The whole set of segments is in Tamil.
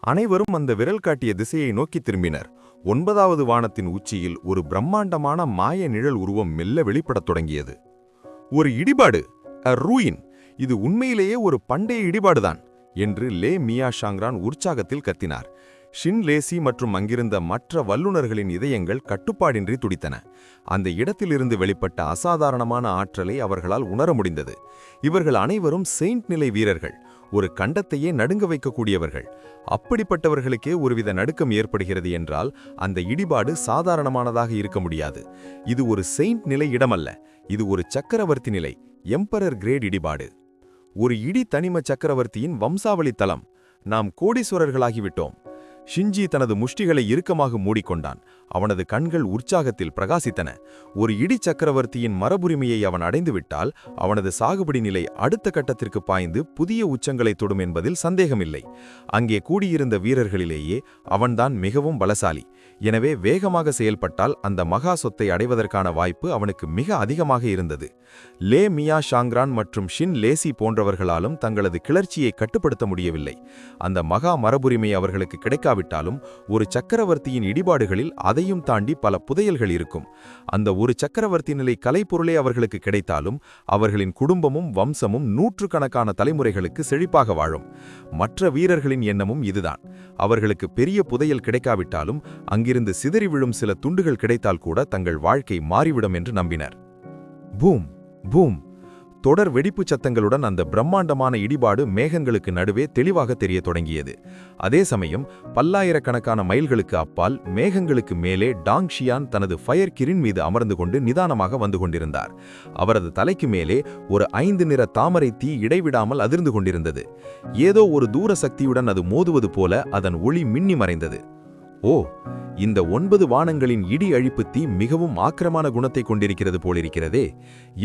அனைவரும் அந்த விரல் காட்டிய திசையை நோக்கி திரும்பினர். 9வது வானத்தின் உச்சியில் ஒரு பிரம்மாண்டமான மாய நிழல் உருவம் மெல்ல வெளிப்படத் தொடங்கியது. ஒரு இடிபாடு, ரூயின். இது உண்மையிலேயே ஒரு பண்டைய இடிபாடுதான் என்று லே மியா ஷாங்ரான் உற்சாகத்தில் கத்தினார். ஷின் லேசி மற்றும் அங்கிருந்த மற்ற வல்லுநர்களின் இதயங்கள் கட்டுப்பாடின்றி துடித்தன. அந்த இடத்திலிருந்து வெளிப்பட்ட அசாதாரணமான ஆற்றலை அவர்களால் உணர முடிந்தது. இவர்கள் அனைவரும் செயின்ட் நிலை வீரர்கள், ஒரு கண்டத்தையே நடுங்க வைக்கக்கூடியவர்கள். அப்படிப்பட்டவர்களுக்கே ஒருவித நடுக்கம் ஏற்படுகிறது என்றால் அந்த இடிபாடு சாதாரணமானதாக இருக்க முடியாது. இது ஒரு செயின்ட் நிலை இடமல்ல, இது ஒரு சக்கரவர்த்தி நிலை, எம்பரர் கிரேட் இடிபாடு. ஒரு இடி தனிம சக்கரவர்த்தியின் வம்சாவளி தலம். நாம் கோடீஸ்வரர்களாகிவிட்டோம். ஷின்ஜி தனது முஷ்டிகளை இறுக்கமாக மூடிக்கொண்டான். அவனது கண்கள் உற்சாகத்தில் பிரகாசித்தன. ஒரு இடி சக்கரவர்த்தியின் மரபுரிமையை அவன் அடைந்துவிட்டால் அவனது சாகுபடி நிலை அடுத்த கட்டத்திற்கு பாய்ந்து புதிய உச்சங்களை தொடும் என்பதில் சந்தேகமில்லை. அங்கே கூடியிருந்த வீரர்களிலேயே அவன்தான் மிகவும் பலசாலி. எனவே வேகமாக செயல்பட்டால் அந்த மகா சொத்தை அடைவதற்கான வாய்ப்பு அவனுக்கு மிக அதிகமாக இருந்தது. லே மியா ஷாங்ரான் மற்றும் ஷின் லேசி போன்றவர்களாலும் தங்களது கிளர்ச்சியை கட்டுப்படுத்த முடியவில்லை. அந்த மகா மரபுரிமை அவர்களுக்கு கிடைக்காவிட்டாலும் ஒரு சக்கரவர்த்தியின் இடிபாடுகளில் அதையும் தாண்டி பல புதையல்கள் இருக்கும். அந்த ஒரு சக்கரவர்த்தி நிலை கலைப்பொருளே அவர்களுக்கு கிடைத்தாலும் அவர்களின் குடும்பமும் வம்சமும் நூற்றுக்கணக்கான தலைமுறைகளுக்கு செழிப்பாக வாழும். மற்ற வீரர்களின் எண்ணமும் இதுதான். அவர்களுக்கு பெரிய புதையல் கிடைக்காவிட்டாலும் அங்கிருந்து சிதறி விழும் சில துண்டுகள் கிடைத்தால் கூட தங்கள் வாழ்க்கை மாறிவிடும் என்று நம்பினர். Boom boom! தொடர் வெடிப்பு சத்தங்களுடன் அந்த பிரம்மாண்டமான இடிபாடு மேகங்களுக்கு நடுவே தெளிவாக தெரிய தொடங்கியது. அதே சமயம் பல்லாயிரக்கணக்கான மைல்களுக்கு அப்பால் மேகங்களுக்கு மேலே டாங் ஷியான் தனது ஃபயர் கிரின் மீது அமர்ந்து கொண்டு நிதானமாக வந்து கொண்டிருந்தார். அவரது தலைக்கு மேலே ஒரு 5 நிற தாமரை தீ இடைவிடாமல் அதிர்ந்து கொண்டிருந்தது. ஏதோ ஒரு தூர சக்தியுடன் அது மோதுவது போல அதன் ஒளி மின்னி மறைந்தது. ஓ, இந்த 9 வானங்களின் இடி அழிப்பு தீ மிகவும் ஆக்கிரமான குணத்தை கொண்டிருக்கிறது போலிருக்கிறதே.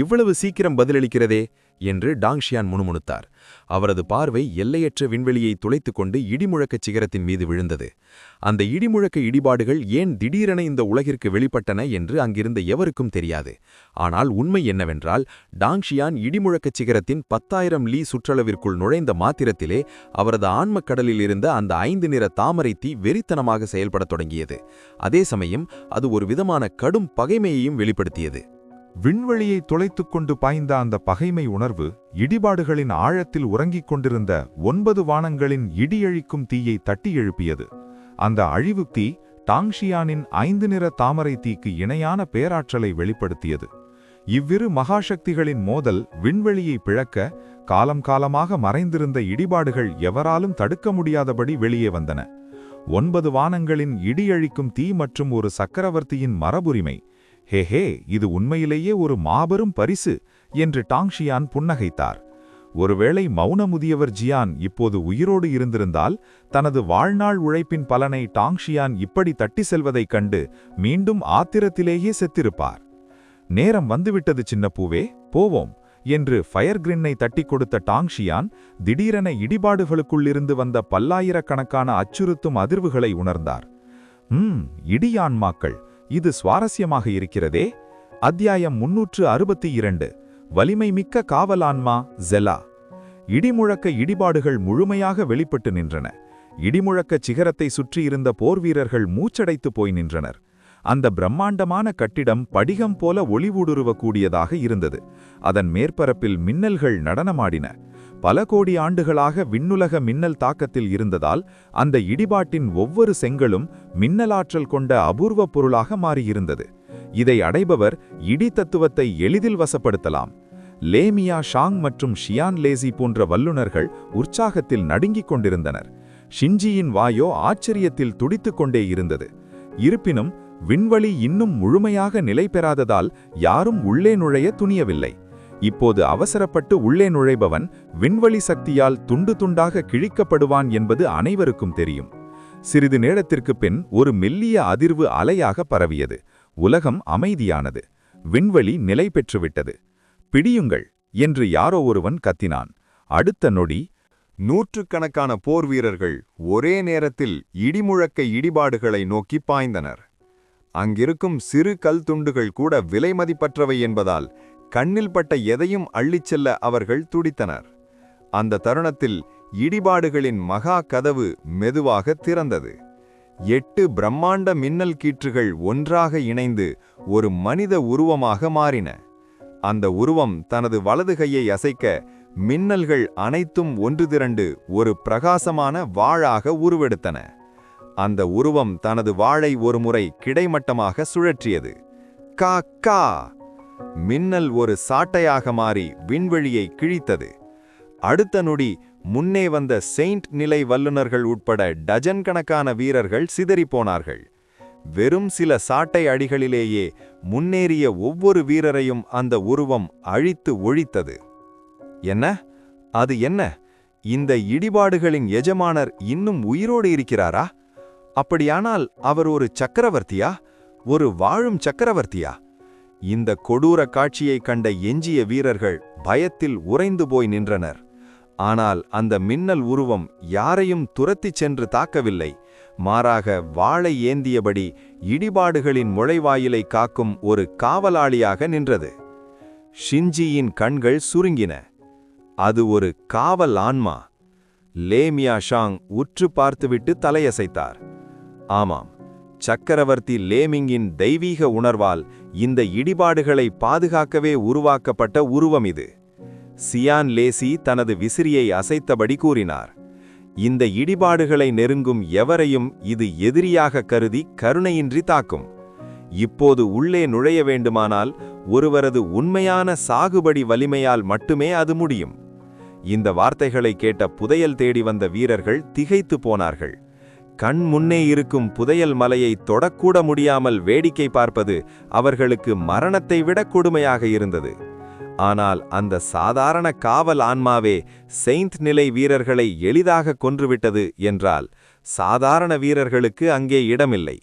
இவ்வளவு சீக்கிரம் பதிலளிக்கிறதே என்று டாங் ஷியான் முணுமுணுத்தார். அவரது பார்வை எல்லையற்ற விண்வெளியை துளைத்துக் கொண்டு இடிமுழக்கச் சிகரத்தின் மீது விழுந்தது. அந்த இடிமுழக்க இடிபாடுகள் ஏன் திடீரென இந்த உலகிற்கு வெளிப்பட்டன என்று அங்கிருந்த எவருக்கும் தெரியாது. ஆனால் உண்மை என்னவென்றால் டாங் ஷியான் இடிமுழக்கச் சிகரத்தின் 10,000 லீ சுற்றளவிற்குள் நுழைந்த மாத்திரத்திலே அவரது ஆன்மக் கடலில் இருந்த அந்த 5 நிற தாமரை தீ வெறித்தனமாக செயல்படத் தொடங்கியது. அதே சமயம் அது ஒரு விதமான கடும் பகைமையையும் வெளிப்படுத்தியது. விண்வெளியை துளைத்துக் கொண்டு பாய்ந்த அந்த பகைமை உணர்வு இடிபாடுகளின் ஆழத்தில் உறங்கிக் கொண்டிருந்த 9 வானங்களின் இடியழிக்கும் தீயை தட்டி எழுப்பியது. அந்த அழிவு தீ டாங் ஷியானின் 5 நிற தாமரை தீக்கு இணையான பேராற்றலை வெளிப்படுத்தியது. இவ்விரு மகாசக்திகளின் மோதல் விண்வெளியை பிளக்க காலம் காலமாக மறைந்திருந்த இடிபாடுகள் எவராலும் தடுக்க முடியாதபடி வெளியே வந்தன. 9 வானங்களின் இடியழிக்கும் தீ மற்றும் ஒரு சக்கரவர்த்தியின் மரபுரிமை. ஹே, இது உண்மையிலேயே ஒரு மாபெரும் பரிசு என்று டாங் ஷியான் புன்னகைத்தார். ஒருவேளை மௌன முதியவர் ஜியான் இப்போது உயிரோடு இருந்திருந்தால் தனது வாழ்நாள் உழைப்பின் பலனை டாங் ஷியான் இப்படி தட்டி செல்வதைக் கண்டு மீண்டும் ஆத்திரத்திலேயே செத்திருப்பார். நேரம் வந்துவிட்டது சின்ன பூவே, போவோம் என்று ஃபயர் கிரின்னை தட்டி கொடுத்த டாங் ஷியான் திடீரென இடிபாடுகளுக்குள்ளிருந்து வந்த பல்லாயிரக்கணக்கான அச்சுறுத்தும் அதிர்வுகளை உணர்ந்தார். இடியான்மாக்கள், இது சுவாரஸ்யமாக இருக்கிறதே. அத்தியாயம் 362. வலிமை மிக்க காவலான்மா ஜெலா. இடிமுழக்க இடிபாடுகள் முழுமையாக வெளிப்பட்டு நின்றன. இடிமுழக்க சிகரத்தை சுற்றியிருந்த போர்வீரர்கள் மூச்சடைத்து போய் நின்றனர். அந்த பிரம்மாண்டமான கட்டிடம் படிகம் போல ஒளிவூடுருவக்கூடியதாக இருந்தது. அதன் மேற்பரப்பில் மின்னல்கள் நடனமாடின. பல கோடி ஆண்டுகளாக விண்ணுலக மின்னல் தாக்கத்தில் இருந்ததால் அந்த இடிபாட்டின் ஒவ்வொரு செங்கலும் மின்னலாற்றல் கொண்ட அபூர்வ பொருளாக மாறியிருந்தது. இதை அடைபவர் இடி தத்துவத்தை எளிதில் வசப்படுத்தலாம். லே மியா ஷாங் மற்றும் ஷியான் லேசி போன்ற வல்லுநர்கள் உற்சாகத்தில் நடுங்கிக் கொண்டிருந்தனர். ஷின்ஜியின் வாயோ ஆச்சரியத்தில் துடித்துக் கொண்டே இருந்தது. இருப்பினும் விண்வெளி இன்னும் முழுமையாக நிலை பெறாததால் யாரும் உள்ளே நுழைய துணியவில்லை. இப்போது அவசரப்பட்டு உள்ளே நுழைபவன் விண்வெளி சக்தியால் துண்டு துண்டாக கிழிக்கப்படுவான் என்பது அனைவருக்கும் தெரியும். சிறிது நேரத்திற்குப் பின் ஒரு மெல்லிய அதிர்வு அலையாக பரவியது. உலகம் அமைதியானது. விண்வெளி நிலை பெற்றுவிட்டது. பிடியுங்கள் என்று யாரோ ஒருவன் கத்தினான். அடுத்த நொடி நூற்றுக்கணக்கான போர் வீரர்கள் ஒரே நேரத்தில் இடிமுழக்க இடிபாடுகளை நோக்கி பாய்ந்தனர். அங்கிருக்கும் சிறு கல் துண்டுகள் கூட விலைமதிப்பற்றவை என்பதால் கண்ணில் பட்ட எதையும் அள்ளிச் செல்ல அவர்கள் துடித்தனர். அந்த தருணத்தில் இடிபாடுகளின் மகா கதவு மெதுவாக திறந்தது. 8 பிரம்மாண்ட மின்னல் கீற்றுகள் ஒன்றாக இணைந்து ஒரு மனித உருவமாக மாறின. அந்த உருவம் தனது வலது கையை அசைக்க மின்னல்கள் அனைத்தும் ஒன்று திரண்டு ஒரு பிரகாசமான வாளாக உருவெடுத்தன. அந்த உருவம் தனது வாளை ஒருமுறை கிடைமட்டமாக சுழற்றியது. கா கா! மின்னல் ஒரு சாட்டையாக மாறி விண்வெளியை கிழித்தது. அடுத்த நொடி முன்னே வந்த செயின்ட் நிலை வல்லுநர்கள் உட்பட டஜன் கணக்கான வீரர்கள் சிதறிப்போனார்கள். வெறும் சில சாட்டை அடிகளிலேயே முன்னேறிய ஒவ்வொரு வீரரையும் அந்த உருவம் அழித்து ஒழித்தது. என்ன? அது என்ன? இந்த இடிபாடுகளின் எஜமானர் இன்னும் உயிரோடு இருக்கிறாரா? அப்படியானால் அவர் ஒரு சக்கரவர்த்தியா? ஒரு வாழும் சக்கரவர்த்தியா? இந்த கொடூர காட்சியை கண்ட எஞ்சிய வீரர்கள் பயத்தில் உறைந்து போய் நின்றனர். ஆனால் அந்த மின்னல் உருவம் யாரையும் துரத்திச் சென்று தாக்கவில்லை. மாறாக வாளை ஏந்தியபடி இடிபாடுகளின் முளைவாயிலை காக்கும் ஒரு காவலாளியாக நின்றது. ஷின்ஜியின் கண்கள் சுருங்கின. அது ஒரு காவல் ஆன்மா. லே மியாஷாங் உற்று பார்த்துவிட்டு தலையசைத்தார். ஆமாம், சக்கரவர்த்தி லேமிங்கின் தெய்வீக உணர்வால் இந்த இடிபாடுகளை பாதுகாக்கவே உருவாக்கப்பட்ட உருவம் இது. சியான் லேசி தனது விசிறியை அசைத்தபடி கூறினார். இந்த இடிபாடுகளை நெருங்கும் எவரையும் இது எதிரியாக கருதி கருணையின்றி தாக்கும். இப்போது உள்ளே நுழைய வேண்டுமானால் ஒருவரது உண்மையான சாகுபடி வலிமையால் மட்டுமே அது முடியும். இந்த வார்த்தைகளை கேட்ட புதையல் தேடி வந்த வீரர்கள் திகைத்து போனார்கள். கண் முன்னே இருக்கும் புதையல் மலையை தொடக்கூட முடியாமல் வேடிக்கை பார்ப்பது அவர்களுக்கு மரணத்தை விட கொடுமையாக இருந்தது. ஆனால் அந்த சாதாரண காவல் ஆன்மாவே செயின்ட் நிலை வீரர்களை எளிதாக கொன்றுவிட்டது என்றால் சாதாரண வீரர்களுக்கு அங்கே இடமில்லை.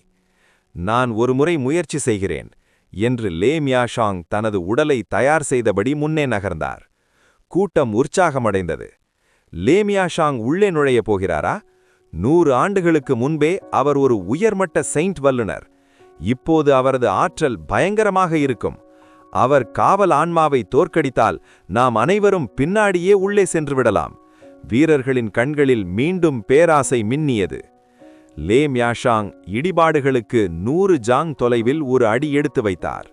நான் ஒருமுறை முயற்சி செய்கிறேன் என்று லே மியாஷாங் தனது உடலை தயார் செய்தபடி முன்னே நகர்ந்தார். கூட்டம் உற்சாகமடைந்தது. லே மியாஷாங் உள்ளே நுழையப் போகிறாரா? 100 ஆண்டுகளுக்கு முன்பே அவர் ஒரு உயர்மட்ட செயின்ட் வல்லுனர். இப்போது அவரது ஆற்றல் பயங்கரமாக இருக்கும். அவர் காவல் ஆன்மாவை தோற்கடித்தால் நாம் அனைவரும் பின்னாடியே உள்ளே சென்று விடலாம். வீரர்களின் கண்களில் மீண்டும் பேராசை மின்னியது. லே மியாஷாங் இடிபாடுகளுக்கு 100 ஜாங் தொலைவில் ஒரு அடி எடுத்து வைத்தார்.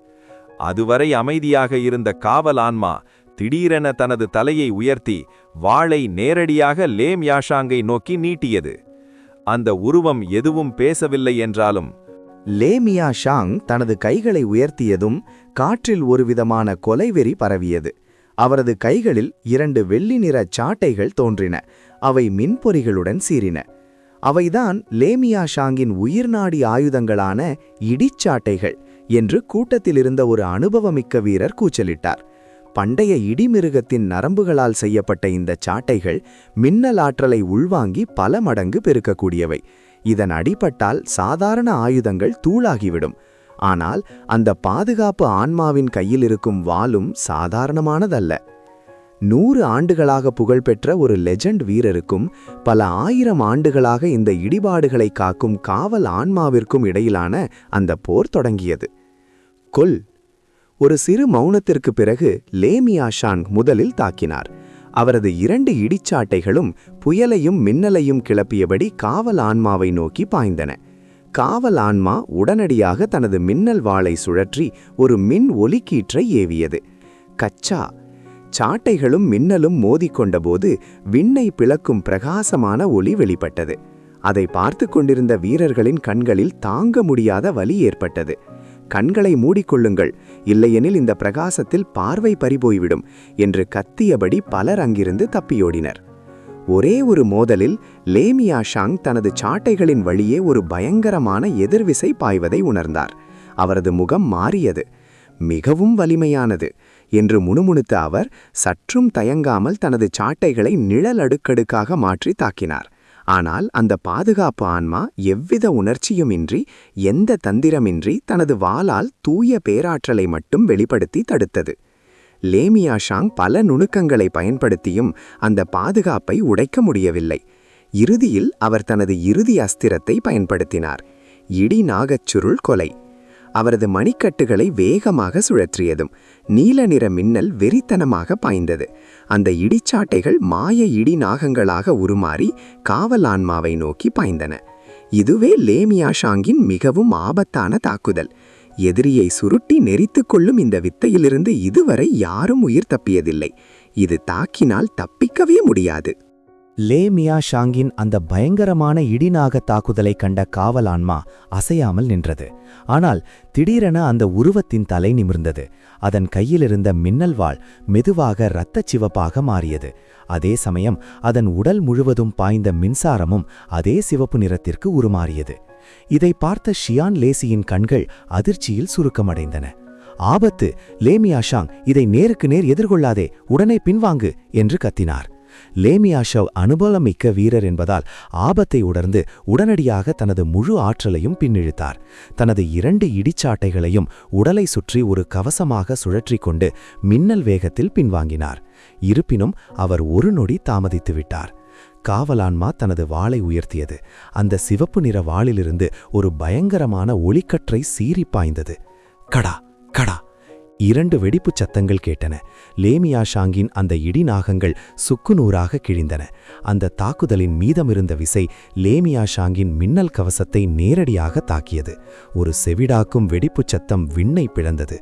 அதுவரை அமைதியாக இருந்த காவல் ஆன்மா திடீரென தனது தலையை உயர்த்தி வாளை நேரடியாக லே மியாஷாங்கை நோக்கி நீட்டியது. அந்த உருவம் எதுவும் பேசவில்லை என்றாலும் லே மியாஷாங் தனது கைகளை உயர்த்தியதும் காற்றில் ஒருவிதமான கொலைவெறி பரவியது. அவரது கைகளில் 2 வெள்ளி நிற சாட்டைகள் தோன்றின. அவை மின்பொறிகளுடன் சீறின. அவைதான் லே மியாஷாங்கின் உயிர்நாடி ஆயுதங்களான இடிச்சாட்டைகள் என்று கூட்டத்திலிருந்த ஒரு அனுபவமிக்க வீரர் கூச்சலிட்டார். பண்டைய இடிமிருகத்தின் நரம்புகளால் செய்யப்பட்ட இந்த சாட்டைகள் மின்னல் ஆற்றலை உள்வாங்கி பல மடங்கு பெருக்கக்கூடியவை. இதன் அடிபட்டால் சாதாரண ஆயுதங்கள் தூளாகிவிடும். ஆனால் அந்த பாதுகாப்பு ஆன்மாவின் கையில் இருக்கும் வாளும் சாதாரணமானதல்ல. 100 ஆண்டுகளாக புகழ்பெற்ற ஒரு லெஜண்ட் வீரருக்கும் பல 1000 ஆண்டுகளாக இந்த இடிபாடுகளை காக்கும் காவல் ஆன்மாவிற்கும் இடையிலான அந்த போர் தொடங்கியது. கொல்! ஒரு சிறு மௌனத்திற்கு பிறகு லே மியாஷாங் முதலில் தாக்கினார். அவரது 2 இடிச்சாட்டைகளும் புயலையும் மின்னலையும் கிளப்பியபடி காவல் ஆன்மாவை நோக்கி பாய்ந்தன. காவல் ஆன்மா உடனடியாக தனது மின்னல் வாளை சுழற்றி ஒரு மின் ஒலிக்கீற்றை ஏவியது. கச்சா! சாட்டைகளும் மின்னலும் மோதிக்கொண்டபோது விண்ணை பிளக்கும் பிரகாசமான ஒளி வெளிப்பட்டது. அதை பார்த்து கொண்டிருந்த வீரர்களின் கண்களில் தாங்க முடியாத வலி ஏற்பட்டது. கண்களை மூடிக்கொள்ளுங்கள், இல்லையெனில் இந்த பிரகாசத்தில் பார்வை பறிபோய்விடும் என்று கத்தியபடி பலர் அங்கிருந்து தப்பியோடினர். ஒரே ஒரு மோதலில் லே மியாஷாங் தனது சாட்டைகளின் வழியே ஒரு பயங்கரமான எதிர்விசை பாய்வதை உணர்ந்தார். அவரது முகம் மாறியது. மிகவும் வலிமையானது என்று முணுமுணுத்த அவர் சற்றும் தயங்காமல் தனது சாட்டைகளை நிழல் அடுக்கடுக்காக மாற்றி தாக்கினார். ஆனால் அந்த பாதுகாப்பு ஆன்மா எவ்வித உணர்ச்சியுமின்றி, எந்த தந்திரமின்றி தனது வாளால் தூய பேராற்றலை மட்டும் வெளிப்படுத்தி தடுத்தது. லே மியாஷாங் பல நுணுக்கங்களை பயன்படுத்தியும் அந்த பாதுகாப்பை உடைக்க முடியவில்லை. இறுதியில் அவர் தனது இறுதி அஸ்திரத்தை பயன்படுத்தினார். இடி நாகச்சுருள் கொலை. அவரது மணிக்கட்டுகளை வேகமாக சுழற்றியதும் நீல நிற மின்னல் வெறித்தனமாக பாய்ந்தது. அந்த இடிச்சாட்டைகள் மாய இடி நாகங்களாக உருமாறி காவல் ஆன்மாவை நோக்கி பாய்ந்தன. இதுவே லேமியா ஷாங்கின் மிகவும் ஆபத்தான தாக்குதல். எதிரியை சுருட்டி நெரித்துக் கொள்ளும் இந்த வித்தையிலிருந்து இதுவரை யாரும் உயிர் தப்பியதில்லை. இது தாக்கினால் தப்பிக்கவே முடியாது. லேமியா ஷாங்கின் அந்த பயங்கரமான இடிநாக தாக்குதலை கண்ட காவல் ஆன்மா அசையாமல் நின்றது. ஆனால் திடீரென அந்த உருவத்தின் தலை நிமிர்ந்தது. அதன் கையிலிருந்த மின்னல் வாள் மெதுவாக இரத்தச் சிவப்பாக மாறியது. அதே சமயம் அதன் உடல் முழுவதும் பாய்ந்த மின்சாரமும் அதே சிவப்பு நிறத்திற்கு உருமாறியது. இதை பார்த்த ஷியான் லேசியின் கண்கள் அதிர்ச்சியில் சுருக்கமடைந்தன. ஆபத்து! லேமியா ஷாங், இதை நேருக்கு நேர் எதிர்கொள்ளாதே, உடனே பின்வாங்கு என்று கத்தினார். லேமியா ஷவ் அனுபவமிக்க வீரர் என்பதால் ஆபத்தை உணர்ந்து உடனடியாக தனது முழு ஆற்றலையும் பின்னிழுத்தார். தனது 2 இடிச்சாட்டைகளையும் உடலை சுற்றி ஒரு கவசமாக சுழற்றிக் கொண்டு மின்னல் வேகத்தில் பின்வாங்கினார். இருப்பினும் அவர் ஒரு நொடி தாமதித்து விட்டார். காவலான்மா தனது வாளை உயர்த்தியது. அந்த சிவப்பு நிற வாளிலிருந்து ஒரு பயங்கரமான ஒளிக்கற்றை சீறி பாய்ந்தது. கடா கடா! 2 வெடிப்புச் சத்தங்கள் கேட்டன. லேமியா ஷாங்கின் அந்த இடிநாகங்கள் சுக்குநூறாக கிழிந்தன. அந்த தாக்குதலின் மீதமிருந்த விசை லேமியா ஷாங்கின் மின்னல் கவசத்தை நேரடியாக தாக்கியது. ஒரு செவிடாக்கும் வெடிப்புச் சத்தம் விண்ணை பிளந்தது.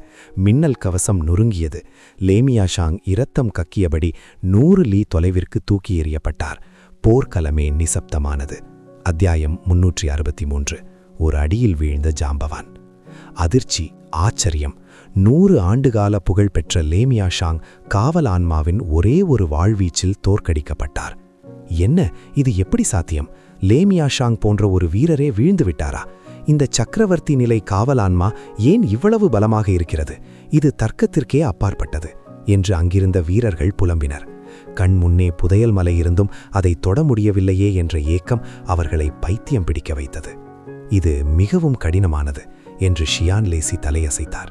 மின்னல் கவசம் நொறுங்கியது. லேமியா ஷாங் இரத்தம் கக்கியபடி 100 லீ தொலைவிற்கு தூக்கி எறியப்பட்டார். போர்க்களமே நிசப்தமானது. அத்தியாயம் 363. ஒரு அடியில் வீழ்ந்த ஜாம்பவான். அதிர்ச்சி, ஆச்சரியம். 100 ஆண்டுகால புகழ்பெற்ற லேமியா ஷாங் காவல் ஆன்மாவின் ஒரே ஒரு வாழ்வீச்சில் தோற்கடிக்கப்பட்டார். என்ன, இது எப்படி சாத்தியம்? லேமியா ஷாங் போன்ற ஒரு வீரரே வீழ்ந்து விட்டாரா? இந்த சக்கரவர்த்தி நிலை காவல் ஆன்மா ஏன் இவ்வளவு பலமாக இருக்கிறது? இது தர்க்கத்திற்கே அப்பாற்பட்டது என்று அங்கிருந்த வீரர்கள் புலம்பினர். கண் முன்னே புதையல் மலை இருந்தும் அதை தொட முடியவில்லையே என்ற ஏக்கம் அவர்களை பைத்தியம் பிடிக்க வைத்தது. இது மிகவும் கடினமானது என்று ஷியான் லேசி தலையசைத்தார்.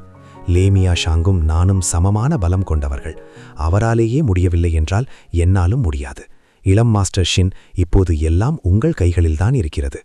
லேமியா ஷாங்கும் நானும் சமமான பலம் கொண்டவர்கள். அவராலேயே முடியவில்லை என்றால் என்னாலும் முடியாது. இளம் மாஸ்டர் ஷின், இப்போது எல்லாம் உங்கள் கைகளில்தான் இருக்கிறது.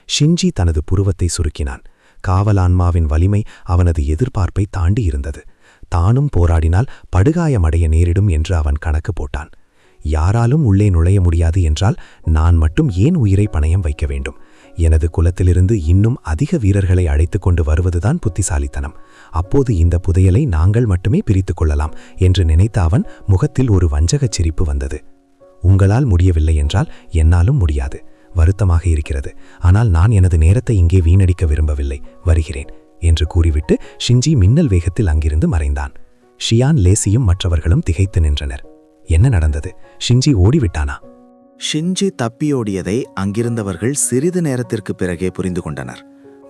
ஷின்ஜி தனது புருவத்தை சுருக்கினான். காவலான்மாவின் வலிமை அவனது எதிர்பார்ப்பை தாண்டி இருந்தது. தானும் போராடினால் படுகாயமடைய நேரிடும் என்று அவன் கணக்கு போட்டான். யாராலும் உள்ளே நுழைய முடியாது என்றால் நான் மட்டும் ஏன் உயிரை பணயம் வைக்க வேண்டும்? எனது குலத்திலிருந்து இன்னும் அதிக வீரர்களை அழைத்து கொண்டு வருவதுதான் புத்திசாலித்தனம். அப்போது இந்த புதையலை நாங்கள் மட்டுமே பிரித்துக் கொள்ளலாம் என்று நினைத்த அவன் முகத்தில் ஒரு வஞ்சகச் சிரிப்பு வந்தது. உங்களால் முடியவில்லை என்றால் என்னாலும் முடியாது. வருத்தமாக இருக்கிறது. ஆனால் நான் எனது நேரத்தை இங்கே வீணடிக்க விரும்பவில்லை. வருகிறேன் என்று கூறிவிட்டு ஷின்ஜி மின்னல் வேகத்தில் அங்கிருந்து மறைந்தான். ஷியான் லேசியும் மற்றவர்களும் திகைத்து நின்றனர். என்ன நடந்தது? ஷின்ஜி ஓடிவிட்டானா? ஷின்ஜி தப்பியோடியதை அங்கிருந்தவர்கள் சிறிது நேரத்திற்கு பிறகே புரிந்து கொண்டனர்.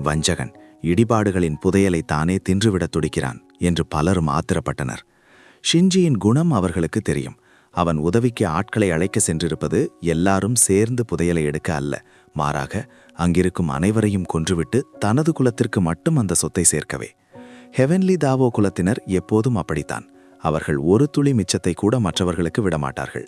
வஞ்சகன் இடிபாடுகளின் புதையலை தானே தின்றுவிடத் துடிக்கிறான் என்று பலரும் ஆத்திரப்பட்டனர். ஷின்ஜியின் குணம் அவர்களுக்கு தெரியும். அவன் உதவிக்கு ஆட்களை அழைக்க சென்றிருப்பது எல்லாரும் சேர்ந்து புதையலை எடுக்க அல்ல, மாறாக அங்கிருக்கும் அனைவரையும் கொன்றுவிட்டு தனது குலத்திற்கு மட்டும் அந்த சொத்தை சேர்க்கவே. ஹெவன்லி தாவோ குலத்தினர் எப்போதும் அப்படித்தான். அவர்கள் ஒரு துளி மிச்சத்தை கூட மற்றவர்களுக்கு விடமாட்டார்கள்.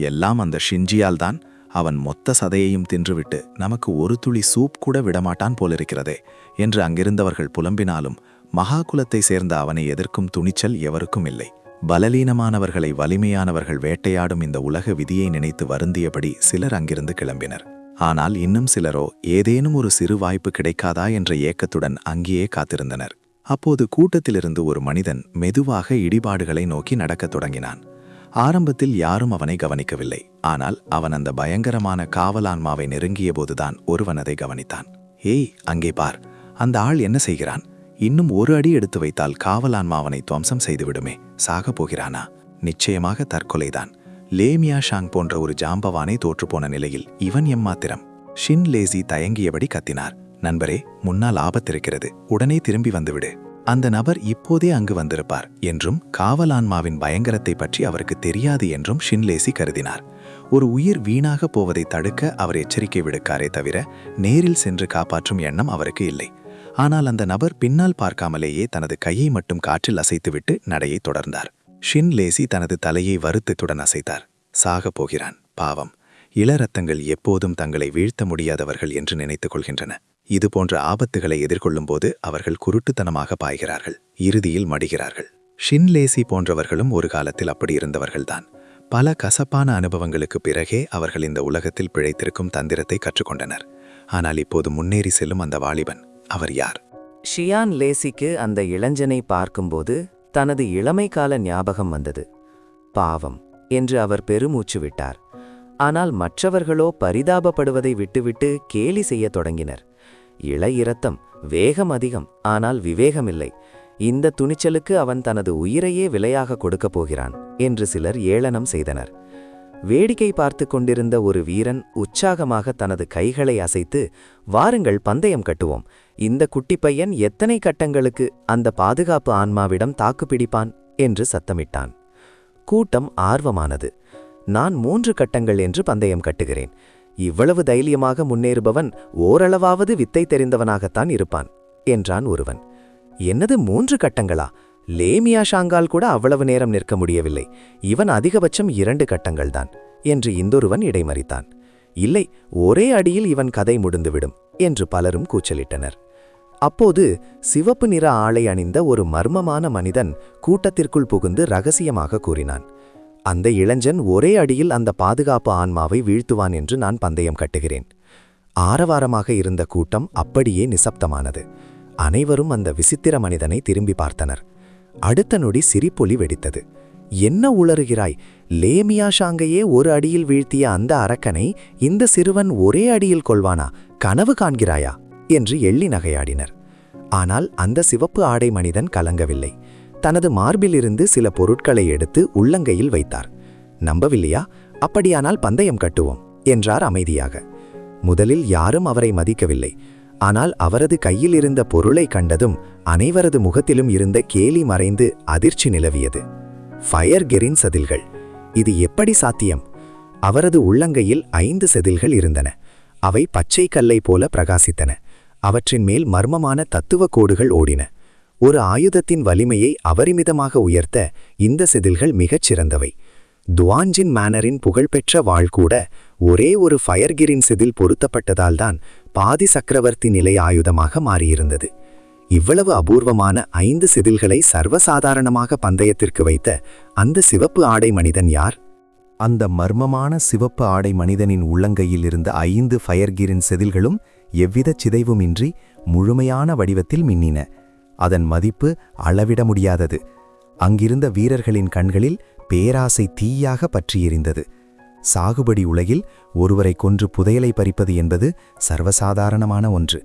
எல்லாம் அந்த ஷின்ஜியால் தான். அவன் மொத்த சதையையும் தின்றுவிட்டு நமக்கு ஒரு துளி சூப் கூட விடமாட்டான் போலிருக்கிறதே என்று அங்கிருந்தவர்கள் புலம்பினாலும் மகா குலத்தை சேர்ந்த அவனை எதிர்க்கும் துணிச்சல் எவருக்கும் இல்லை. பலலீனமானவர்களை வலிமையானவர்கள் வேட்டையாடும் இந்த உலக விதியை நினைத்து வருந்தியபடி சிலர் அங்கிருந்து கிளம்பினர். ஆனால் இன்னும் சிலரோ ஏதேனும் ஒரு சிறு வாய்ப்பு கிடைக்காதா என்ற ஏக்கத்துடன் அங்கேயே காத்திருந்தனர். அப்போது கூட்டத்திலிருந்து ஒரு மனிதன் மெதுவாக இடிபாடுகளை நோக்கி நடக்கத் தொடங்கினான். ஆரம்பத்தில் யாரும் அவனை கவனிக்கவில்லை. ஆனால் அவன் அந்த பயங்கரமான காவலான்மாவை நெருங்கிய போதுதான் ஒருவன் அதை கவனித்தான். ஏய், அங்கே பார், அந்த ஆள் என்ன செய்கிறான்? இன்னும் ஒரு அடி எடுத்து வைத்தால் காவலான்மா அவனை துவம்சம் செய்துவிடுமே. சாக போகிறானா? நிச்சயமாக தற்கொலைதான். லேமியா ஷாங் போன்ற ஒரு ஜாம்பவானை தோற்றுப்போன நிலையில் இவன் எம்மாத்திரம்? ஷின் லேசி தயங்கியபடி கத்தினார். நண்பரே, முன்னால் ஆபத்திருக்கிறது, உடனே திரும்பி வந்துவிடு. அந்த நபர் இப்போதே அங்கு வந்திருப்பார் என்றும் காவலான்மாவின் பயங்கரத்தை பற்றி அவருக்கு தெரியாது என்றும் ஷின்லேசி கருதினார். ஒரு உயிர் வீணாக போவதை தடுக்க அவர் எச்சரிக்கை விடுக்காரே தவிர நேரில் சென்று காப்பாற்றும் எண்ணம் அவருக்கு இல்லை. ஆனால் அந்த நபர் பின்னால் பார்க்காமலேயே தனது கையை மட்டும் காற்றில் அசைத்துவிட்டு நடையை தொடர்ந்தார். ஷின்லேசி தனது தலையை வருத்தத்துடன் அசைத்தார். சாகப் போகிறான், பாவம். இளரத்தங்கள் எப்போதும் தங்களை வீழ்த்த முடியாதவர்கள் என்று நினைத்துக் கொள்கின்றன. இது போன்ற ஆபத்துகளை எதிர்கொள்ளும்போது அவர்கள் குருட்டுத்தனமாக பாய்கிறார்கள், இறுதியில் மடிகிறார்கள். ஷின் லேசி போன்றவர்களும் ஒரு காலத்தில் அப்படி இருந்தவர்கள்தான். பல கசப்பான அனுபவங்களுக்கு பிறகே அவர்கள் இந்த உலகத்தில் பிழைத்திருக்கும் தந்திரத்தை கற்றுக்கொண்டனர். ஆனால் இப்போது முன்னேறி செல்லும் அந்த வாலிபன், அவர் யார்? ஷியான் லேசிக்கு அந்த இளைஞனை பார்க்கும்போது தனது இளமை கால ஞாபகம் வந்தது. பாவம் என்று அவர் பெருமூச்சு விட்டார். ஆனால் மற்றவர்களோ பரிதாபப்படுவதை விட்டுவிட்டு கேலி செய்யத் தொடங்கினர். இரத்தம், வேகம் அதிகம், ஆனால் விவேகமில்லை. இந்த துணிச்சலுக்கு அவன் தனது உயிரையே விலையாக கொடுக்கப் போகிறான் என்று சிலர் ஏளனம் செய்தனர். வேடிக்கை பார்த்து கொண்டிருந்த ஒரு வீரன் உற்சாகமாக தனது கைகளை அசைத்து, வாருங்கள் பந்தயம் கட்டுவோம், இந்த குட்டி பையன் எத்தனை கட்டங்களுக்கு அந்த பாதுகாப்பு ஆன்மாவிடம் தாக்குப்பிடிப்பான் என்று சத்தமிட்டான். கூட்டம் ஆர்வமானது. நான் 3 கட்டங்கள் என்று பந்தயம் கட்டுகிறேன். இவ்வளவு தைரியமாக முன்னேறுபவன் ஓரளவாவது வித்தை தெரிந்தவனாகத்தான் இருப்பான் என்றான் ஒருவன். என்னது 3 கட்டங்களா? லேமியா ஷாங்கால் கூட அவ்வளவு நேரம் நிற்க முடியவில்லை. இவன் அதிகபட்சம் 2 கட்டங்கள்தான் என்று இந்தொருவன் இடைமறித்தான். இல்லை, ஒரே அடியில் இவன் கதை முடிந்துவிடும் என்று பலரும் கூச்சலிட்டனர். அப்போது சிவப்பு நிற ஆளை அணிந்த ஒரு மர்மமான மனிதன் கூட்டத்திற்குள் புகுந்து ரகசியமாக கூறினான். அந்த இளைஞன் ஒரே அடியில் அந்த பாதுகாப்பு ஆன்மாவை வீழ்த்துவான் என்று நான் பந்தயம் கட்டுகிறேன். ஆரவாரமாக இருந்த கூட்டம் அப்படியே நிசப்தமானது. அனைவரும் அந்த விசித்திர மனிதனை திரும்பி பார்த்தனர். அடுத்த நொடி சிரிப்பொலி வெடித்தது. என்ன உளறுகிறாய்? லேமியா ஷாங்கையே ஒரு அடியில் வீழ்த்திய அந்த அரக்கனை இந்த சிறுவன் ஒரே அடியில் கொள்வானா? கனவு காண்கிறாயா என்று எள்ளி நகையாடினர். ஆனால் அந்த சிவப்பு ஆடை மனிதன் கலங்கவில்லை. தனது மார்பிலிருந்து சில பொருட்களை எடுத்து உள்ளங்கையில் வைத்தார். நம்பவில்லையா? அப்படியானால் பந்தயம் கட்டுவோம் என்றார் அமைதியாக. முதலில் யாரும் அவரை மதிக்கவில்லை. ஆனால் அவரது கையில் இருந்த பொருளை கண்டதும் அனைவரது முகத்திலும் இருந்த கேலி மறைந்து அதிர்ச்சி நிலவியது. ஃபயர்கெரின் செதில்கள். இது எப்படி சாத்தியம்? அவரது உள்ளங்கையில் 5 செதில்கள் இருந்தன. அவை பச்சை கல்லை போல பிரகாசித்தன. அவற்றின் மேல் மர்மமான தத்துவ கோடுகள் ஓடின. ஒரு ஆயுதத்தின் வலிமையை அபரிமிதமாக உயர்த்த இந்த செதில்கள் மிகச் சிறந்தவை. துவான்ஜின் மேனரின் புகழ்பெற்ற வாள் கூட ஒரே ஒரு ஃபயர்கிரின் செதில் பொருத்தப்பட்டதால்தான் பாதி சக்கரவர்த்தி நிலை ஆயுதமாக மாறியிருந்தது. இவ்வளவு அபூர்வமான 5 செதில்களை சர்வசாதாரணமாக பந்தயத்திற்கு வைத்த அந்த சிவப்பு ஆடை மனிதன் யார்? அந்த மர்மமான சிவப்பு ஆடை மனிதனின் உள்ளங்கையில் இருந்த 5 ஃபயர்கிரின் செதில்களும் எவ்வித சிதைவுமின்றி முழுமையான வடிவத்தில் மின்னின. அதன் மதிப்பு அளவிட முடியாதது. அங்கிருந்த வீரர்களின் கண்களில் பேராசை தீயாக பற்றியெரிந்தது. சாகுபடி உலகில் ஒருவரை கொன்று புதையலை பறிப்பது என்பது சர்வசாதாரணமான ஒன்று.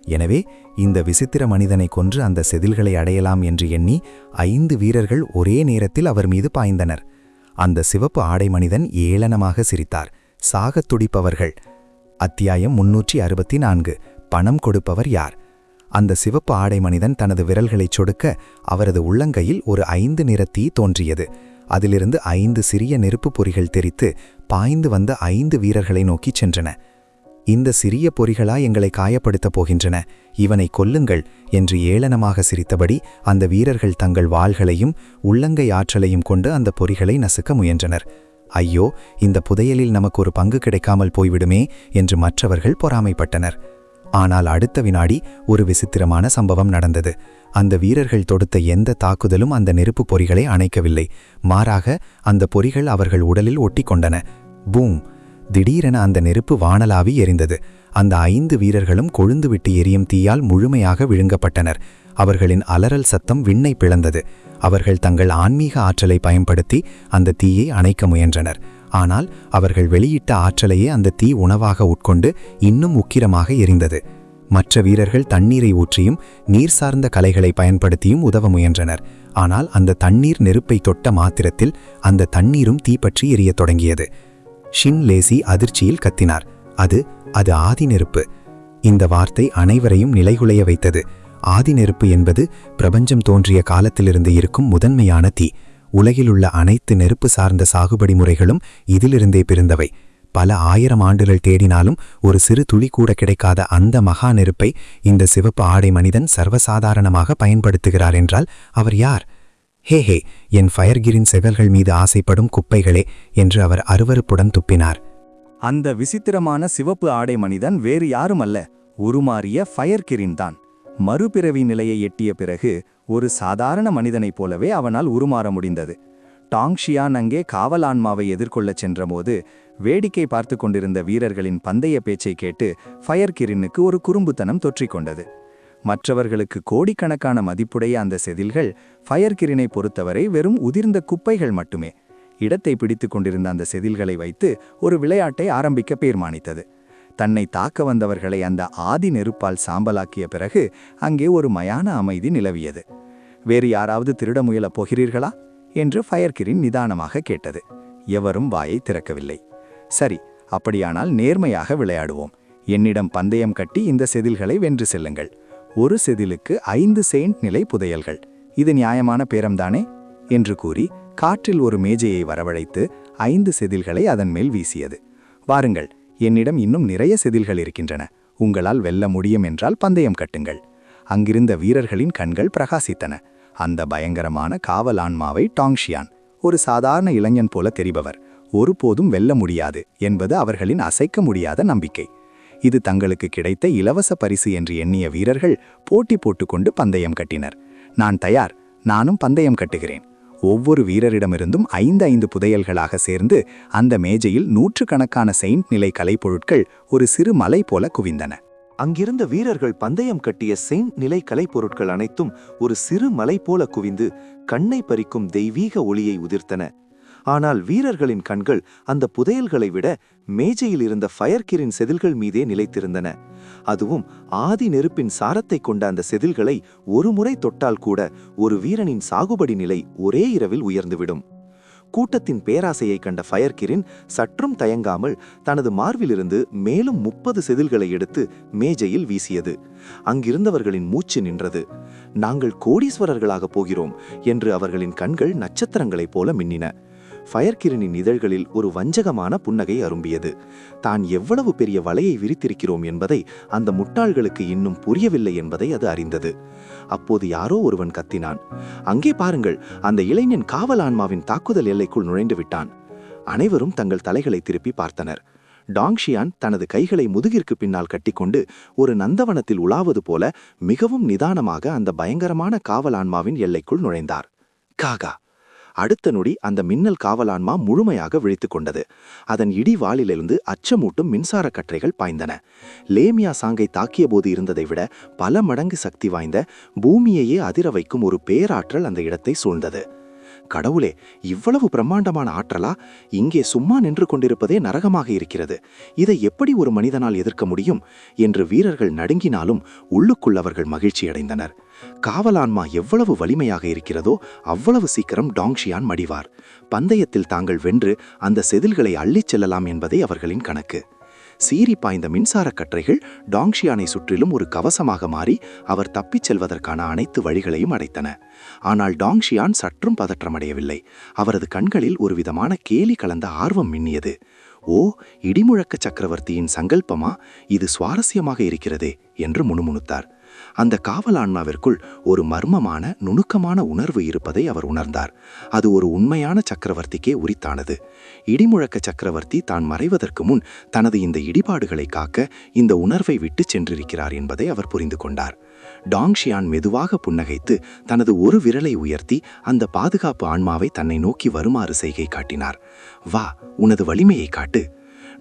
எனவே இந்த விசித்திர மனிதனை கொன்று அந்த செதில்களை அடையலாம் என்று எண்ணி 5 வீரர்கள் ஒரே நேரத்தில் அவர் மீது பாய்ந்தனர். அந்த சிவப்பு ஆடை மனிதன் ஏளனமாக சிரித்தார். சாகத் துடிப்பவர்கள். அத்தியாயம் 364. பணம் கொடுப்பவர் யார்? அந்த சிவப்பு ஆடை மனிதன் தனது விரல்களைச் சொடுக்க அவரது உள்ளங்கையில் ஒரு 5 நிற தீ தோன்றியது. அதிலிருந்து 5 சிறிய நெருப்புப் பொறிகள் தெரித்து பாய்ந்து வந்த 5 வீரர்களை நோக்கிச் சென்றன. இந்த சிறிய பொறிகளா எங்களை காயப்படுத்தப் போகின்றன, இவனை கொல்லுங்கள் என்று ஏளனமாக சிரித்தபடி அந்த வீரர்கள் தங்கள் வாள்களையும் உள்ளங்கை ஆற்றலையும் கொண்டு அந்த பொறிகளை நசுக்க முயன்றனர். ஐயோ, இந்த புதையலில் நமக்கு ஒரு பங்கு கிடைக்காமல் போய்விடுமே என்று மற்றவர்கள் பொறாமைப்பட்டனர். ஆனால் அடுத்த வினாடி ஒரு விசித்திரமான சம்பவம் நடந்தது. அந்த வீரர்கள் தொடுத்த எந்த தாக்குதலும் அந்த நெருப்புப் பொறிகளை அணைக்கவில்லை. மாறாக அந்த பொறிகள் அவர்கள் உடலில் ஒட்டி கொண்டன. பூம்! திடீரென அந்த நெருப்பு வானலாவி எரிந்தது. அந்த 5 வீரர்களும் கொழுந்துவிட்டு எரியும் தீயால் முழுமையாக விழுங்கப்பட்டனர். அவர்களின் அலறல் சத்தம் விண்ணை பிளந்தது. அவர்கள் தங்கள் ஆன்மீக ஆற்றலை பயன்படுத்தி அந்த தீயை அணைக்க முயன்றனர். ஆனால் அவர்கள் வெளியிட்ட ஆற்றலையே அந்த தீ உணவாக உட்கொண்டு இன்னும் உக்கிரமாக எரிந்தது. மற்ற வீரர்கள் தண்ணீரை ஊற்றியும் நீர் சார்ந்த கலைகளை பயன்படுத்தியும் உதவ முயன்றனர். ஆனால் அந்த தண்ணீர் நெருப்பை தொட்ட மாத்திரத்தில் அந்த தண்ணீரும் தீப்பற்றி எரியத் தொடங்கியது. ஷின் லேசி அதிர்ச்சியில் கத்தினார். அது ஆதி நெருப்பு. இந்த வார்த்தை அனைவரையும் நிலைகுலைய வைத்தது. ஆதி நெருப்பு என்பது பிரபஞ்சம் தோன்றிய காலத்திலிருந்து இருக்கும் முதன்மையான தீ. உலகிலுள்ள அனைத்து நெருப்பு சார்ந்த சாகுபடி முறைகளும் இதிலிருந்தே பிறந்தவை. பல 1000 ஆண்டுகள் தேடினாலும் ஒரு சிறு துளி கூட கிடைக்காத அந்த மகா நெருப்பை இந்த சிவப்பு ஆடை மனிதன் சர்வசாதாரணமாக பயன்படுத்துகிறார் என்றால் அவர் யார்? ஹே, என் ஃபயர்கிரின் செகல்கள் மீது ஆசைப்படும் குப்பைகளே என்று அவர் அருவருப்புடன் துப்பினார். அந்த விசித்திரமான சிவப்பு ஆடை மனிதன் வேறு யாருமல்ல, உருமாறிய ஃபயர்கிரின் தான். மறுபிறவி நிலையை எட்டிய பிறகு ஒரு சாதாரண மனிதனைப் போலவே அவனால் உருமாற முடிந்தது. டாங்ஷியான் அங்கே காவலான்மாவை எதிர்கொள்ளச் சென்றபோது வேடிக்கை பார்த்து கொண்டிருந்த வீரர்களின் பந்தய பேச்சை கேட்டு ஃபயர்கிரினுக்கு ஒரு குறும்புத்தனம் தொற்றிக்கொண்டது. மற்றவர்களுக்கு கோடிக்கணக்கான மதிப்புடைய அந்த செதில்கள் ஃபயர்கிரினை பொறுத்தவரை வெறும் உதிர்ந்த குப்பைகள் மட்டுமே. இடத்தை பிடித்து கொண்டிருந்த அந்த செதில்களை வைத்து ஒரு விளையாட்டை ஆரம்பிக்க தீர்மானித்தது. தன்னை தாக்க வந்தவர்களை அந்த ஆதி நெருப்பால் சாம்பலாக்கிய பிறகு அங்கே ஒரு மயான அமைதி நிலவியது. வேறு யாராவது திருட முயலப் போகிறீர்களா என்று ஃபயர்கிரின் நிதானமாக கேட்டது. எவரும் வாயை திறக்கவில்லை. சரி, அப்படியானால் நேர்மையாக விளையாடுவோம். என்னிடம் பந்தயம் கட்டி இந்த செதில்களை வென்று செல்லுங்கள். ஒரு செதிலுக்கு 5 செயின்ட் நிலை புதையல்கள். இது நியாயமான பேரம்தானே என்று கூறி காற்றில் ஒரு மேஜையை வரவழைத்து 5 செதில்களை அதன் மேல் வீசியது. வாருங்கள், என்னிடம் இன்னும் நிறைய செதில்கள் இருக்கின்றன. உங்களால் வெல்ல முடியும் என்றால் பந்தயம் கட்டுங்கள். அங்கிருந்த வீரர்களின் கண்கள் பிரகாசித்தன. அந்த பயங்கரமான காவலான்மாவை டாங்ஷியான், ஒரு சாதாரண இளைஞன் போல தெரிபவர், ஒருபோதும் வெல்ல முடியாது என்பது அவர்களின் அசைக்க முடியாத நம்பிக்கை. இது தங்களுக்கு கிடைத்த இலவச பரிசு என்று எண்ணிய வீரர்கள் போட்டி போட்டுக்கொண்டு பந்தயம் கட்டினர். நான் தயார், நானும் பந்தயம் கட்டுகிறேன். ஒவ்வொரு வீரரிடமிருந்தும் 5 புதையல்களாக சேர்ந்து அந்த மேஜையில் 100கணக்கான செயின்ட் நிலை கலைப்பொருட்கள் ஒரு சிறு மலை போல குவிந்தன. அங்கிருந்த வீரர்கள் பந்தயம் கட்டிய செயின்ட் நிலை கலைப்பொருட்கள் அனைத்தும் ஒரு சிறு மலை போல குவிந்து கண்ணை பறிக்கும் தெய்வீக ஒளியை உதிர்த்தன. ஆனால் வீரர்களின் கண்கள் அந்த புதையல்களை விட மேஜையில் இருந்த ஃபயர்கிரின் செதில்கள் மீதே நிலைத்திருந்தன. அதுவும் ஆதி நெருப்பின் சாரத்தை கொண்ட அந்த செதில்களை ஒரு முறை தொட்டால் கூட ஒரு வீரனின் சாகுபடி நிலை ஒரே இரவில் உயர்ந்துவிடும். கூட்டத்தின் பேராசையை கண்ட ஃபயர்கிரின் சற்றும் தயங்காமல் தனது மார்பிலிருந்து மேலும் 30 செதில்களை எடுத்து மேஜையில் வீசியது. அங்கிருந்தவர்களின் மூச்சு நின்றது. நாங்கள் கோடீஸ்வரர்களாக போகிறோம் என்று அவர்களின் கண்கள் நட்சத்திரங்களைப் போல மின்னின. ஃபயர்கிரினின் இதழ்களில் ஒரு வஞ்சகமான புன்னகை அரும்பியது. தான் எவ்வளவு பெரிய வலையை விரித்திருக்கிறோம் என்பதை அந்த முட்டாள்களுக்கு இன்னும் புரியவில்லை என்பதை அது அறிந்தது. அப்போது யாரோ ஒருவன் கத்தினான், அங்கே பாருங்கள், அந்த இளைஞன் காவலான்மாவின் தாக்குதல் எல்லைக்குள் நுழைந்து விட்டான். அனைவரும் தங்கள் தலைகளை திருப்பி பார்த்தனர். டாங்ஷியான் தனது கைகளை முதுகிற்கு பின்னால் கட்டிக்கொண்டு ஒரு நந்தவனத்தில் உலாவது போல மிகவும் நிதானமாக அந்த பயங்கரமான காவலான்மாவின் எல்லைக்குள் நுழைந்தார். காகா! அடுத்த நொடி அந்த மின்னல் காவலான்மா முழுமையாக விழித்து கொண்டது. அதன் இடி வாளிலிருந்து அச்சமூட்டும் மின்சார கற்றைகள் பாய்ந்தன. லேமியா சாங்கை தாக்கிய போது இருந்ததை விட பல மடங்கு சக்தி வாய்ந்த, பூமியையே அதிர வைக்கும் ஒரு பேராற்றல் அந்த இடத்தை சூழ்ந்தது. கடவுளே, இவ்வளவு பிரம்மாண்டமான ஆற்றலா? இங்கே சும்மா நின்று கொண்டிருப்பதே நரகமாக இருக்கிறது. இதை எப்படி ஒரு மனிதனால் எதிர்க்க முடியும் என்று வீரர்கள் நடுங்கினாலும் உள்ளுக்குள் அவர்கள் மகிழ்ச்சியடைந்தனர். காவலான்மா எவ்வளவு வலிமையாக இருக்கிறதோ அவ்வளவு சீக்கிரம் டாங்ஷியான் மடிவார். பந்தயத்தில் தாங்கள் வென்று அந்த செதில்களை அள்ளிச் செல்லலாம் என்பதே அவர்களின் கணக்கு. சீறி பாய்ந்த மின்சார கற்றைகள் டாங்ஷியானை சுற்றிலும் ஒரு கவசமாக மாறி அவர் தப்பிச் செல்வதற்கான அனைத்து வழிகளையும் அடைத்தன. ஆனால் டாங்ஷியான் சற்றும் பதற்றமடையவில்லை. அவரது கண்களில் ஒரு விதமான கேலி கலந்த ஆர்வம் மின்னியது. ஓ, இடிமுழக்க சக்கரவர்த்தியின் சங்கல்பமா? இது சுவாரஸ்யமாக இருக்கிறதே என்று முணுமுணுத்தார். அந்த காவலான்மாவிற்குள் ஒரு மர்மமான, நுணுக்கமான உணர்வு இருப்பதை அவர் உணர்ந்தார். அது ஒரு உண்மையான சக்கரவர்த்திக்கே உரித்தானது. இடிமுழக்க சக்கரவர்த்தி தான் மறைவதற்கு முன் தனது இந்த இடிபாடுகளை காக்க இந்த உணர்வை விட்டு சென்றிருக்கிறார் என்பதை அவர் புரிந்து கொண்டார். டாங்ஷியான் மெதுவாக புன்னகைத்து தனது ஒரு விரலை உயர்த்தி அந்த பாதுகாப்பு ஆன்மாவை தன்னை நோக்கி வருமாறு செய்கை காட்டினார். வா, உனது வலிமையை காட்டு.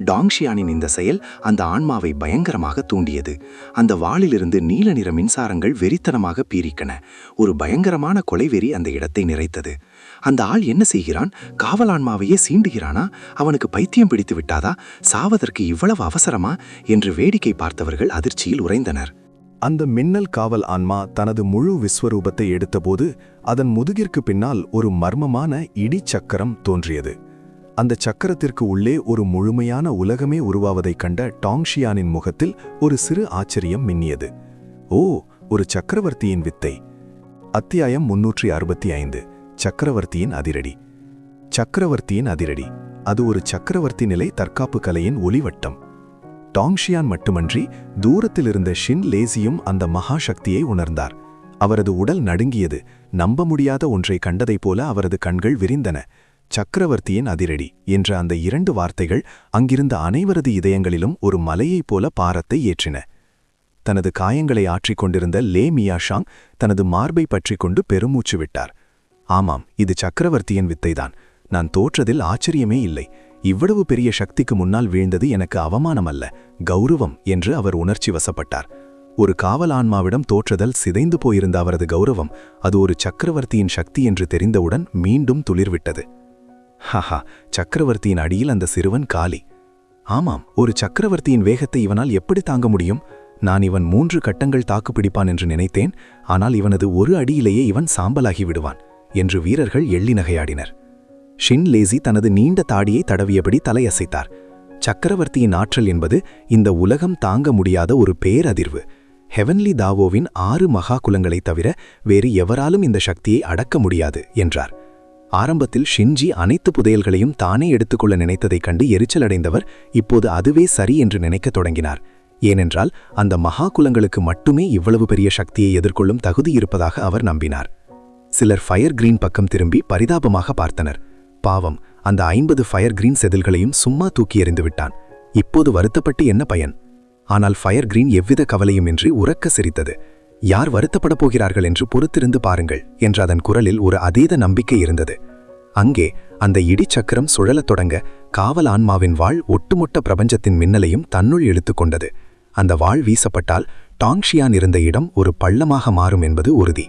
டாங்ஷியானின் இந்த செயல் அந்த ஆன்மாவை பயங்கரமாக தூண்டியது. அந்த வாளிலிருந்து நீல நிற மின்சாரங்கள் வெறித்தனமாக பீரிக்கன. ஒரு பயங்கரமான கொலைவெறி அந்த இடத்தை நிறைத்தது. அந்த ஆள் என்ன செய்கிறான்? காவலான்மாவையே சீண்டுகிறானா? அவனுக்கு பைத்தியம் பிடித்து விட்டாதா? சாவதற்கு இவ்வளவு அவசரமா என்று வேடிக்கை பார்த்தவர்கள் அதிர்ச்சியில் உறைந்தனர். அந்த மின்னல் காவல் ஆன்மா தனது முழு விஸ்வரூபத்தை எடுத்தபோது அதன் முதுகிற்கு பின்னால் ஒரு மர்மமான இடிச்சக்கரம் தோன்றியது. அந்த சக்கரத்திற்கு உள்ளே ஒரு முழுமையான உலகமே உருவாவதைக் கண்ட டாங்ஷியானின் முகத்தில் ஒரு சிறு ஆச்சரியம் மின்னியது. ஓ, ஒரு சக்கரவர்த்தியின் வித்தை. அத்தியாயம் 365. சக்கரவர்த்தியின் அதிரடி. சக்கரவர்த்தியின் அதிரடி. அது ஒரு சக்கரவர்த்தி நிலை தற்காப்பு கலையின் ஒளிவட்டம். டாங்ஷியான் மட்டுமன்றி தூரத்தில் இருந்த ஷின் லேசியும் அந்த மகா சக்தியை உணர்ந்தார். அவரது உடல் நடுங்கியது. நம்ப முடியாத ஒன்றை கண்டதைப் போல அவரது கண்கள் விரிந்தன. சக்கரவர்த்தியின் அதிரடி என்ற அந்த 2 வார்த்தைகள் அங்கிருந்த அனைவரது இதயங்களிலும் ஒரு மலையைப் போல பாரத்தை ஏற்றின. தனது காயங்களை ஆற்றிக் கொண்டிருந்த லே மியாஷாங் தனது மார்பை பற்றிக் கொண்டு பெருமூச்சு விட்டார். ஆமாம், இது சக்கரவர்த்தியின் வித்தைதான். நான் தோற்றதில் ஆச்சரியமே இல்லை. இவ்வளவு பெரிய சக்திக்கு முன்னால் வீழ்ந்தது எனக்கு அவமானம் அல்ல, கௌரவம் என்று அவர் உணர்ச்சி வசப்பட்டார். ஒரு காவல் ஆன்மாவிடம் தோற்றுதல் சிதைந்து போயிருந்த அவரது கௌரவம் அது ஒரு சக்கரவர்த்தியின் சக்தி என்று தெரிந்தவுடன் மீண்டும் துளிர்விட்டது. ஹஹா, சக்கரவர்த்தியின் அடியில் அந்த சிறுவன் காலி. ஆமாம், ஒரு சக்கரவர்த்தியின் வேகத்தை இவனால் எப்படி தாங்க முடியும்? நான் இவன் 3 கட்டங்கள் தாக்குப்பிடிப்பான் என்று நினைத்தேன். ஆனால் இவனது ஒரு அடியிலேயே இவன் சாம்பலாகி விடுவான் என்று வீரர்கள் எள்ளி நகையாடினர். ஷின் லேசி தனது நீண்ட தாடியை தடவியபடி தலையசைத்தார். சக்கரவர்த்தியின் ஆற்றல் என்பது இந்த உலகம் தாங்க முடியாத ஒரு பேரதிர்வு. ஹெவன்லி தாவோவின் 6 மகா குலங்களைத் தவிர வேறு எவராலும் இந்த சக்தியை அடக்க முடியாது என்றார். ஆரம்பத்தில் ஷின்ஜி அனைத்து புதையல்களையும் தானே எடுத்துக்கொள்ள நினைத்ததைக் கண்டு எரிச்சலடைந்தவர் இப்போது அதுவே சரி என்று நினைக்கத் தொடங்கினார். ஏனென்றால் அந்த மகா குலங்களுக்கு மட்டுமே இவ்வளவு பெரிய சக்தியை எதிர்கொள்ளும் தகுதி இருப்பதாக அவர் நம்பினார். சிலர் ஃபயர் கிரீன் பக்கம் திரும்பி பரிதாபமாக பார்த்தனர். பாவம், அந்த 50 ஃபயர் கிரீன் செதில்களையும் சும்மா தூக்கி எறிந்து விட்டான். இப்போது வருத்தப்பட்டு என்ன பயன்? ஆனால் ஃபயர் கிரீன் எவ்வித கவலையுமின்றி உரக்க சிரித்தது. யார் வருத்தப்படப் போகிறார்கள் என்று பொறுத்திருந்து பாருங்கள் என்ற அதன் குரலில் ஒரு அதீத நம்பிக்கை இருந்தது. அங்கே அந்த இடிச்சக்கரம் சுழலத் தொடங்க காவல் ஆன்மாவின் வாள் ஒட்டுமொட்ட பிரபஞ்சத்தின் மின்னலையும் தன்னுள் இழுத்துக்கொண்டது. அந்த வாள் வீசப்பட்டால் டாங்ஷியான் இருந்த இடம் ஒரு பள்ளமாக மாறும் என்பது உறுதி.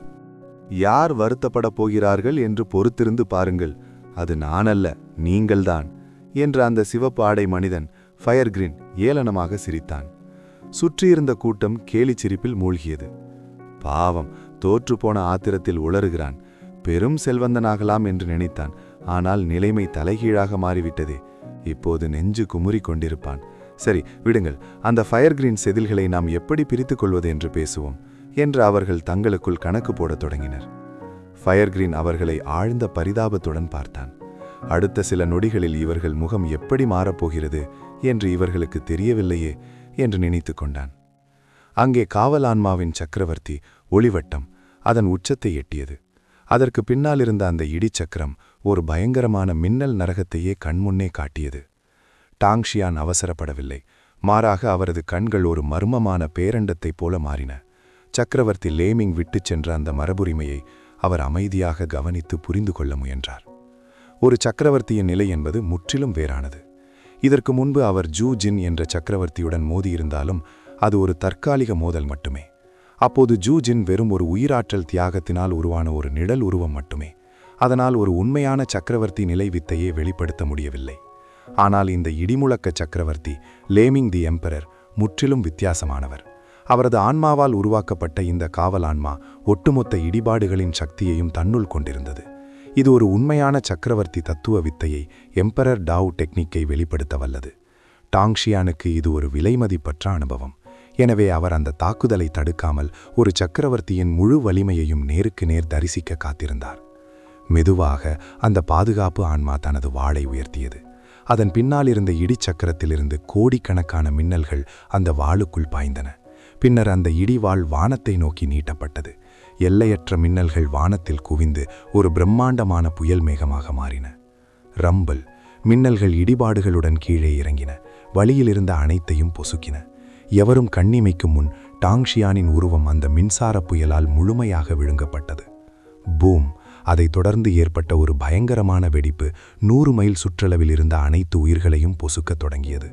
யார் வருத்தப்படப் போகிறார்கள் என்று பொறுத்திருந்து பாருங்கள், அது நானல்ல, நீங்கள்தான் என்ற அந்த சிவப்பு ஆடை மனிதன் ஃபயர் கிரீன் ஏளனமாக சிரித்தான். சுற்றியிருந்த கூட்டம் கேலிச் சிரிப்பில் மூழ்கியது. பாவம், தோற்றுப்போன ஆத்திரத்தில் உளறுகிறான். பெரும் செல்வந்தனாகலாம் என்று நினைத்தான். ஆனால் நிலைமை தலைகீழாக மாறிவிட்டதே. இப்போது நெஞ்சு குமுறி கொண்டிருப்பான். சரி விடுங்கள், அந்த ஃபயர் கிரீன் செதில்களை நாம் எப்படி பிரித்துக் கொள்வது என்று பேசுவோம் என்று அவர்கள் தங்களுக்குள் கணக்கு போடத் தொடங்கினர். ஃபயர் கிரீன் அவர்களை ஆழ்ந்த பரிதாபத்துடன் பார்த்தான். அடுத்த சில நொடிகளில் இவர்கள் முகம் எப்படி மாறப்போகிறது என்று இவர்களுக்கு தெரியவில்லையே என்று நினைத்து கொண்டான். அங்கே காவலான்மாவின் சக்கரவர்த்தி ஒளிவட்டம் அதன் உச்சத்தை எட்டியது. அதற்கு பின்னால் இருந்த அந்த இடிச்சக்கரம் ஒரு பயங்கரமான மின்னல் நரகத்தையே கண்முன்னே காட்டியது. டாங்ஷியான் அவசரப்படவில்லை. மாறாக அவரது கண்கள் ஒரு மர்மமான பேரண்டத்தைப் போல மாறின. சக்கரவர்த்தி லேமிங் விட்டுச் சென்ற அந்த மரபுரிமையை அவர் அமைதியாக கவனித்து புரிந்து கொள்ள முயன்றார். ஒரு சக்கரவர்த்தியின் நிலை என்பது முற்றிலும் வேறானது. இதற்கு முன்பு அவர் ஜூ ஜின் என்ற சக்கரவர்த்தியுடன் மோதியிருந்தாலும் அது ஒரு தற்காலிக மோதல் மட்டுமே. அப்போது ஜூ ஜின் வெறும் ஒரு உயிராற்றல் தியாகத்தினால் உருவான ஒரு நிழல் உருவம் மட்டுமே. அதனால் ஒரு உண்மையான சக்கரவர்த்தி நிலை வித்தையே வெளிப்படுத்த முடியவில்லை. ஆனால் இந்த இடிமுழக்க சக்கரவர்த்தி லேமிங் தி எம்பரர் முற்றிலும் வித்தியாசமானவர். அவரது ஆன்மாவால் உருவாக்கப்பட்ட இந்த காவல் ஆன்மா ஒட்டுமொத்த இடிபாடுகளின் சக்தியையும் தன்னுள் கொண்டிருந்தது. இது ஒரு உண்மையான சக்கரவர்த்தி தத்துவ வித்தையை, எம்பரர் டாவ் டெக்னிக்கை வெளிப்படுத்த வல்லது. டாங்ஷியானுக்கு இது ஒரு விலைமதிப்பற்ற அனுபவம். எனவே அவர் அந்த தாக்குதலை தடுக்காமல் ஒரு சக்கரவர்த்தியின் முழு வலிமையையும் நேருக்கு நேர் தரிசிக்க காத்திருந்தார். மெதுவாக அந்த பாதுகாப்பு ஆன்மா தனது வாளை உயர்த்தியது. அதன் பின்னால் இருந்த இடிச்சக்கரத்திலிருந்து கோடிக்கணக்கான மின்னல்கள் அந்த வாளுக்குள் பாய்ந்தன. பின்னர் அந்த இடிவாள் வானத்தை நோக்கி நீட்டப்பட்டது. எல்லையற்ற மின்னல்கள் வானத்தில் குவிந்து ஒரு பிரம்மாண்டமான புயல் மேகமாக மாறின. ரம்பல் மின்னல்கள் இடிபாடுகளுடன் கீழே இறங்கின. வழியிலிருந்த அனைத்தையும் பொசுக்கின. எவரும் கண்ணிமைக்கும் முன் டாங்ஷியானின் உருவம் அந்த மின்சார புயலால் முழுமையாக விழுங்கப்பட்டது. பூம்! அதைத் தொடர்ந்து ஏற்பட்ட ஒரு பயங்கரமான வெடிப்பு 100 மைல் சுற்றளவில் இருந்த அனைத்து உயிர்களையும் பொசுக்கத் தொடங்கியது.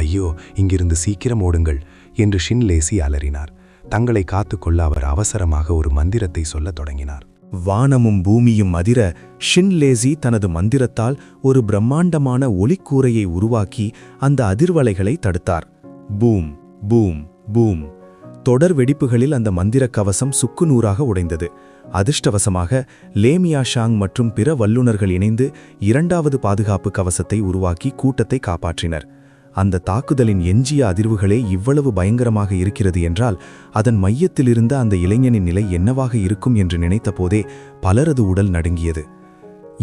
ஐயோ, இங்கிருந்து சீக்கிரம் ஓடுங்கள் என்று ஷின் லேசி அலறினார். தங்களை காத்துக்கொள்ள அவர் அவசரமாக ஒரு மந்திரத்தை சொல்லத் தொடங்கினார். வானமும் பூமியும் அதிர ஷின் லேசி தனது மந்திரத்தால் ஒரு பிரம்மாண்டமான ஒளிக்கூரையை உருவாக்கி அந்த அதிர்வலைகளை தடுத்தார். Boom boom boom! தொடர் வெடிப்புகளில் அந்த மந்திரக் கவசம் சுக்குநூறாக உடைந்தது. அதிர்ஷ்டவசமாக லேமியாஷாங் மற்றும் பிற வல்லுநர்கள் இணைந்து 2வது பாதுகாப்பு கவசத்தை உருவாக்கி கூட்டத்தை காப்பாற்றினர். அந்த தாக்குதலின் எஞ்சிய அதிர்வுகளே இவ்வளவு பயங்கரமாக இருக்கிறது என்றால் அதன் மையத்திலிருந்த அந்த இளைஞனின் நிலை என்னவாக இருக்கும் என்று நினைத்தபோதே பலரது உடல் நடுங்கியது.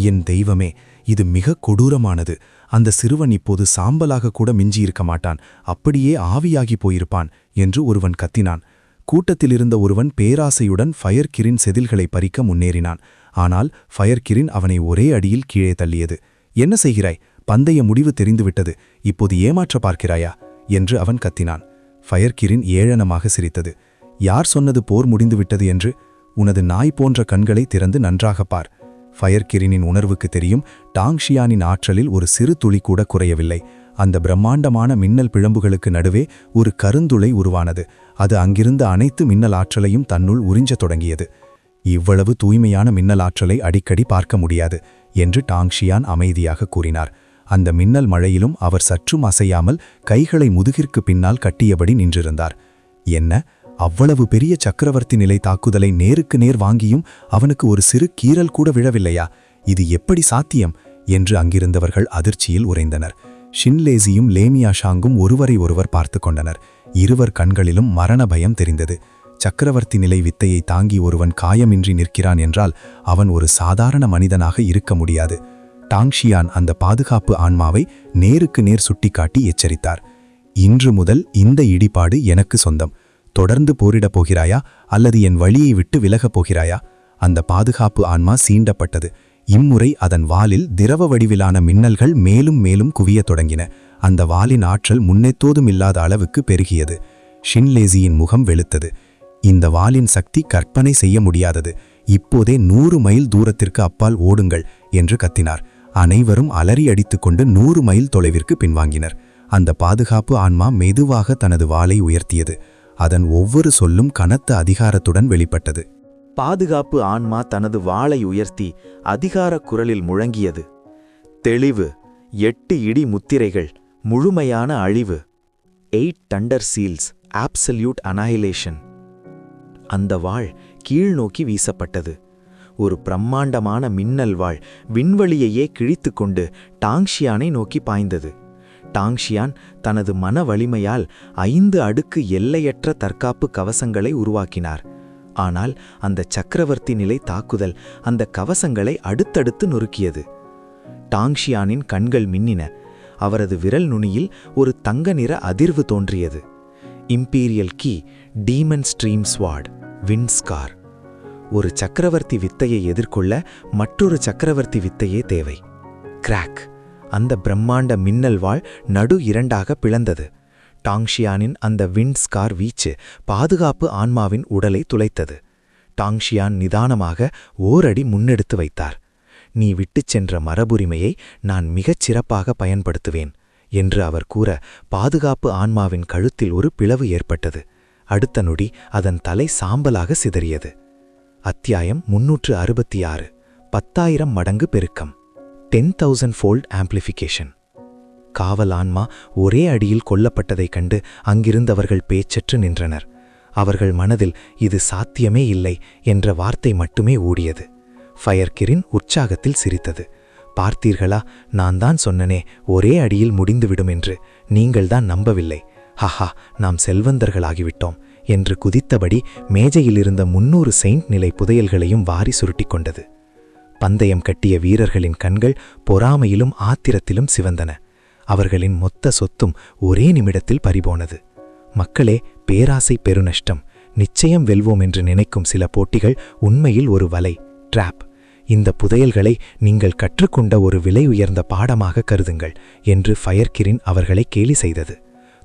என் தெய்வமே, இது மிக கொடூரமானது. அந்த சிறுவன் இப்போது சாம்பலாக கூட மிஞ்சியிருக்க மாட்டான், அப்படியே ஆவியாகி போயிருப்பான் என்று ஒருவன் கத்தினான். கூட்டத்திலிருந்த ஒருவன் பேராசையுடன் ஃபயர் கிரின் செதில்களை பறிக்க முன்னேறினான். ஆனால் ஃபயர் கிரின் அவனை ஒரே அடியில் கீழே தள்ளியது. என்ன செய்கிறாய்? பந்தய முடிவு தெரிந்துவிட்டது. இப்போது ஏமாற்ற பார்க்கிறாயா என்று அவன் கத்தினான். ஃபயர்கிரின் ஏளனமாக சிரித்தது. யார் சொன்னது போர் முடிந்துவிட்டது என்று? உனது நாய் போன்ற கண்களை திறந்து நன்றாகப் பார். ஃபயர்கிரினின் உணர்வுக்கு தெரியும், டாங்ஷியானின் ஆற்றலில் ஒரு சிறு துளி கூட குறையவில்லை. அந்த பிரம்மாண்டமான மின்னல் பிழம்புகளுக்கு நடுவே ஒரு கருந்துளை உருவானது. அது அங்கிருந்த அனைத்து மின்னல் ஆற்றலையும் தன்னுள் உறிஞ்சத் தொடங்கியது. இவ்வளவு தூய்மையான மின்னல் ஆற்றலை அடிக்கடி பார்க்க முடியாது என்று டாங்ஷியான் அமைதியாக கூறினார். அந்த மின்னல் மழையிலும் அவர் சற்றும் அசையாமல் கைகளை முதுகிற்கு பின்னால் கட்டியபடி நின்றிருந்தார். என்ன, அவ்வளவு பெரிய சக்கரவர்த்தி நிலை தாக்குதலை நேருக்கு நேர் வாங்கியும் அவனுக்கு ஒரு சிறு கீறல் கூட விழவில்லையா? இது எப்படி சாத்தியம் என்று அங்கிருந்தவர்கள் அதிர்ச்சியில் உறைந்தனர். ஷின்லேசியும் லேமியா ஷாங்கும் ஒருவரை ஒருவர் பார்த்து கொண்டனர். இருவர் கண்களிலும் மரண பயம் தெரிந்தது. சக்கரவர்த்தி நிலை வித்தையை தாங்கி ஒருவன் காயமின்றி நிற்கிறான் என்றால் அவன் ஒரு சாதாரண மனிதனாக இருக்க முடியாது. டாங்ஷியான் அந்த பாதுகாப்பு ஆன்மாவை நேருக்கு நேர் சுட்டிக்காட்டி எச்சரித்தார். இன்று முதல் இந்த இடிபாடு எனக்கு சொந்தம். தொடர்ந்து போரிடப் போகிறாயா அல்லது என் வழியை விட்டு விலகப் போகிறாயா? அந்த பாதுகாப்பு ஆன்மா சீண்டப்பட்டது. இம்முறை அதன் வாலில் திரவ வடிவிலான மின்னல்கள் மேலும் மேலும் குவியத் தொடங்கின. அந்த வாலின் ஆற்றல் முன்னெத்தோதும் இல்லாத அளவுக்கு பெருகியது. ஷின்லேசியின் முகம் வெளுத்தது. இந்த வாலின் சக்தி கற்பனை செய்ய முடியாதது. இப்போதே 100 மைல் தூரத்திற்கு அப்பால் ஓடுங்கள் என்று கத்தினார். அனைவரும் அலறி அடித்துக்கொண்டு 100 மைல் தொலைவிற்கு பின்வாங்கினர். அந்த பாதுகாப்பு ஆன்மா மெதுவாக தனது வாளை உயர்த்தியது. அதன் ஒவ்வொரு சொல்லும் கனத்த அதிகாரத்துடன் வெளிப்பட்டது. பாதுகாப்பு ஆன்மா தனது வாளை உயர்த்தி அதிகார குரலில் முழங்கியது. தெளிவு, 8 இடி முத்திரைகள், முழுமையான அழிவு. 8 தண்டர் சீல்ஸ், ஆப்சல்யூட் அனஹிலேஷன். அந்த வாள் கீழ்நோக்கி வீசப்பட்டது. ஒரு பிரம்மாண்டமான மின்னல் வாள் விண்வெளியையே கிழித்து கொண்டு டாங்ஷியானை நோக்கி பாய்ந்தது. டாங்ஷியான் தனது மன வலிமையால் 5 அடுக்கு எல்லையற்ற தற்காப்பு கவசங்களை உருவாக்கினார். ஆனால் அந்த சக்கரவர்த்தி நிலை தாக்குதல் அந்த கவசங்களை அடுத்தடுத்து நொறுக்கியது. டாங்ஷியானின் கண்கள் மின்னின. அவரது விரல் நுனியில் ஒரு தங்க நிற அதிர்வு தோன்றியது. Imperial key, demon stream sword, wind scar. ஒரு சக்கரவர்த்தி வித்தையை எதிர்கொள்ள மற்றொரு சக்கரவர்த்தி வித்தையே தேவை. கிராக்! அந்த பிரம்மாண்ட மின்னல் வாள் நடு 2ஆக பிளந்தது. டாங்ஷியானின் அந்த விண்ட்ஸ்கார் வீச்சு பாதுகாப்பு ஆன்மாவின் உடலை துளைத்தது. டாங்ஷியான் நிதானமாக ஓரடி முன்னெடுத்து வைத்தார். நீ விட்டுச் சென்ற மரபுரிமையை நான் மிகச் சிறப்பாக பயன்படுத்துவேன் என்று அவர் கூற, பாதுகாப்பு ஆன்மாவின் கழுத்தில் ஒரு பிளவு ஏற்பட்டது. அடுத்த நொடி அதன் தலை சாம்பலாக சிதறியது. அத்தியாயம் 366. 10,000 மடங்கு பெருக்கம். 10,000 fold ஆம்பிளிஃபிகேஷன். காவல் ஆன்மா ஒரே அடியில் கொல்லப்பட்டதைக் கண்டு அங்கிருந்தவர்கள் பேச்சற்று நின்றனர். அவர்கள் மனதில் இது சாத்தியமே இல்லை என்ற வார்த்தை மட்டுமே ஓடியது. ஃபயர்கிரின் உற்சாகத்தில் சிரித்தது. பார்த்தீர்களா, நான் தான் சொன்னனே ஒரே அடியில் முடிந்துவிடும் என்று. நீங்கள்தான் நம்பவில்லை. ஹஹா, நாம் செல்வந்தர்களாகிவிட்டோம் என்று குதித்தபடி மேஜையிலிருந்த 300 செயின்ட் நிலை புதையல்களையும் வாரி சுருட்டிக் கொண்டது. பந்தயம் கட்டிய வீரர்களின் கண்கள் பொறாமையிலும் ஆத்திரத்திலும் சிவந்தன. அவர்களின் மொத்த சொத்தும் ஒரே நிமிடத்தில் பறிபோனது. மக்களே, பேராசை பெருநஷ்டம். நிச்சயம் வெல்வோம் என்று நினைக்கும் சில போட்டிகள் உண்மையில் ஒரு வலை, ட்ராப். இந்த புதையல்களை நீங்கள் கற்றுக்கொண்ட ஒரு விலை உயர்ந்த பாடமாக கருதுங்கள் என்று ஃபயர்கிரின் அவர்களை கேலி செய்தது.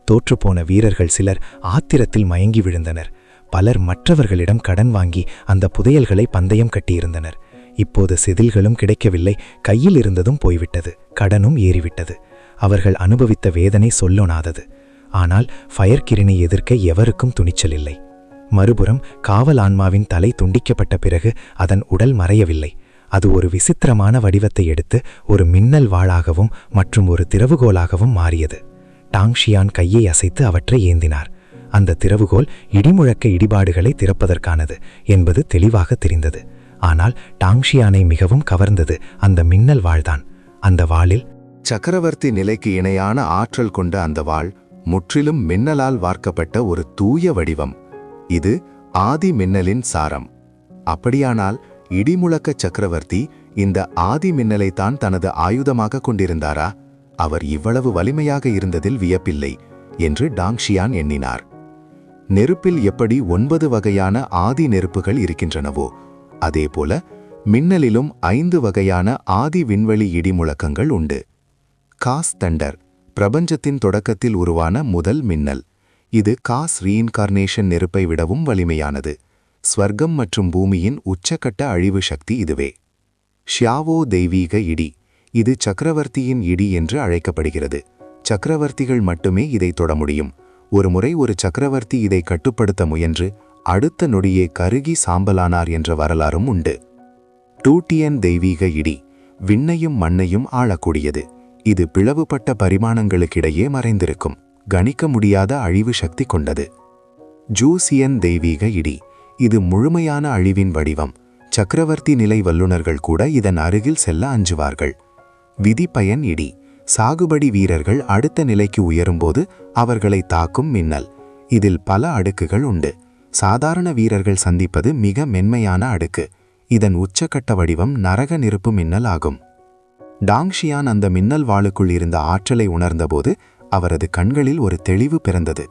தோற்றுப்போன வீரர்கள் சிலர் ஆத்திரத்தில் மயங்கி விழுந்தனர். பலர் மற்றவர்களிடம் கடன் வாங்கி அந்த புதையல்களை பந்தயம் கட்டியிருந்தனர். இப்போது செதில்களும் கிடைக்கவில்லை, கையில் இருந்ததும் போய்விட்டது, கடனும் ஏறிவிட்டது. அவர்கள் அனுபவித்த வேதனை சொல்லொணாதது. ஆனால் ஃபயர்கிரினை எதிர்க்க எவருக்கும் துணிச்சல் இல்லை. மறுபுறம் காவல் ஆன்மாவின் தலை துண்டிக்கப்பட்ட பிறகு அதன் உடல் மறையவில்லை. அது ஒரு விசித்திரமான வடிவத்தை எடுத்து ஒரு மின்னல் வாளாகவும் மற்றும் ஒரு திறவுகோலாகவும் மாறியது. டாங்ஷியான் கையை அசைத்து அவற்றை ஏந்தினார். அந்த திறவுகோல் இடிமுழக்க இடிபாடுகளை திறப்பதற்கானது என்பது தெளிவாக தெரிந்தது. ஆனால் டாங்ஷியானை மிகவும் கவர்ந்தது அந்த மின்னல் வாள்தான். அந்த வாளில் சக்கரவர்த்தி நிலைக்கு இணையான ஆற்றல் கொண்ட அந்த வாள் முற்றிலும் மின்னலால் வார்க்கப்பட்ட ஒரு தூய வடிவம். இது ஆதி மின்னலின் சாரம். அப்படியானால் இடிமுழக்க சக்கரவர்த்தி இந்த ஆதி மின்னலைத்தான் தனது ஆயுதமாக கொண்டிருந்தாரா? அவர் இவ்வளவு வலிமையாக இருந்ததில் வியப்பில்லை என்று டாங்ஷியான் எண்ணினார். நெருப்பில் எப்படி 9 வகையான ஆதி நெருப்புகள் இருக்கின்றனவோ அதேபோல மின்னலிலும் 5 வகையான ஆதி விண்வெளி இடிமுழக்கங்கள் உண்டு. காஸ் தண்டர் பிரபஞ்சத்தின் தொடக்கத்தில் உருவான முதல் மின்னல். இது காஸ் ரீஇன்கார்னேஷன் நெருப்பை விடவும் வலிமையானது. ஸ்வர்க்கம் மற்றும் பூமியின் உச்சக்கட்ட அழிவு சக்தி இதுவே. ஷியாவோ தெய்வீக இடி. இது சக்கரவர்த்தியின் இடி என்று அழைக்கப்படுகிறது. சக்கரவர்த்திகள் மட்டுமே இதை தொட முடியும். ஒருமுறை ஒரு சக்கரவர்த்தி இதை கட்டுப்படுத்த முயன்று அடுத்த நொடியே கருகி சாம்பலானார் என்ற வரலாறும் உண்டு. டூட்டியன் தெய்வீக இடி. விண்ணையும் மண்ணையும் ஆளக்கூடியது. இது பிளவுபட்ட பரிமாணங்களுக்கிடையே மறைந்திருக்கும் கணிக்க முடியாத அழிவு சக்தி கொண்டது. ஜூசியன் தெய்வீக இடி. இது முழுமையான அழிவின் வடிவம். சக்கரவர்த்தி நிலை வல்லுநர்கள் கூட இதன் அருகில் செல்ல அஞ்சுவார்கள். விதிப்பயன் இடி. சாகுபடி வீரர்கள் அடுத்த நிலைக்கு உயரும்போது அவர்களை தாக்கும் மின்னல். இதில் பல அடுக்குகள் உண்டு. சாதாரண வீரர்கள் சந்திப்பது மிக மென்மையான அடுக்கு. இதன் உச்சக்கட்ட வடிவம் நரக நெருப்பு மின்னல் ஆகும். டாங்ஷியான் அந்த மின்னல் வாளுக்குள் இருந்த ஆற்றலை உணர்ந்தபோது அவரது கண்களில் ஒரு தெளிவு பிறந்தது.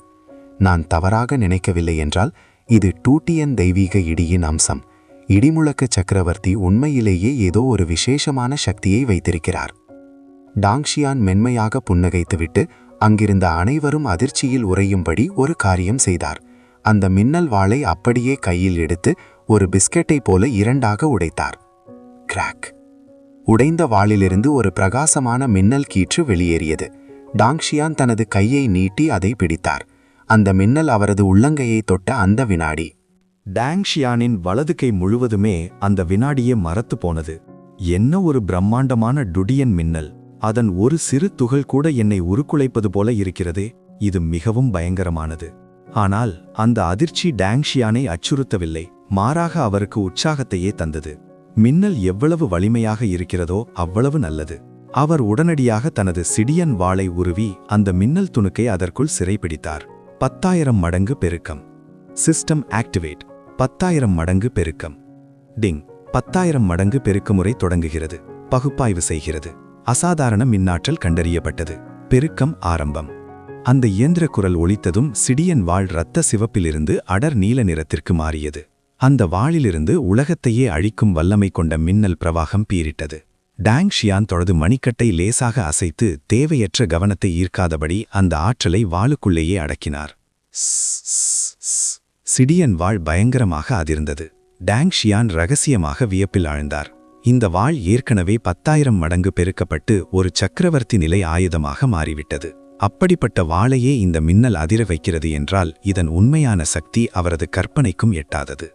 நான் தவறாக நினைக்கவில்லை என்றால் இது டூட்டியன் தெய்வீக இடியின் அம்சம். இடிமுழக்க சக்கரவர்த்தி உண்மையிலேயே ஏதோ ஒரு விசேஷமான சக்தியை வைத்திருக்கிறார். டாங்ஷியான் மென்மையாக புன்னகைத்துவிட்டு அங்கிருந்த அனைவரும் அதிர்ச்சியில் உறையும்படி ஒரு காரியம் செய்தார். அந்த மின்னல் வாளை அப்படியே கையில் எடுத்து ஒரு பிஸ்கெட்டை போல இரண்டாக உடைத்தார். கிராக்! உடைந்த வாளிலிருந்து ஒரு பிரகாசமான மின்னல் கீற்று வெளியேறியது. டாங்ஷியான் தனது கையை நீட்டி அதை பிடித்தார். அந்த மின்னல் அவரது உள்ளங்கையை தொட்ட அந்த வினாடி டாங்ஷியானின் வலது கை முழுவதுமே அந்த வினாடியே மரத்து போனது. என்ன ஒரு பிரம்மாண்டமான டுடியன் மின்னல்! அதன் ஒரு சிறு துகள் கூட என்னை உருக்குலைப்பது போல இருக்கிறதே. இது மிகவும் பயங்கரமானது. ஆனால் அந்த அதிர்ச்சி டாங்ஷியானை அச்சுறுத்தவில்லை, மாறாக அவருக்கு உற்சாகத்தையே தந்தது. மின்னல் எவ்வளவு வலிமையாக இருக்கிறதோ அவ்வளவு நல்லது. அவர் உடனடியாக தனது சிடியன் வாளை உருவி அந்த மின்னல் துணுக்கை அதற்குள் சிறைப்பிடித்தார். 10,000 மடங்கு பெருக்கம். System activate. 10,000 மடங்கு பெருக்கம். டிங்! 10,000 மடங்கு பெருக்கமுறை தொடங்குகிறது. பகுப்பாய்வு செய்கிறது. அசாதாரண மின்னாற்றல் கண்டறியப்பட்டது. பெருக்கம் ஆரம்பம். அந்த இயந்திர குரல் ஒலித்ததும் சிடியன் வாள் இரத்த சிவப்பிலிருந்து அடர் நீல நிறத்திற்கு மாறியது. அந்த வாளிலிருந்து உலகத்தையே அழிக்கும் வல்லமை கொண்ட மின்னல் பிரவாகம் பீரிட்டது. டாங்ஷியான் தொடது மணிக்கட்டை லேசாக அசைத்து தேவையற்ற கவனத்தை ஈர்க்காதபடி அந்த ஆற்றலை வாளுக்குள்ளேயே அடக்கினார். சிடியன் வாள் பயங்கரமாக அதிர்ந்தது. டாங்ஷியான் ரகசியமாக வியப்பில் ஆழ்ந்தார். இந்த வாள் ஏற்கனவே 10,000 மடங்கு பெருக்கப்பட்டு ஒரு சக்கரவர்த்தி நிலை ஆயுதமாக மாறிவிட்டது. அப்படிப்பட்ட வாளையே இந்த மின்னல் அதிர வைக்கிறது என்றால் இதன் உண்மையான சக்தி அவரது கற்பனைக்கும் எட்டாதது.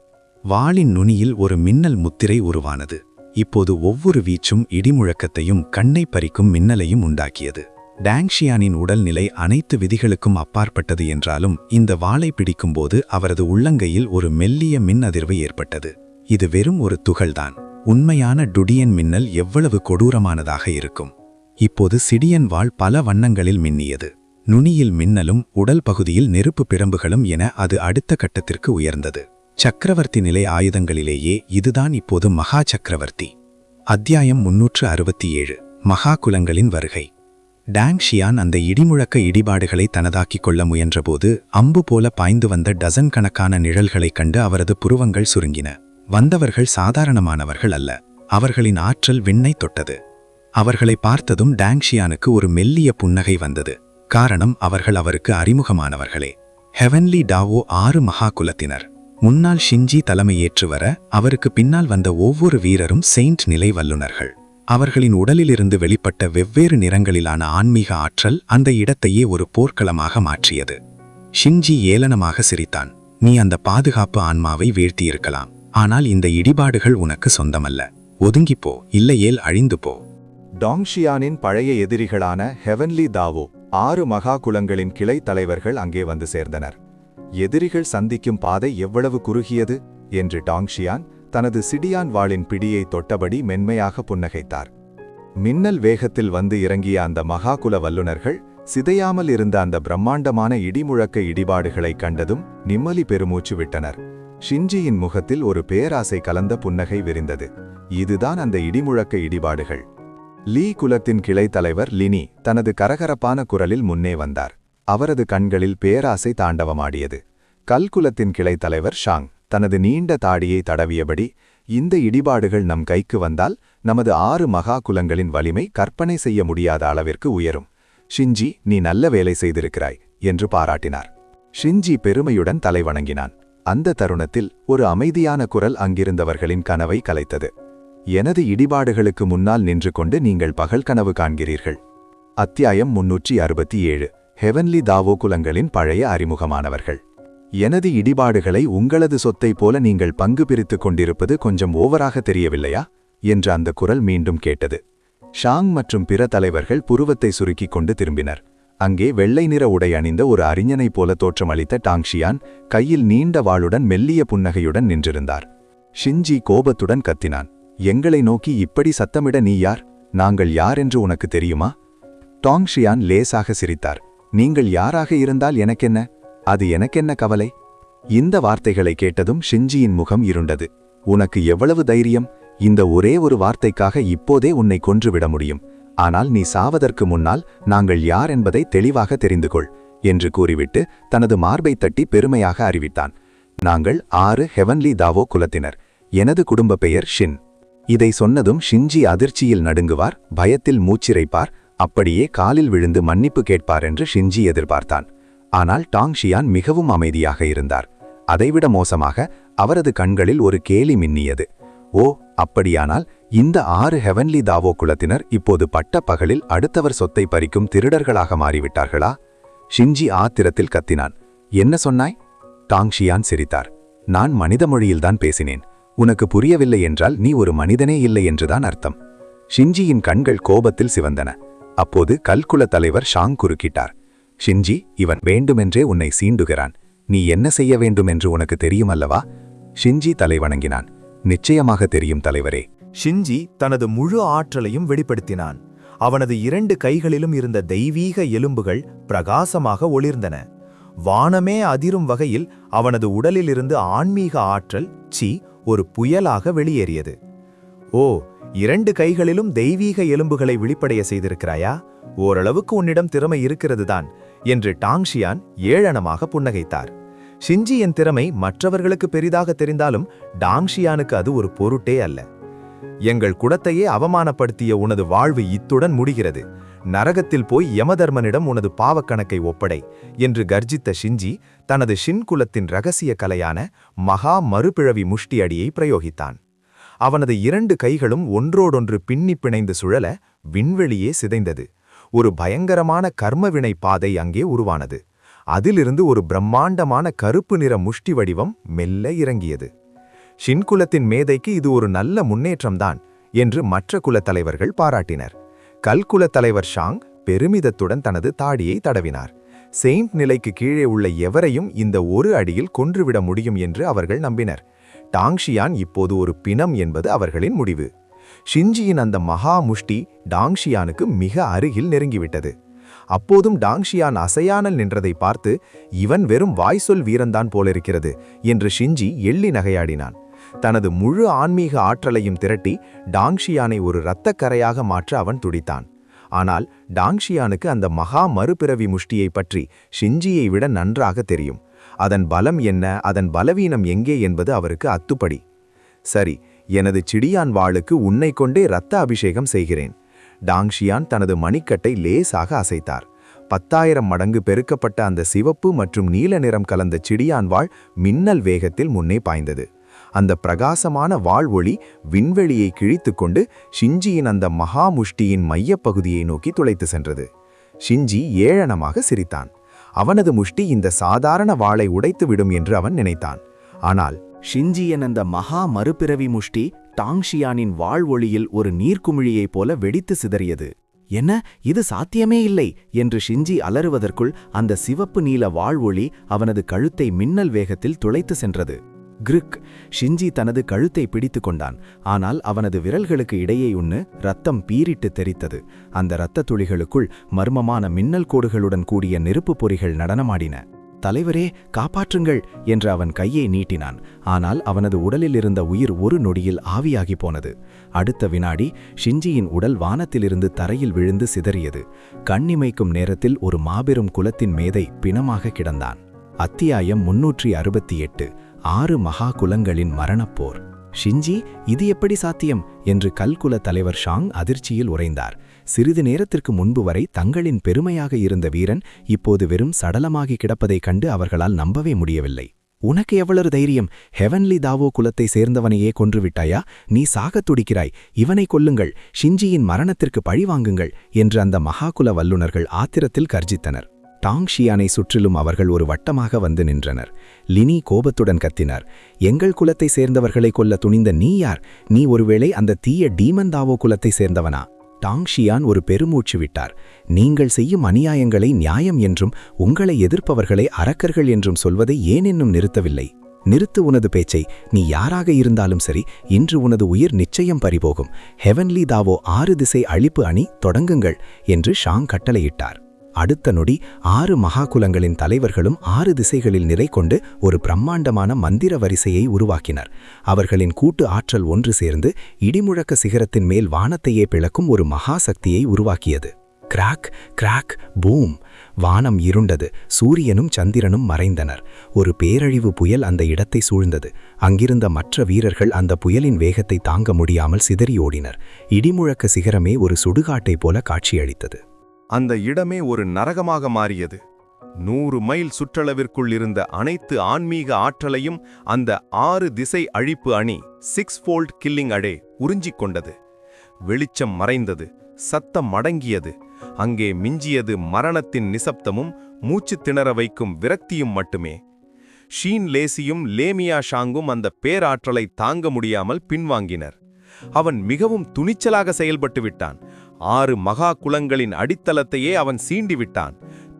வாளின் நுனியில் ஒரு மின்னல் முத்திரை உருவானது. இப்போது ஒவ்வொரு வீச்சும் இடிமுழக்கத்தையும் கண்ணை பறிக்கும் மின்னலையும் உண்டாக்கியது. டாங்ஷியானின் உடல்நிலை அனைத்து விதிகளுக்கும் அப்பாற்பட்டது என்றாலும் இந்த வாளை பிடிக்கும்போது அவரது உள்ளங்கையில் ஒரு மெல்லிய மின் அதிர்வு ஏற்பட்டது. இது வெறும் ஒரு துகள்தான். உண்மையான டுடியன் மின்னல் எவ்வளவு கொடூரமானதாக இருக்கும்! இப்போது சிடியன் வாள் பல வண்ணங்களில் மின்னியது. நுனியில் மின்னலும் உடல் பகுதியில் நெருப்பு பிரம்புகளும் என அது அடுத்த கட்டத்திற்கு உயர்ந்தது. சக்கரவர்த்தி நிலை ஆயுதங்களிலேயே இதுதான் இப்போது மகா சக்கரவர்த்தி. அத்தியாயம் 367. மகா குலங்களின் வருகை. டாங்ஷியான் அந்த இடிமுழக்க இடிபாடுகளை தனதாக்கிக் கொள்ள முயன்றபோது அம்பு போல பாய்ந்து வந்த டசன் கணக்கான நிழல்களைக் கண்டு அவரது புருவங்கள் சுருங்கின. வந்தவர்கள் சாதாரணமானவர்கள் அல்ல. அவர்களின் ஆற்றல் விண்ணை தொட்டது. அவர்களை பார்த்ததும் டாங்ஷியானுக்கு ஒரு மெல்லிய புன்னகை வந்தது. காரணம், அவர்கள் அவருக்கு அறிமுகமானவர்களே. ஹெவன்லி டாவோ 6 மகா குலத்தினர். முன்னாள் ஷிஞ்சி தலைமையேற்று வர அவருக்கு பின்னால் வந்த ஒவ்வொரு வீரரும் செயின்ட் நிலை வல்லுநர்கள். அவர்களின் உடலிலிருந்து வெளிப்பட்ட வெவ்வேறு நிறங்களிலான ஆன்மீக ஆற்றல் அந்த இடத்தையே ஒரு போர்க்களமாக மாற்றியது. ஷிஞ்சி ஏளனமாக சிரித்தான். நீ அந்த பாதுகாப்பு ஆன்மாவை வீழ்த்தியிருக்கலாம். ஆனால் இந்த இடிபாடுகள் உனக்கு சொந்தமல்ல. ஒதுங்கிப்போ, இல்லையேல் அழிந்து போ. டாங்ஷியானின் பழைய எதிரிகளான ஹெவன்லி தாவோ 6 மகா குலங்களின் கிளை தலைவர்கள் அங்கே வந்து சேர்ந்தனர். எதிரிகள் சந்திக்கும் பாதை எவ்வளவு குறுகியது என்று டாங்ஷியான் தனது சிடியான் வாளின் பிடியை தொட்டபடி மென்மையாக புன்னகைத்தார். மின்னல் வேகத்தில் வந்து இறங்கிய அந்த மகாகுல வல்லுநர்கள் சிதையாமல் இருந்த அந்த பிரம்மாண்டமான இடிமுழக்க இடிபாடுகளை கண்டதும் நிம்மலி பெருமூச்சு விட்டனர். ஷிஞ்சியின் முகத்தில் ஒரு பேராசை கலந்த புன்னகை விரிந்தது. இதுதான் அந்த இடிமுழக்க இடிபாடுகள். லீ குலத்தின் கிளை தலைவர் லினி தனது கரகரப்பான குரலில் முன்னே வந்தார். அவரது கண்களில் பேராசை தாண்டவமாடியது. கல்குலத்தின் கிளை தலைவர் ஷாங் தனது நீண்ட தாடியை தடவியபடி, இந்த இடிபாடுகள் நம் கைக்கு வந்தால் நமது 6 மகா குலங்களின் வலிமை கற்பனை செய்ய முடியாத அளவிற்கு உயரும். ஷிஞ்சி, நீ நல்ல வேலை செய்திருக்கிறாய் என்று பாராட்டினார். ஷின்ஜி பெருமையுடன் தலைவணங்கினான். அந்த தருணத்தில் ஒரு அமைதியான குரல் அங்கிருந்தவர்களின் கனவை கலைத்தது. எனது இடிபாடுகளுக்கு முன்னால் நின்று கொண்டு நீங்கள் பகல் கனவு காண்கிறீர்கள். அத்தியாயம் 367. ஹெவன்லி தாவோ குலங்களின் பழைய அறிமுகமானவர்கள். எனது இடிபாடுகளை உங்களது சொத்தை போல நீங்கள் பங்கு பிரித்துக் கொண்டிருப்பது கொஞ்சம் ஓவராக தெரியவில்லையா என்று அந்த குரல் மீண்டும் கேட்டது. ஷாங் மற்றும் பிற தலைவர்கள் புருவத்தை சுருக்கிக் கொண்டு திரும்பினர். அங்கே வெள்ளை நிற உடை அணிந்த ஒரு அறிஞனைப் போல தோற்றமளித்த டாங்ஷியான் கையில் நீண்ட வாளுடன் மெல்லிய புன்னகையுடன் நின்றிருந்தார். ஷின்ஜி கோபத்துடன் கத்தினான். எங்களை நோக்கி இப்படி சத்தமிட நீ யார்? நாங்கள் யார் என்று உனக்கு தெரியுமா? டாங்ஷியான் லேசாக சிரித்தார். நீங்கள் யாராக இருந்தால் எனக்கென்ன? அது எனக்கென்ன கவலை? இந்த வார்த்தைகளை கேட்டதும் ஷின்ஜியின் முகம் இருண்டது. உனக்கு எவ்வளவு தைரியம்? இந்த ஒரே ஒரு வார்த்தைக்காக இப்போதே உன்னை கொன்றுவிட முடியும். ஆனால் நீ சாவதற்கு முன்னால் நாங்கள் யார் என்பதை தெளிவாக தெரிந்து கொள் என்று கூறிவிட்டு தனது மார்பை தட்டி பெருமையாக அறிவித்தான். நாங்கள் 6 ஹெவன்லி தாவோ குலத்தினர். எனது குடும்ப பெயர் ஷின். இதை சொன்னதும் ஷின்ஜி அதிர்ச்சியில் நடுங்குவார், பயத்தில் மூச்சிரைப்பார், அப்படியே காலில் விழுந்து மன்னிப்பு கேட்பார் என்று ஷின்ஜி எதிர்பார்த்தான். ஆனால் டாங்ஷியான் மிகவும் அமைதியாக இருந்தார். அதைவிட மோசமாக அவரது கண்களில் ஒரு கேலி மின்னியது. ஓ, அப்படியானால் இந்த 6 ஹெவன்லி தாவோ குலத்தினர் இப்போது பட்ட பகலில் அடுத்தவர் சொத்தை பறிக்கும் திருடர்களாக மாறிவிட்டார்களா? ஷின்ஜி ஆத்திரத்தில் கத்தினான். என்ன சொன்னாய்? டாங்ஷியான் சிரித்தார். நான் மனித மொழியில்தான் பேசினேன். உனக்கு புரியவில்லை என்றால் நீ ஒரு மனிதனே இல்லை என்றுதான் அர்த்தம். ஷின்ஜியின் கண்கள் கோபத்தில் சிவந்தன. அப்போது கல்குல தலைவர் ஷாங் குறுக்கிட்டார். ஷின்ஜி, இவன் வேண்டுமென்றே உன்னை சீண்டுகிறான். நீ என்ன செய்ய வேண்டும் என்று உனக்கு தெரியுமல்லவா? ஷின்ஜி தலைவணங்கினான். நிச்சயமாக தெரியும் தலைவரே. ஷின்ஜி தனது முழு ஆற்றலையும் வெளிப்படுத்தினான். அவனது 2 கைகளிலும் இருந்த தெய்வீக எலும்புகள் பிரகாசமாக ஒளிர்ந்தன. வானமே அதிரும் வகையில் அவனது உடலிலிருந்து ஆன்மீக ஆற்றல் ஒரு புயலாக வெளியேறியது. ஓ, 2 கைகளிலும் தெய்வீக எலும்புகளை வெளிப்படைய செய்திருக்கிறாயா? ஓரளவுக்கு உன்னிடம் திறமை இருக்கிறதுதான் என்று டாங்ஷியான் ஏளனமாக புன்னகைத்தார். ஷின்ஜியின் திறமை மற்றவர்களுக்கு பெரிதாக தெரிந்தாலும் டாங்ஷியானுக்கு அது ஒரு பொருட்டே அல்ல. எங்கள் குலத்தையே அவமானப்படுத்திய உனது வாழ்வு இத்துடன் முடிகிறது. நரகத்தில் போய் யமதர்மனிடம் உனது பாவக்கணக்கை ஒப்படை என்று கர்ஜித்த ஷின்ஜி தனது ஷின் குலத்தின் இரகசிய கலையான மகா மறுபிழவி முஷ்டி அடியை பிரயோகித்தான். அவனது 2 கைகளும் ஒன்றோடொன்று பின்னி பிணைந்து சுழல விண்வெளியே சிதைந்தது. ஒரு பயங்கரமான கர்மவினை பாதை அங்கே உருவானது. அதிலிருந்து ஒரு பிரம்மாண்டமான கருப்பு நிற முஷ்டி வடிவம் மெல்ல இறங்கியது. ஷின்குலத்தின் மேதைக்கு இது ஒரு நல்ல முன்னேற்றம்தான் என்று மற்ற குலத் தலைவர்கள் பாராட்டினர். கல்குலத் தலைவர் ஷாங் பெருமிதத்துடன் தனது தாடியை தடவினார். செயின்ட் நிலைக்கு கீழே உள்ள எவரையும் இந்த ஒரு அடியில் கொன்றுவிட முடியும் என்று அவர்கள் நம்பினர். டாங்ஷியான் இப்போது ஒரு பிணம் என்பது அவர்களின் முடிவு. ஷின்ஜியின் அந்த மகா முஷ்டி டாங்ஷியானுக்கு மிக அருகில் நெருங்கிவிட்டது. அப்போதும் டாங்ஷியான் அசையானல் நின்றதை பார்த்து, இவன் வெறும் வாய்சொல் வீரன்தான் போலிருக்கிறது என்று ஷின்ஜி எள்ளி நகையாடினான். தனது முழு ஆன்மீக ஆற்றலையும் திரட்டி டாங்ஷியானை ஒரு இரத்தக்கரையாக மாற்ற அவன் துடித்தான். ஆனால் டாங்ஷியானுக்கு அந்த மகா மறுபிறவி முஷ்டியை பற்றி ஷின்ஜியை விட நன்றாக தெரியும். அதன் பலம் என்ன, அதன் பலவீனம் எங்கே என்பது அவருக்கு அத்துப்படி. சரி, எனது சிடியான் வாளுக்கு உன்னை கொண்டே இரத்த அபிஷேகம் செய்கிறேன். டாங்ஷியான் தனது மணிக்கட்டை லேசாக அசைத்தார். 10,000 மடங்கு பெருக்கப்பட்ட அந்த சிவப்பு மற்றும் நீல நிறம் கலந்த சிடியான் வாள் மின்னல் வேகத்தில் முன்னே பாய்ந்தது. அந்த பிரகாசமான வாள் ஒளி விண்வெளியை கிழித்துக்கொண்டு ஷின்ஜியின் அந்த மகா முஷ்டியின் மையப்பகுதியை நோக்கி துளைத்து சென்றது. ஷின்ஜி ஏளனமாக சிரித்தான். அவனது முஷ்டி இந்த சாதாரண வாளை உடைத்துவிடும் என்று அவன் நினைத்தான். ஆனால் ஷின்ஜியின் அந்த மகா மறுபிறவி முஷ்டி டாங்ஷியானின் வாழ் ஒளியில் ஒரு நீர்க்குமிழியைப் போல வெடித்து சிதறியது. என்ன, இது சாத்தியமே இல்லை என்று ஷின்ஜி அலறுவதற்குள் அந்த சிவப்பு நீல வாழ் ஒளி அவனது கழுத்தை மின்னல் வேகத்தில் துளைத்து சென்றது. கிரிக்! ஷின்ஜி தனது கழுத்தை பிடித்து கொண்டான். ஆனால் அவனது விரல்களுக்கு இடையே இரத்தம் பீரிட்டு தெரித்தது. அந்த இரத்த துளிகளுக்குள் மர்மமான மின்னல் கோடுகளுடன் கூடிய நெருப்புப் பொறிகள் நடனமாடின. தலைவரே, காப்பாற்றுங்கள் என்று அவன் கையை நீட்டினான். ஆனால் அவனது உடலில் இருந்த உயிர் ஒரு நொடியில் ஆவியாகி போனது. அடுத்த வினாடி ஷின்ஜியின் உடல் வானத்திலிருந்து தரையில் விழுந்து சிதறியது. கண்ணிமைக்கும் நேரத்தில் ஒரு மாபெரும் குலத்தின் மேதை பிணமாக கிடந்தான். அத்தியாயம் 368. 6 மகா குலங்களின் மரணப்போர். ஷிஞ்சி, இது எப்படி சாத்தியம் என்று கல்குல தலைவர் ஷாங் அதிர்ச்சியில் உறைந்தார். சிறிது நேரத்திற்கு முன்பு வரை தங்களின் பெருமையாக இருந்த வீரன் இப்போது வெறும் சடலமாகி கிடப்பதைக் கண்டு அவர்களால் நம்பவே முடியவில்லை. உனக்கு எவ்வளவு தைரியம்? ஹெவன்லி தாவோ குலத்தை சேர்ந்தவனையே கொன்றுவிட்டாயா? நீ சாகத் துடிக்கிறாய். இவனை கொல்லுங்கள், ஷிஞ்சியின் மரணத்திற்கு பழிவாங்குங்கள் என்று அந்த மகாகுல வல்லுநர்கள் ஆத்திரத்தில் கர்ஜித்தனர். டாங் ஷியானை சுற்றிலும் அவர்கள் ஒரு வட்டமாக வந்து நின்றனர். லினி கோபத்துடன் கத்தினார், எங்கள் குலத்தை சேர்ந்தவர்களை கொல்ல துணிந்த நீ யார்? நீ ஒருவேளை அந்த தீய டீமன் தாவோ குலத்தை சேர்ந்தவனா? டாங் ஷியான் ஒரு பெருமூச்சு விட்டார். நீங்கள் செய்யும் அநியாயங்களை நியாயம் என்றும் உங்களை எதிர்ப்பவர்களை அரக்கர்கள் என்றும் சொல்வதை ஏன் இன்னும் நிறுத்தவில்லை? நிறுத்து உனது பேச்சை. நீ யாராக இருந்தாலும் சரி, இன்று உனது உயிர் நிச்சயம் பறிபோகும். ஹெவன்லி தாவோ 6 திசை அழிப்பு அணி தொடங்குங்கள் என்று ஷாங் கட்டளையிட்டார். அடுத்த நொடி 6 மகாகுலங்களின் தலைவர்களும் 6 திசைகளில் நிலை கொண்டு ஒரு பிரம்மாண்டமான மந்திர வரிசையை உருவாக்கினர். அவர்களின் கூட்டு ஆற்றல் ஒன்று சேர்ந்து இடிமுழக்க சிகரத்தின் மேல் வானத்தையே பிளக்கும் ஒரு மகா சக்தியை உருவாக்கியது. Crack crack boom! வானம் இருண்டது. சூரியனும் சந்திரனும் மறைந்தனர். ஒரு பேரழிவு புயல் அந்த இடத்தை சூழ்ந்தது. அங்கிருந்த மற்ற வீரர்கள் அந்த புயலின் வேகத்தை தாங்க முடியாமல் சிதறி ஓடினர். இடிமுழக்க சிகரமே ஒரு சுடுகாட்டை போல காட்சியளித்தது. அந்த இடமே ஒரு நரகமாக மாறியது. 100 மைல் சுற்றளவிற்குள் இருந்த அனைத்து ஆன்மீக ஆற்றலையும் அந்த 6 திசை அழிப்பு அணி 6-fold கில்லிங் அடே உறிஞ்சிக் கொண்டது. வெளிச்சம் மறைந்தது, சத்தம் அடங்கியது. அங்கே மிஞ்சியது மரணத்தின் நிசப்தமும் மூச்சு திணற வைக்கும் விரக்தியும் மட்டுமே. ஷீன் லேசியும் லேமியா ஷாங்கும் அந்த பேராற்றலை தாங்க முடியாமல் பின்வாங்கினர். அவன் மிகவும் துணிச்சலாக செயல்பட்டு விட்டான். 6 மகா குலங்களின் அடித்தளத்தையே அவன் சீண்டிவிட்டான்.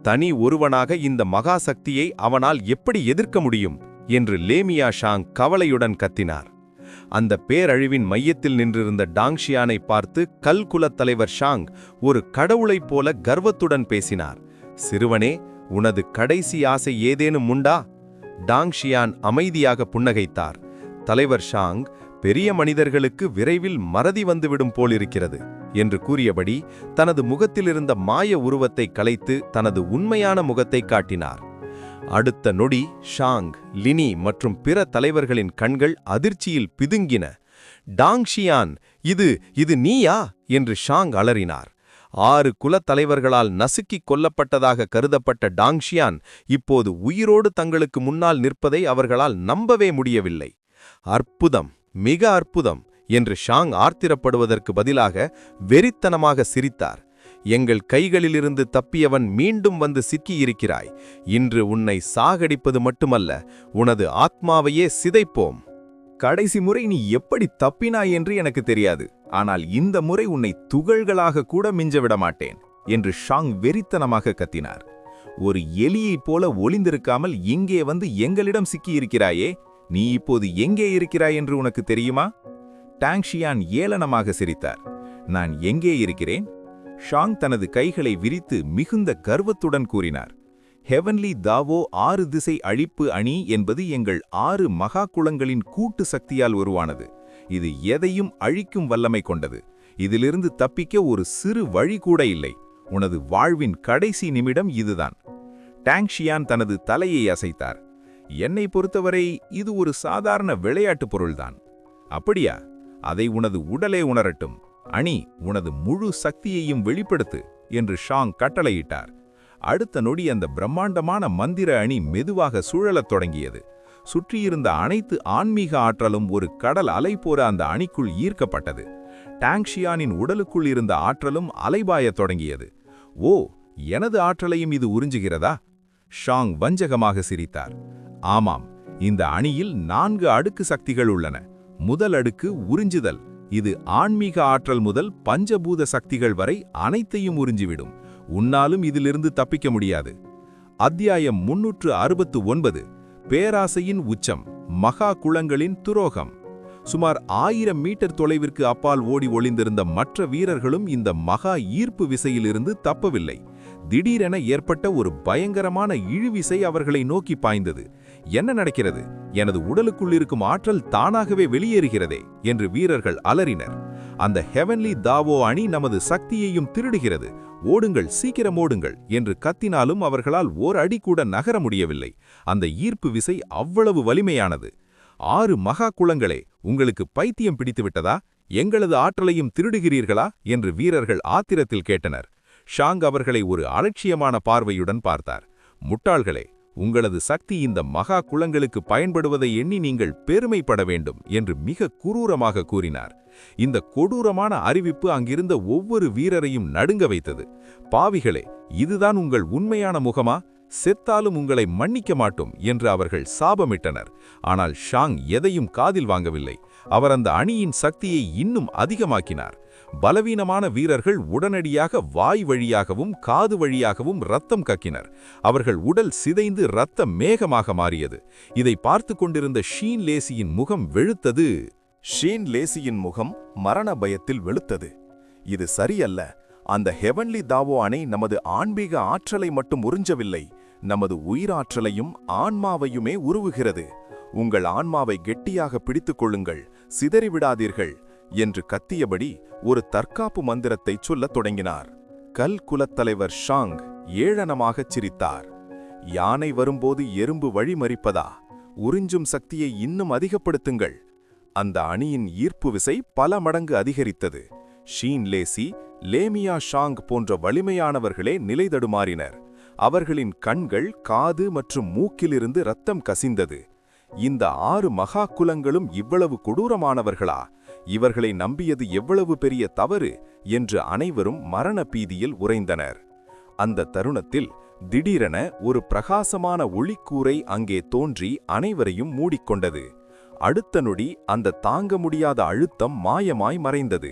தனி ஒருவனாக இந்த மகா சக்தியை அவனால் எப்படி எதிர்க்க முடியும் என்று லேமியா ஷாங் கவலையுடன் கத்தினார். அந்த பேரழிவின் மையத்தில் நின்றிருந்த டாங் ஷியானை பார்த்து கல்குலத் தலைவர் ஷாங் ஒரு கடவுளைப் போல கர்வத்துடன் பேசினார். சிறுவனே, உனது கடைசி ஆசை ஏதேனும் உண்டா? டாங் ஷியான் அமைதியாக புன்னகைத்தார். தலைவர் ஷாங், பெரிய மனிதர்களுக்கு விரைவில் மறதி வந்துவிடும் போலிருக்கிறது என்று கூறியபடி தனது முகத்திலிருந்த மாய உருவத்தை கலைத்து தனது உண்மையான முகத்தை காட்டினார். அடுத்த நொடி ஷாங், லினி மற்றும் பிற தலைவர்களின் கண்கள் அதிர்ச்சியில் பிதுங்கின. டாங் ஷியான், இது நீயா என்று ஷாங் அலறினார். 6 குலத் தலைவர்களால் நசுக்கிக் கொல்லப்பட்டதாக கருதப்பட்ட டாங் ஷியான் இப்போது உயிரோடு தங்களுக்கு முன்னால் நிற்பதை அவர்களால் நம்பவே முடியவில்லை. அற்புதம், மிக அற்புதம் என்று ஷாங் ஆர்த்திரப்படுவதற்கு பதிலாக வெறித்தனமாக சிரித்தார். எங்கள் கைகளிலிருந்து தப்பியவன் மீண்டும் வந்து சிக்கியிருக்கிறாய். இன்று உன்னை சாகடிப்பது மட்டுமல்ல, உனது ஆத்மாவையே சிதைப்போம். கடைசி முறை நீ எப்படி தப்பினாய் என்று எனக்கு தெரியாது, ஆனால் இந்த முறை உன்னை துகள்களாக கூட மிஞ்சவிட மாட்டேன் என்று ஷாங் வெறித்தனமாக கத்தினார். ஒரு எலியைப் போல ஒளிந்திருக்காமல் இங்கே வந்து எங்களிடம் சிக்கியிருக்கிறாயே, நீ இப்போது எங்கே இருக்கிறாய் என்று உனக்கு தெரியுமா? டாங் ஷியான் ஏளனமாக சிரித்தார். நான் எங்கே இருக்கிறேன்? ஷாங் தனது கைகளை விரித்து மிகுந்த கர்வத்துடன் கூறினார். ஹெவன்லி தாவோ 6 திசை அழிப்பு அணி என்பது எங்கள் 6 மகா குலங்களின் கூட்டு சக்தியால் உருவானது. இது எதையும் அழிக்கும் வல்லமை கொண்டது. இதிலிருந்து தப்பிக்க ஒரு சிறு வழி கூட இல்லை. உனது வாழ்வின் கடைசி நிமிடம் இதுதான். டாங் ஷியான் தனது தலையை அசைத்தார். என்னை பொறுத்தவரை இது ஒரு சாதாரண விளையாட்டுப் பொருள்தான். அப்படியா? அதை உனது உடலே உணரட்டும். அணி, உனது முழு சக்தியையும் வெளிப்படுத்து என்று ஷாங் கட்டளையிட்டார். அடுத்த நொடி அந்த பிரம்மாண்டமான மந்திர அணி மெதுவாக சுழலத் தொடங்கியது. சுற்றியிருந்த அனைத்து ஆன்மீக ஆற்றலும் ஒரு கடல் அலை போல அந்த அணிக்குள் ஈர்க்கப்பட்டது. டாங் ஷியானின் உடலுக்குள் இருந்த ஆற்றலும் அலைபாயத் தொடங்கியது. ஓ, எனது ஆற்றலையும் இது உறிஞ்சுகிறதா? ஷாங் வஞ்சகமாக சிரித்தார். ஆமாம், இந்த அணியில் 4 அடுக்கு சக்திகள் உள்ளன. முதல் அடுக்கு உறிஞ்சுதல். இது ஆன்மீக ஆற்றல் முதல் பஞ்சபூத சக்திகள் வரை அனைத்தையும் உறிஞ்சிவிடும். உன்னாலும் இதிலிருந்து தப்பிக்க முடியாது. அத்தியாயம் 369. பேராசையின் உச்சம், மகா குலங்களின் துரோகம். சுமார் 1000 மீட்டர் தொலைவிற்கு அப்பால் ஓடி ஒளிந்திருந்த மற்ற வீரர்களும் இந்த மகா ஈர்ப்பு விசையிலிருந்து தப்பவில்லை. திடீரென ஏற்பட்ட ஒரு பயங்கரமான இழுவிசை அவர்களை நோக்கி பாய்ந்தது. என்ன நடக்கிறது? எனது உடலுக்குள் இருக்கும் ஆற்றல் தானாகவே வெளியேறுகிறதே என்று வீரர்கள் அலறினர். அந்த ஹெவன்லி தாவோ அணி நமது சக்தியையும் திருடுகிறது. ஓடுங்கள், சீக்கிரம் ஓடுங்கள் என்று கத்தினாலும் அவர்களால் ஓர் அடி கூட நகர முடியவில்லை. அந்த ஈர்ப்பு விசை அவ்வளவு வலிமையானது. 6 மகா குளங்களே, உங்களுக்கு பைத்தியம் பிடித்து விட்டதா? எங்களது ஆற்றலையும் திருடுகிறீர்களா என்று வீரர்கள் ஆத்திரத்தில் கேட்டனர். ஷாங் அவர்களை ஒரு அலட்சியமான பார்வையுடன் பார்த்தார். முட்டாள்களே, உங்களது சக்தி இந்த மகா குளங்களுக்கு பயன்படுவதை எண்ணி நீங்கள் பெருமைப்பட வேண்டும் என்று மிக குரூரமாக கூறினார். இந்த கொடூரமான அறிவிப்பு அங்கிருந்த ஒவ்வொரு வீரரையும் நடுங்க வைத்தது. பாவிகளே, இதுதான் உங்கள் உண்மையான முகமா? செத்தாலும் உங்களை மன்னிக்க மாட்டோம் என்று அவர்கள் சாபமிட்டனர். ஆனால் ஷாங் எதையும் காதில் வாங்கவில்லை. அவர் அந்த அணியின் சக்தியை இன்னும் அதிகமாக்கினார். பலவீனமான வீரர்கள் உடனடியாக வாய் வழியாகவும் காது வழியாகவும் இரத்தம் கக்கினர். அவர்கள் உடல் சிதைந்து இரத்த மேகமாக மாறியது. இதை பார்த்து கொண்டிருந்த ஷீன் லேசியின் முகம் வெளுத்தது. ஷீன் லேசியின் முகம் மரண பயத்தில் வெளுத்தது. இது சரியல்ல. அந்த ஹெவன்லி தாவோ அணை நமது ஆன்மீக ஆற்றலை மட்டும் உறிஞ்சவில்லை, நமது உயிராற்றலையும் ஆன்மாவையுமே உருவுகிறது. உங்கள் ஆன்மாவை கெட்டியாக பிடித்துக் கொள்ளுங்கள், சிதறிவிடாதீர்கள் என்று கத்தியபடி ஒரு தற்காப்பு மந்திரத்தை சொல்லத் தொடங்கினார். கல் குலத்தலைவர் ஷாங் ஏளனமாகச் சிரித்தார். யானை வரும்போது எறும்பு வழிமறிப்பதா? உறிஞ்சும் சக்தியை இன்னும் அதிகப்படுத்துங்கள். அந்த அணியின் ஈர்ப்பு விசை பல மடங்கு அதிகரித்தது. ஷீன் லேசி, லேமியா ஷாங் போன்ற வலிமையானவர்களே நிலைதடுமாறினர். அவர்களின் கண்கள், காது மற்றும் மூக்கிலிருந்து இரத்தம் கசிந்தது. இந்த 6 மகா குலங்களும் இவ்வளவு கொடூரமானவர்களா? இவர்களை நம்பியது எவ்வளவு பெரிய தவறு என்று அனைவரும் மரண பீதியில் உறைந்தனர். அந்த தருணத்தில் திடீரென ஒரு பிரகாசமான ஒளிக்கூரை அங்கே தோன்றி அனைவரையும் மூடிக்கொண்டது. அடுத்த நொடி அந்த தாங்க முடியாத அழுத்தம் மாயமாய் மறைந்தது.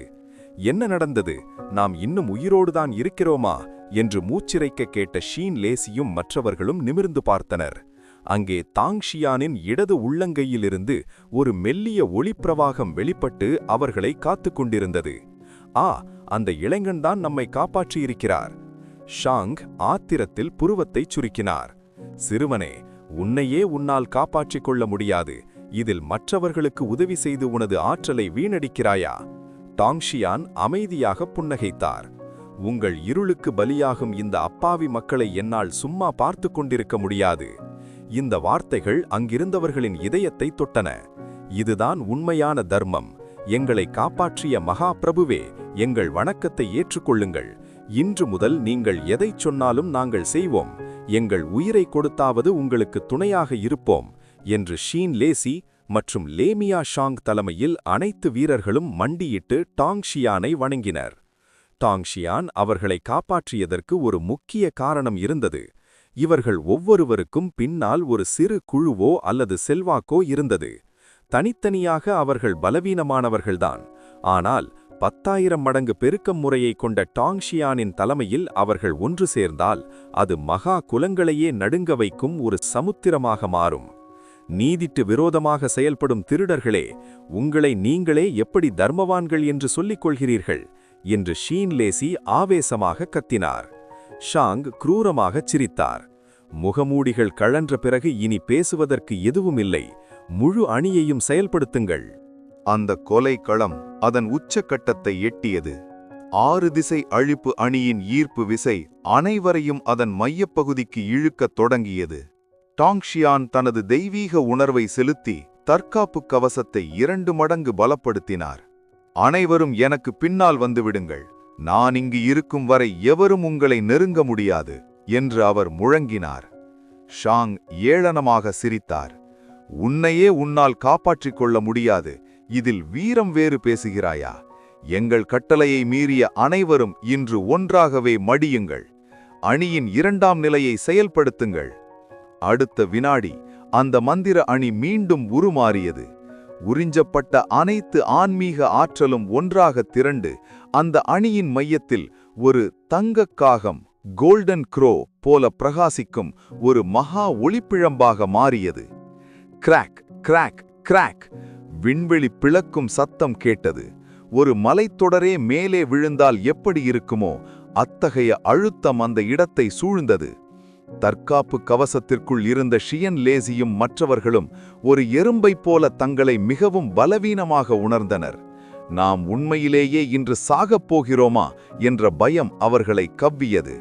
என்ன நடந்தது? நாம் இன்னும் உயிரோடுதான் இருக்கிறோமா என்று மூச்சிறைக்க கேட்ட ஷீன் லேசியும் மற்றவர்களும் நிமிர்ந்து பார்த்தனர். அங்கே தாங்ஷியானின் இடது உள்ளங்கையிலிருந்து ஒரு மெல்லிய ஒளிப்பிரவாகம் வெளிப்பட்டு அவர்களை காத்துக் கொண்டிருந்தது. அந்த இளைஞன்தான் நம்மை காப்பாற்றியிருக்கிறார். ஷாங் ஆத்திரத்தில் புருவத்தைச் சுருக்கினார். சிறுவனே, உன்னையே உன்னால் காப்பாற்றிக் கொள்ள முடியாது. இதில் மற்றவர்களுக்கு உதவி செய்து உனது ஆற்றலை வீணடிக்கிறாயா? டாங்ஷியான் அமைதியாக புன்னகைத்தார். உங்கள் இருளுக்கு பலியாகும் இந்த அப்பாவி மக்களை என்னால் சும்மா பார்த்து கொண்டிருக்க முடியாது. இந்த வார்த்தைகள் அங்கிருந்தவர்களின் இதயத்தை தொட்டன. இதுதான் உண்மையான தர்மம். எங்களை காப்பாற்றிய மகா பிரபுவே, எங்கள் வணக்கத்தை ஏற்றுக்கொள்ளுங்கள். இன்று முதல் நீங்கள் எதைச் சொன்னாலும் நாங்கள் செய்வோம். எங்கள் உயிரை கொடுத்தாவது உங்களுக்கு துணையாக இருப்போம் என்று ஷீன் லேசி மற்றும் லேமியா ஷாங் தலைமையில் அனைத்து வீரர்களும் மண்டியிட்டு டாங்ஷியானை வணங்கினர். டாங்ஷியான் அவர்களை காப்பாற்றியதற்கு ஒரு முக்கிய காரணம் இருந்தது. இவர்கள் ஒவ்வொருவருக்கும் பின்னால் ஒரு சிறு குழுவோ அல்லது செல்வாக்கோ இருந்தது. தனித்தனியாக அவர்கள் பலவீனமானவர்கள்தான். ஆனால் 10,000 மடங்கு பெருக்கம் முறையை கொண்ட டாங்ஷியானின் தலைமையில் அவர்கள் ஒன்று சேர்ந்தால் அது மகா குலங்களையே நடுங்க வைக்கும் ஒரு சமுத்திரமாக மாறும். நீதிக்கு விரோதமாக செயல்படும் திருடர்களே, உங்களை நீங்களே எப்படி தர்மவான்கள் என்று சொல்லிக் கொள்கிறீர்கள் என்று ஷீன் லேசி ஆவேசமாக கத்தினார். ஷாங் குரூரமாகச் சிரித்தார். முகமூடிகள் கழன்ற பிறகு இனி பேசுவதற்கு எதுவும் இல்லை. முழு அணியையும் செயல்படுத்துங்கள். அந்த கொலை களம் அதன் உச்சக்கட்டத்தை எட்டியது. 6 திசை அழிப்பு அணியின் ஈர்ப்பு விசை அனைவரையும் அதன் மையப்பகுதிக்கு இழுக்கத் தொடங்கியது. டாங்ஷியான் தனது தெய்வீக உணர்வை செலுத்தி தற்காப்பு கவசத்தை 2 மடங்கு பலப்படுத்தினார். அனைவரும் எனக்கு பின்னால் வந்துவிடுங்கள். நான் இங்கு இருக்கும் வரை எவரும் உங்களை நெருங்க முடியாது என்று அவர் முழங்கினார். ஷாங் ஏளனமாக சிரித்தார். உன்னையே உன்னால் காப்பாற்றிக் கொள்ள முடியாது. இதில் வீரம் வேறு பேசுகிறாயா? எங்கள் கட்டளையை மீறிய அனைவரும் இன்று ஒன்றாகவே மடியுங்கள். அணியின் 2ஆம் நிலையை செயல்படுத்துங்கள். அடுத்த வினாடி அந்த மந்திர அணி மீண்டும் உருமாறியது. உறிஞ்சப்பட்ட அனைத்து ஆன்மீக ஆற்றலும் ஒன்றாக திரண்டு அந்த அணியின் மையத்தில் ஒரு தங்கக் காகம், கோல்டன் க்ரோ போல பிரகாசிக்கும் ஒரு மகா ஒளிப்பிழம்பாக மாறியது. கிராக் கிராக் கிராக் விண்வெளி பிளக்கும் சத்தம் கேட்டது. ஒரு மலைத்தொடரே மேலே விழுந்தால் எப்படி இருக்குமோ அத்தகைய அழுத்தம் அந்த இடத்தை சூழ்ந்தது. தற்காப்பு கவசத்திற்குள் இருந்த ஷியன் லேசியும் மற்றவர்களும் ஒரு எறும்பைப் போல தங்களை மிகவும் பலவீனமாக உணர்ந்தனர். நாம் உண்மையிலேயே இன்று சாகப் போகிறோமா என்ற பயம் அவர்களை கவ்வியது.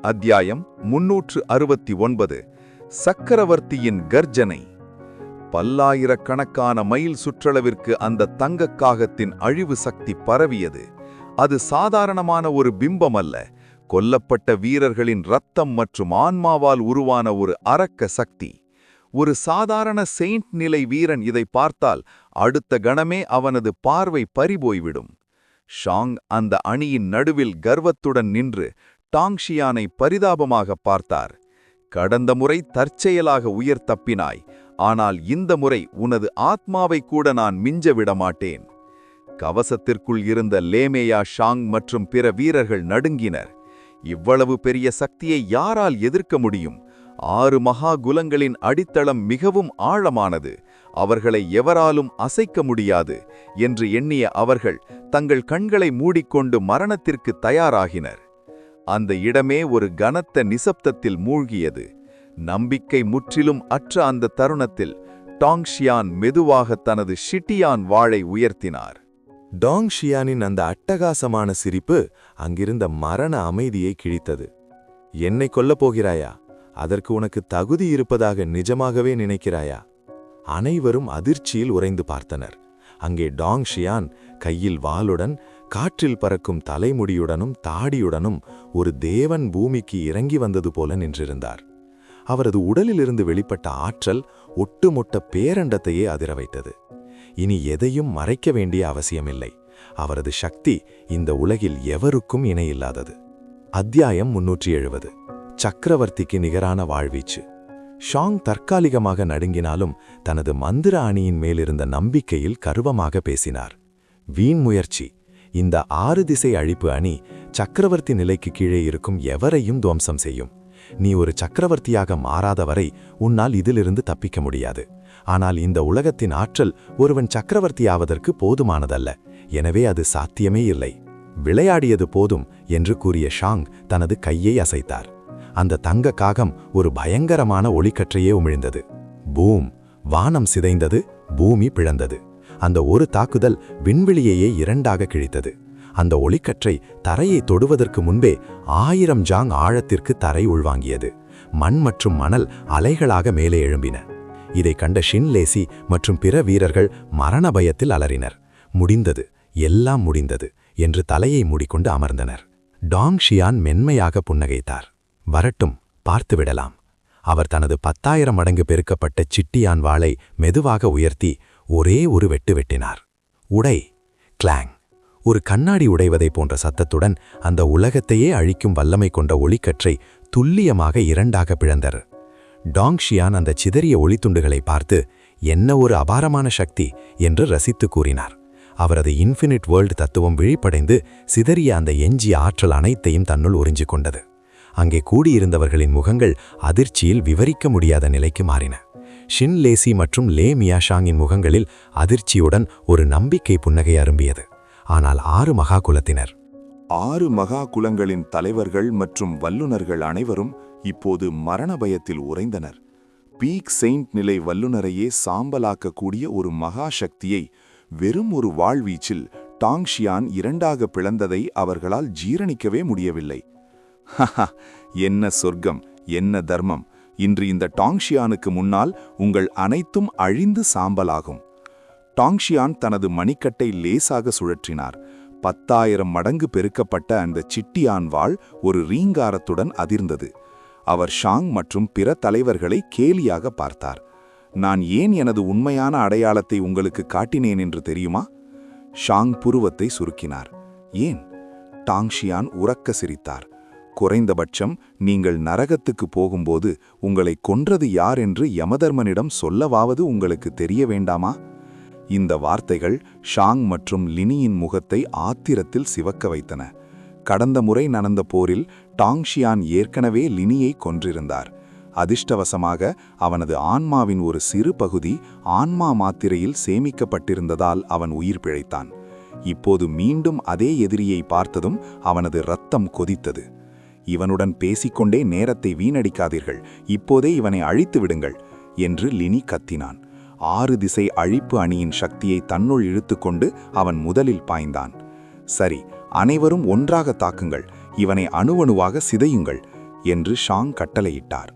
அத்தியாயம் 369. சக்கரவர்த்தியின் கர்ஜனை. பல்லாயிரக்கணக்கான மைல் சுற்றளவிற்கு அந்த தங்கக் காகத்தின் அழிவு சக்தி பரவியது. அது சாதாரணமான ஒரு பிம்பம் அல்ல, கொல்லப்பட்ட வீரர்களின் இரத்தம் மற்றும் ஆன்மாவால் உருவான ஒரு அரக்க சக்தி. ஒரு சாதாரண செயின்ட் நிலை வீரன் இதை பார்த்தால் அடுத்த கணமே அவனது பார்வை பறிபோய்விடும். ஷாங் அந்த அணியின் நடுவில் கர்வத்துடன் நின்று டாங்ஷியானை பரிதாபமாக பார்த்தார். கடந்த முறை தற்செயலாக உயிர் தப்பினாய், ஆனால் இந்த முறை உனது ஆத்மாவை கூட நான் மிஞ்ச விடமாட்டேன். கவசத்திற்குள் இருந்த லேமேயா ஷாங் மற்றும் பிற வீரர்கள் நடுங்கினர். இவ்வளவு பெரிய சக்தியை யாரால் எதிர்க்க முடியும்? 6 மகா குலங்களின் அடித்தளம் மிகவும் ஆழமானது, அவர்களை எவராலும் அசைக்க முடியாது என்று எண்ணிய அவர்கள் தங்கள் கண்களை மூடிக்கொண்டு மரணத்திற்கு தயாராகினர். அந்த இடமே ஒரு கனத்த நிசப்தத்தில் மூழ்கியது. நம்பிக்கை முற்றிலும் அற்ற அந்த தருணத்தில் டாங்ஷியான் மெதுவாக தனது ஷிட்டியான் வாளை உயர்த்தினார். டாங்ஷியானின் அந்த அட்டகாசமான சிரிப்பு அங்கிருந்த மரண அமைதியை கிழித்தது. என்னை கொல்லப் போகிறாயா? அதற்கு உனக்கு தகுதி இருப்பதாக நிஜமாகவே நினைக்கிறாயா? அனைவரும் அதிர்ச்சியில் உறைந்து பார்த்தனர். அங்கே டாங்ஷியான் கையில் வாளுடன், காற்றில் பறக்கும் தலைமுடியுடனும் தாடியுடனும் ஒரு தேவன் பூமிக்கு இறங்கி வந்தது போல நின்றிருந்தார். அவரது உடலிலிருந்து வெளிப்பட்ட ஆற்றல் ஒட்டுமொட்ட பேரண்டத்தையே அதிர வைத்தது. இனி எதையும் மறைக்க வேண்டிய அவசியமில்லை. அவரது சக்தி இந்த உலகில் எவருக்கும் இணையில்லாதது. அத்தியாயம் 370. சக்கரவர்த்திக்கு நிகரான வாழ்வீச்சு. ஷாங் தற்காலிகமாக நடுங்கினாலும் தனது மந்திர அணியின் மேலிருந்த நம்பிக்கையில் கர்வமாக பேசினார். வீண் முயற்சி. இந்த 6 திசை அழிப்பு அணி சக்கரவர்த்தி நிலைக்கு கீழே இருக்கும் எவரையும் துவம்சம் செய்யும். நீ ஒரு சக்கரவர்த்தியாக மாறாதவரை உன்னால் இதிலிருந்து தப்பிக்க முடியாது. ஆனால் இந்த உலகத்தின் ஆற்றல் ஒருவன் சக்கரவர்த்தியாவதற்கு போதுமானதல்ல, எனவே அது சாத்தியமே இல்லை. விளையாடியது போதும் என்று கூறிய ஷாங் தனது கையை அசைத்தார். அந்த தங்க காகம் ஒரு பயங்கரமான ஒளிக்கற்றையே உமிழ்ந்தது. பூம்! வானம் சிதைந்தது, பூமி பிளந்தது. அந்த ஒரு தாக்குதல் விண்வெளியையே 2ஆக கிழித்தது. அந்த ஒளிக்கற்றை தரையை தொடுவதற்கு முன்பே 1000 ஜாங் ஆழத்திற்கு தரை உள்வாங்கியது. மண் மற்றும் மணல் அலைகளாக மேலே எழும்பின. இதை கண்ட ஷின் லேசி மற்றும் பிற வீரர்கள் மரண பயத்தில் அலறினர். முடிந்தது, எல்லாம் முடிந்தது என்று தலையை மூடிக்கொண்டு அமர்ந்தனர். டாங்ஷியான் மென்மையாக புன்னகைத்தார். வரட்டும், பார்த்துவிடலாம். அவர் தனது 10,000 மடங்கு பெருக்கப்பட்ட சிட்டியான் வாளை மெதுவாக உயர்த்தி ஒரே ஒரு வெட்டு வெட்டினார். உடை! கிளாங்! ஒரு கண்ணாடி உடைவதை போன்ற சத்தத்துடன் அந்த உலகத்தையே அழிக்கும் வல்லமை கொண்ட ஒளிக்கற்றை துல்லியமாக 2ஆக பிளந்தர். டாங்ஷியான் அந்த சிதறிய ஒளித்துண்டுகளை பார்த்து, என்ன ஒரு அபாரமான சக்தி என்று ரசித்து கூறினார். அவரது இன்ஃபினிட் வேர்ல்டு தத்துவம் விழிப்படைந்து சிதறிய அந்த எஞ்சிய ஆற்றல் அனைத்தையும் தன்னுள் உறிஞ்சிக் கொண்டது. அங்கே கூடியிருந்தவர்களின் முகங்கள் அதிர்ச்சியில் விவரிக்க முடியாத நிலைக்கு மாறின. ஷின் லேசி மற்றும் லே மியாஷாங்கின் முகங்களில் அதிர்ச்சியுடன் ஒரு நம்பிக்கை புன்னகை அரும்பியது. ஆனால் 6 மகா குலத்தினர், 6 மகா குலங்களின் தலைவர்கள் மற்றும் வல்லுநர்கள் அனைவரும் இப்போது மரண பயத்தில் உறைந்தனர். பீக் செயின்ட் நிலை வல்லுநரையே சாம்பலாக்கக்கூடிய ஒரு மகா சக்தியை வெறும் ஒரு வாழ்வீச்சில் டாங்ஷியான் 2ஆக பிளந்ததை அவர்களால் ஜீரணிக்கவே முடியவில்லை. ஹஹா, என்ன சொர்க்கம், என்ன தர்மம்! இன்று இந்த டாங்ஷியானுக்கு முன்னால் உங்கள் அனைத்தும் அழிந்து சாம்பலாகும். டாங்ஷியான் தனது மணிக்கட்டை லேசாக சுழற்றினார். 10,000 மடங்கு பெருக்கப்பட்ட அந்த சிட்டியான் வாள் ஒரு ரீங்காரத்துடன் அதிர்ந்தது. அவர் ஷாங் மற்றும் பிற தலைவர்களை கேலியாக பார்த்தார். நான் ஏன் எனது உண்மையான அடையாளத்தை உங்களுக்கு காட்டினேன் என்று தெரியுமா? ஷாங் புருவத்தை சுருக்கினார். ஏன்? டாங்ஷியான் உரக்க சிரித்தார். குறைந்தபட்சம் நீங்கள் நரகத்துக்கு போகும்போது உங்களை கொன்றது யார் என்று யமதர்மனிடம் சொல்லவாவது உங்களுக்கு தெரிய வேண்டாமா? இந்த வார்த்தைகள் ஷாங் மற்றும் லினியின் முகத்தை ஆத்திரத்தில் சிவக்க வைத்தன. கடந்த முறை நடந்த போரில் டாங்ஷியான் ஏற்கனவே லினியை கொன்றிருந்தார். அதிர்ஷ்டவசமாக அவனது ஆன்மாவின் ஒரு சிறு பகுதி ஆன்மா மாத்திரையில் சேமிக்கப்பட்டிருந்ததால் அவன் உயிர் பிழைத்தான். இப்போது மீண்டும் அதே எதிரியை பார்த்ததும் அவனது இரத்தம் கொதித்தது. இவனுடன் பேசிக்கொண்டே நேரத்தை வீணடிக்காதீர்கள், இப்போதே இவனை அழித்து விடுங்கள் என்று லினி கத்தினான். 6 திசை அழிப்பு அணியின் சக்தியை தன்னுள் இழுத்துக்கொண்டு அவன் முதலில் பாய்ந்தான். சரி, அனைவரும் ஒன்றாக தாக்குங்கள், இவனை அணுவணுவாக சிதையுங்கள் என்று ஷாங் கட்டளையிட்டார்.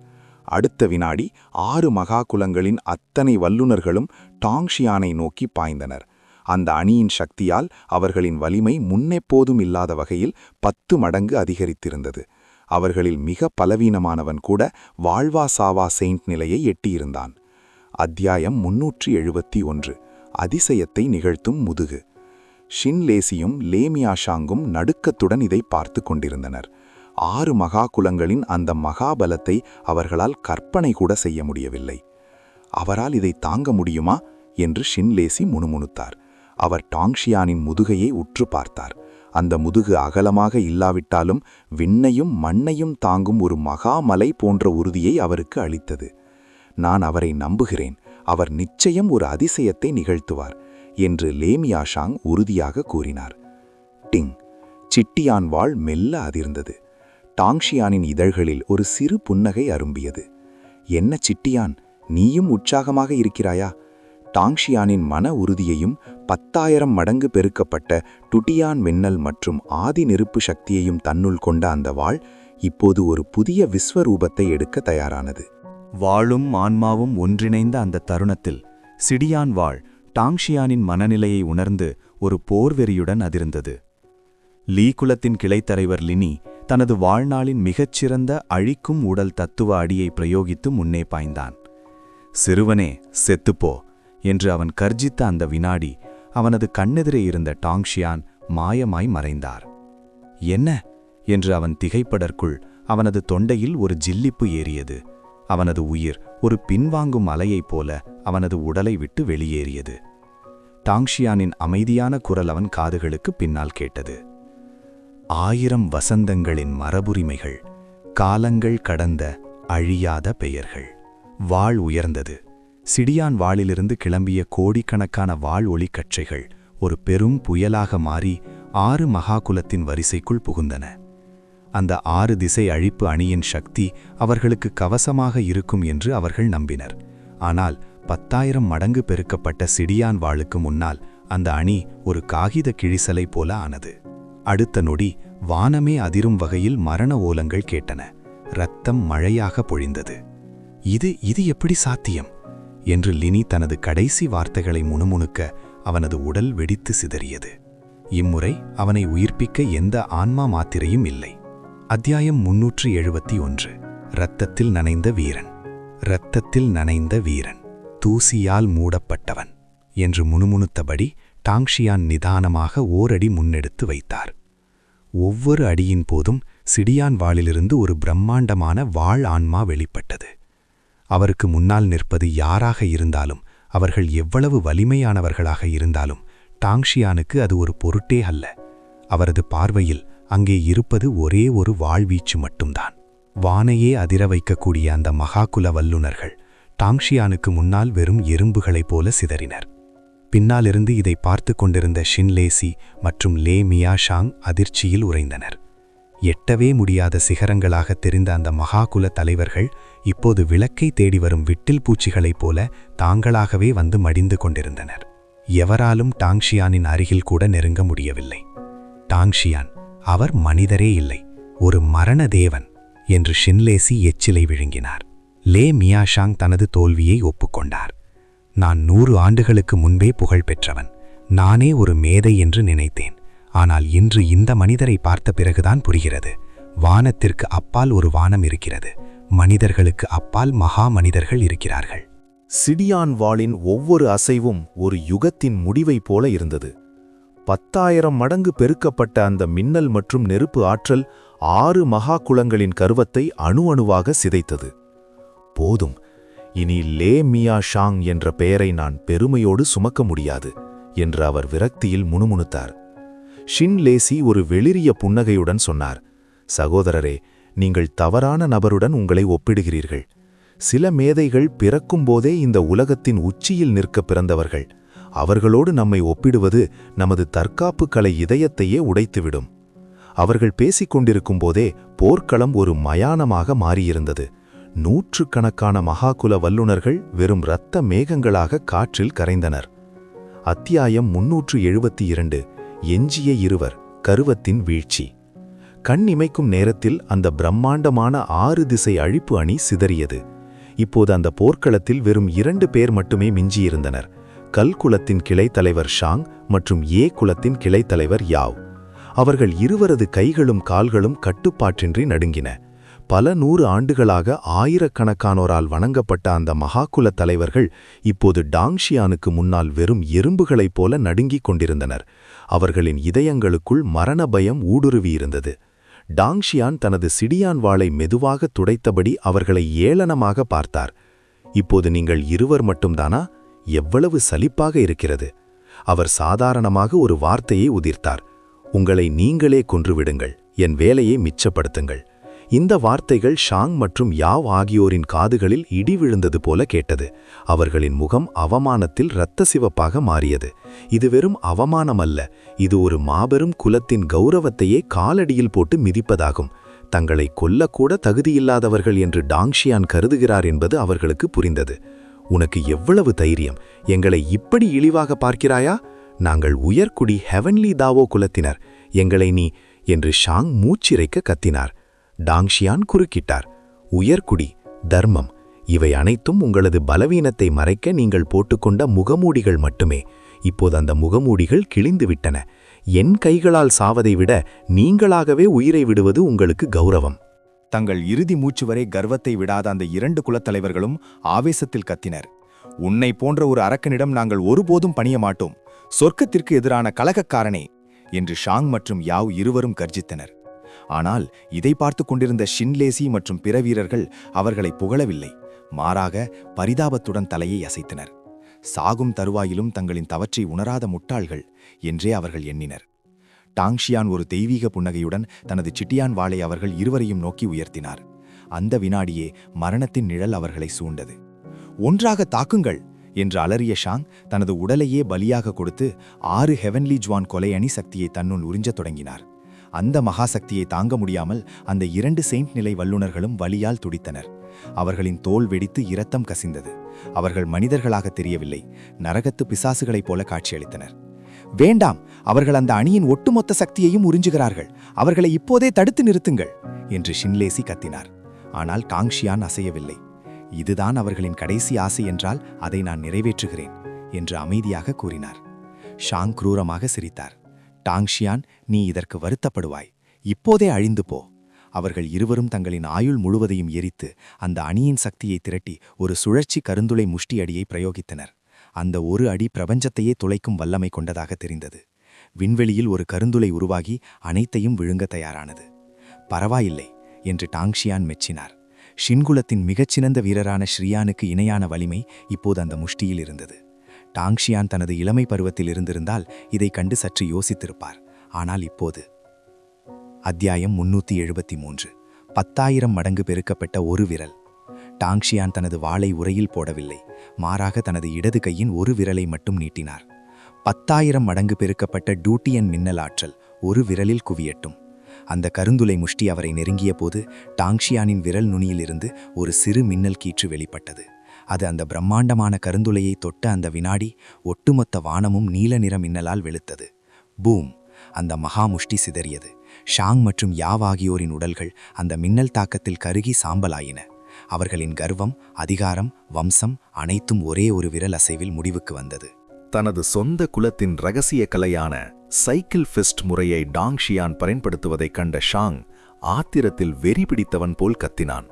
அடுத்த வினாடி 6 மகாகுலங்களின் அத்தனை வல்லுநர்களும் டாங்ஷியானை நோக்கி பாய்ந்தனர். அந்த அணியின் சக்தியால் அவர்களின் வலிமை முன்னெப்போதும் இல்லாத வகையில் 10 மடங்கு அதிகரித்திருந்தது. அவர்களில் மிக பலவீனமானவன் கூட வாழ்வா சாவா செயின்ட் நிலையை எட்டியிருந்தான். அத்தியாயம் 371. அதிசயத்தை நிகழ்த்தும் முதுகு. ஷின்லேசியும் லேமியாஷாங்கும் நடுக்கத்துடன் இதை பார்த்து கொண்டிருந்தனர். 6 மகாகுலங்களின் அந்த மகாபலத்தை அவர்களால் கற்பனை கூட செய்ய முடியவில்லை. அவரால் இதை தாங்க முடியுமா என்று ஷின்லேசி முணுமுணுத்தார். அவர் டாங்ஷியானின் முதுகையை உற்று பார்த்தார். அந்த முதுகு அகலமாக இல்லாவிட்டாலும் விண்ணையும் மண்ணையும் தாங்கும் ஒரு மகாமலை போன்ற உறுதியை அவருக்கு அளித்தது. நான் அவரை நம்புகிறேன், அவர் நிச்சயம் ஒரு அதிசயத்தை நிகழ்த்துவார் என்று லேமியாஷாங் உறுதியாக கூறினார். டிங்! சிட்டியான் வாள் மெல்ல அதிர்ந்தது. டாங்ஷியானின் இதழ்களில் ஒரு சிறு புன்னகை அரும்பியது. என்ன சிட்டியான், நீயும் உற்சாகமாக இருக்கிறாயா? டாங்ஷியானின் மன உறுதியையும் 10,000 மடங்கு பெருக்கப்பட்ட டுட்டியான் வெண்ணல் மற்றும் ஆதி நெருப்பு சக்தியையும் தன்னுள் கொண்ட அந்த வாள் இப்போது ஒரு புதிய விஸ்வரூபத்தை எடுக்க தயாரானது. வாளும் ஆன்மாவும் ஒன்றிணைந்த அந்த தருணத்தில் சிடியான் வாள் டாங்ஷியானின் மனநிலையை உணர்ந்து ஒரு போர்வெறியுடன் அதிர்ந்தது. லீ குலத்தின் கிளைத்தலைவர் லினி தனது வாழ்நாளின் மிகச்சிறந்த அழிக்கும் உடல் தத்துவ அடியை பிரயோகித்து முன்னே பாய்ந்தான். சிறுவனே, செத்துப்போ என்று அவன் கர்ஜித்த அந்த வினாடி அவனது கண்ணெதிரே இருந்த டாங்ஷியான் மாயமாய் மறைந்தார். என்ன என்று அவன் திகைப்படற்குள் அவனது தொண்டையில் ஒரு ஜில்லிப்பு ஏறியது. அவனது உயிர் ஒரு பின்வாங்கும் அலையைப் போல அவனது உடலை விட்டு வெளியேறியது. டாங்ஷியானின் அமைதியான குரல் அவன் காதுகளுக்கு பின்னால் கேட்டது. 1000 வசந்தங்களின் மரபுரிமைகள், காலங்கள் கடந்த அழியாத பெயர்கள். வாள் உயர்ந்தது. சிடியான் வாளிலிருந்து கிளம்பிய கோடிக்கணக்கான வாள் ஒளிக்கற்றைகள் ஒரு பெரும் புயலாக மாறி 6 மகாகுலத்தின் வரிசைக்குள் புகுந்தன. அந்த 6 திசை அழிப்பு அணியின் சக்தி அவர்களுக்கு கவசமாக இருக்கும் என்று அவர்கள் நம்பினர். ஆனால் 10,000 மடங்கு பெருக்கப்பட்ட சிடியான் வாளுக்கு முன்னால் அந்த அணி ஒரு காகித கிழிசலை போல ஆனது. அடுத்த நொடி வானமே அதிரும் வகையில் மரண ஓலங்கள் கேட்டன. இரத்தம் மழையாக பொழிந்தது. இது எப்படி சாத்தியம் என்று லினி தனது கடைசி வார்த்தைகளை முணுமுணுக்க அவனது உடல் வெடித்து சிதறியது. இம்முறை அவனை உயிர்ப்பிக்க எந்த ஆன்மா மாத்திரையும் இல்லை. அத்தியாயம் 371. இரத்தத்தில் நனைந்த வீரன். இரத்தத்தில் நனைந்த வீரன், தூசியால் மூடப்பட்டவன் என்று முணுமுணுத்தபடி டாங்ஷியான் நிதானமாக ஓரடி முன்னெடுத்து வைத்தார். ஒவ்வொரு அடியின் போதும் சிடியான் வாளிலிருந்து ஒரு பிரம்மாண்டமான வாழ் ஆன்மா வெளிப்பட்டது. அவருக்கு முன்னால் நிற்பது யாராக இருந்தாலும், அவர்கள் எவ்வளவு வலிமையானவர்களாக இருந்தாலும் டாங்ஷியானுக்கு அது ஒரு பொருட்டே அல்ல. அவரது பார்வையில் அங்கே இருப்பது ஒரே ஒரு வாழ்வீச்சு மட்டும்தான். வானையே அதிர வைக்கக்கூடிய அந்த மகாகுல வல்லுநர்கள் டாங்ஷியானுக்கு முன்னால் வெறும் எறும்புகளைப் போல சிதறினர். பின்னாலிருந்து இதை பார்த்து கொண்டிருந்த ஷின்லேசி மற்றும் லே மியாஷாங் அதிர்ச்சியில் உறைந்தனர். எட்டவே முடியாத சிகரங்களாக தெரிந்த அந்த மகாகுல தலைவர்கள் இப்போது விளக்கை தேடி வரும் விட்டில் பூச்சிகளைப் போல தாங்களாகவே வந்து மடிந்து கொண்டிருந்தனர். எவராலும் டாங்ஷியானின் அருகில் கூட நெருங்க முடியவில்லை. டாங்ஷியான், அவர் மனிதரே இல்லை, ஒரு மரண தேவன் என்று ஷின்லேசி எச்சிலை விழுங்கினார். லே மியாஷாங் தனது தோல்வியை ஒப்புக்கொண்டார். நான் 100 ஆண்டுகளுக்கு முன்பே புகழ் பெற்றவன், நானே ஒரு மேதை என்று நினைத்தேன். ஆனால் இன்று இந்த மனிதரை பார்த்த பிறகுதான் புரிகிறது, வானத்திற்கு அப்பால் ஒரு வானம் இருக்கிறது, மனிதர்களுக்கு அப்பால் மகா மனிதர்கள் இருக்கிறார்கள். சிடியான் வாளின் ஒவ்வொரு அசைவும் ஒரு யுகத்தின் முடிவைப் போல இருந்தது. 10,000 மடங்கு பெருக்கப்பட்ட அந்த மின்னல் மற்றும் நெருப்பு ஆற்றல் 6 மகா குலங்களின் கருவத்தை அணு அணுவாக சிதைத்தது. போதும், இனி லே மியாஷாங் என்ற பெயரை நான் பெருமையோடு சுமக்க முடியாது என்று அவர் விரக்தியில் முணுமுணுத்தார். ஷின்லேசி ஒரு வெளிரிய புன்னகையுடன் சொன்னார், சகோதரரே, நீங்கள் தவறான நபருடன் உங்களை ஒப்பிடுகிறீர்கள். சில மேதைகள் பிறக்கும்போதே இந்த உலகத்தின் உச்சியில் நிற்க பிறந்தவர்கள். அவர்களோடு நம்மை ஒப்பிடுவது நமது தற்காப்பு கலை இதயத்தையே உடைத்துவிடும். அவர்கள் பேசிக் கொண்டிருக்கும்போதே போர்க்களம் ஒரு மயானமாக மாறியிருந்தது. 100கணக்கான மகாகுல வல்லுநர்கள் வெறும் இரத்த மேகங்களாக காற்றில் கரைந்தனர். அத்தியாயம் 372. எஞ்சிய இருவர், கருவத்தின் வீழ்ச்சி. கண் இமைக்கும் நேரத்தில் அந்த பிரம்மாண்டமான 6 திசை அழிப்பு அணி சிதறியது. இப்போது அந்த போர்க்களத்தில் வெறும் 2 பேர் மட்டுமே மிஞ்சியிருந்தனர். கல் குலத்தின் கிளைத்தலைவர் ஷாங் மற்றும் ஏ குலத்தின் கிளைத்தலைவர் யாவ். அவர்கள் இருவரது கைகளும் கால்களும் கட்டுப்பாற்றின்றி நடுங்கின. பல 100 ஆண்டுகளாக ஆயிரக்கணக்கானோரால் வணங்கப்பட்ட அந்த மகாகுல தலைவர்கள் இப்போது டாங்ஷியானுக்கு முன்னால் வெறும் எறும்புகளைப் போல நடுங்கிக் கொண்டிருந்தனர். அவர்களின் இதயங்களுக்குள் மரண பயம் ஊடுருவியிருந்தது. டாங்ஷியான் தனது சிடியான் வாளை மெதுவாக துடைத்தபடி அவர்களை ஏளனமாக பார்த்தார். இப்போது நீங்கள் இருவர் மட்டும்தானா? எவ்வளவு சலிப்பாக இருக்கிறது. அவர் சாதாரணமாக ஒரு வார்த்தையை உதிர்த்தார். உங்களை நீங்களே கொன்றுவிடுங்கள், என் வேலையை மிச்சப்படுத்துங்கள். இந்த வார்த்தைகள் ஷாங் மற்றும் யாவ் ஆகியோரின் காதுகளில் இடி விழுந்தது போல கேட்டது. அவர்களின் முகம் அவமானத்தில் இரத்த சிவப்பாக மாறியது. இது வெறும் அவமானமல்ல, இது ஒரு மாபெரும் குலத்தின் கௌரவத்தையே காலடியில் போட்டு மிதிப்பதாகும். தங்களை கொல்லக்கூட தகுதியில்லாதவர்கள் என்று டாங்ஷியான் கருதுகிறார் என்பது அவர்களுக்கு புரிந்தது. உனக்கு எவ்வளவு தைரியம்! எங்களை இப்படி இழிவாக பார்க்கிறாயா? நாங்கள் உயர்குடி ஹெவன்லி தாவோ குலத்தினர். எங்களை நீ என்று ஷாங் மூச்சிறைக்க கத்தினார். டாங்ஷியான் குறுக்கிட்டார். உயர்குடி, தர்மம், இவை அனைத்தும் உங்களது பலவீனத்தை மறைக்க நீங்கள் போட்டுக்கொண்ட முகமூடிகள் மட்டுமே. இப்போது அந்த முகமூடிகள் கிழிந்துவிட்டன. என் கைகளால் சாவதை விட நீங்களாகவே உயிரை விடுவது உங்களுக்கு கௌரவம். தங்கள் இறுதி மூச்சு வரை கர்வத்தை விடாத அந்த 2 குலத்தலைவர்களும் ஆவேசத்தில் கத்தினர். உன்னை போன்ற ஒரு அரக்கனிடம் நாங்கள் ஒருபோதும் பணிய மாட்டோம், சொர்க்கத்திற்கு எதிரான கலகக்காரனே என்று ஷாங் மற்றும் யாவ் இருவரும் கர்ஜித்தனர். ஆனால் இதை பார்த்து கொண்டிருந்த ஷின்லேசி மற்றும் பிற வீரர்கள் அவர்களை புகழவில்லை. மாறாக பரிதாபத்துடன் தலையை அசைத்தனர். சாகும் தருவாயிலும் தங்களின் தவற்றை உணராத முட்டாள்கள் என்றே அவர்கள் எண்ணினர். டாங்ஷியான் ஒரு தெய்வீக புன்னகையுடன் தனது சிட்டியான் வாளை அவர்கள் இருவரையும் நோக்கி உயர்த்தினார். அந்த வினாடியே மரணத்தின் நிழல் அவர்களை சூழ்ந்தது. ஒன்றாக தாக்குங்கள் என்று அலறிய ஷாங் தனது உடலையே பலியாக கொடுத்து 6 ஹெவன்லி ஜுவான் கொலை அணி சக்தியை தன்னுள் உறிஞ்சத் தொடங்கினார். அந்த மகாசக்தியை தாங்க முடியாமல் அந்த 2 செயின்ட் நிலை வல்லுநர்களும் வலியால் துடித்தனர். அவர்களின் தோல் வெடித்து இரத்தம் கசிந்தது. அவர்கள் மனிதர்களாக தெரியவில்லை, நரகத்து பிசாசுகளைப் போல காட்சியளித்தனர். வேண்டாம், அவர்கள் அந்த அணியின் ஒட்டுமொத்த சக்தியையும் உறிஞ்சுகிறார்கள், அவர்களை இப்போதே தடுத்து நிறுத்துங்கள் என்று ஷின்லேசி கத்தினார். ஆனால் டாங்ஷியான் அசையவில்லை. இதுதான் அவர்களின் கடைசி ஆசை என்றால் அதை நான் நிறைவேற்றுகிறேன் என்று அமைதியாக கூறினார். ஷாங் குரூரமாக சிரித்தார். டாங்ஷியான், நீ இதற்கு வருத்தப்படுவாய், இப்போதே அழிந்து போ. அவர்கள் இருவரும் தங்களின் ஆயுள் முழுவதையும் எரித்து அந்த அணியின் சக்தியை திரட்டி ஒரு சுழற்சி கருந்துளை முஷ்டி அடியை பிரயோகித்தனர். அந்த ஒரு அடி பிரபஞ்சத்தையே துளைக்கும் வல்லமை கொண்டதாக தெரிந்தது. விண்வெளியில் ஒரு கருந்துளை உருவாகி அனைத்தையும் விழுங்க தயாரானது. பரவாயில்லை என்று டாங்ஷியான் மெச்சினார். ஷின்குலத்தின் மிகச்சிறந்த வீரரான ஸ்ரீயானுக்கு இணையான வலிமை இப்போது அந்த முஷ்டியில் இருந்தது. டாங்ஷியான் தனது இளமை பருவத்தில் இருந்திருந்தால் இதை கண்டு சற்று யோசித்திருப்பார். ஆனால் இப்போது. அத்தியாயம் 373. 10,000 மடங்கு பெருக்கப்பட்ட ஒரு விரல். டாங்ஷியான் தனது வாளை உரையில் போடவில்லை, மாறாக தனது இடது கையின் ஒரு விரலை மட்டும் நீட்டினார். 10,000 மடங்கு பெருக்கப்பட்ட டூட்டியன் மின்னல் ஆற்றல் ஒரு விரலில் குவியட்டும். அந்த கருந்துளை முஷ்டி அவரை நெருங்கிய போது டாங்ஷியானின் விரல் நுனியிலிருந்து ஒரு சிறு மின்னல் கீற்று வெளிப்பட்டது. அது அந்த பிரம்மாண்டமான கருந்துளையை தொட்ட அந்த வினாடி ஒட்டுமொத்த வானமும் நீல நிற மின்னலால் வெளுத்தது. பூம்! அந்த மகா முஷ்டி சிதறியது. ஷாங் மற்றும் யாவ் ஆகியோரின் உடல்கள் அந்த மின்னல் தாக்கத்தில் கருகி சாம்பலாயின. அவர்களின் கர்வம், அதிகாரம், வம்சம் அனைத்தும் ஒரே ஒரு விரல் அசைவில் முடிவுக்கு வந்தது. தனது சொந்த குலத்தின் இரகசிய கலையான சைக்கிள் ஃபிஸ்ட் முறையை டாங்ஷியான் பயன்படுத்துவதைக் கண்ட ஷாங் ஆத்திரத்தில் வெறி பிடித்தவன் போல் கத்தினான்.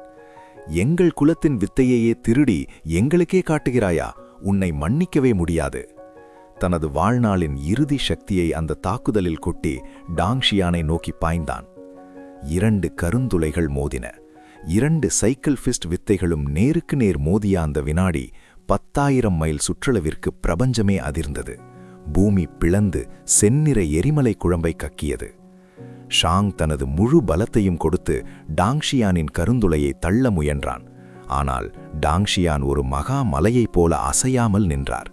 எங்கள் குலத்தின் வித்தையையே திருடி எங்களுக்கே காட்டுகிறாயா? உன்னை மன்னிக்கவே முடியாது. தனது வாழ்நாளின் இறுதி சக்தியை அந்த தாக்குதலில் கொட்டி டாங்ஷியானை நோக்கி பாய்ந்தான். 2 கருந்துளைகள் மோதின. 2 சைக்கிள் ஃபிஸ்ட் வித்தைகளும் நேருக்கு நேர் மோதிய அந்த வினாடி 10,000 மைல் சுற்றளவிற்கு பிரபஞ்சமே அதிர்ந்தது. பூமி பிளந்து செந்நிற எரிமலை குழம்பை கக்கியது. ஷாங் தனது முழு பலத்தையும் கொடுத்து டாங்ஷியானின் கருந்துளையை தள்ள முயன்றான். ஆனால் டாங்ஷியான் ஒரு மகா மலையைப் போல அசையாமல் நின்றார்.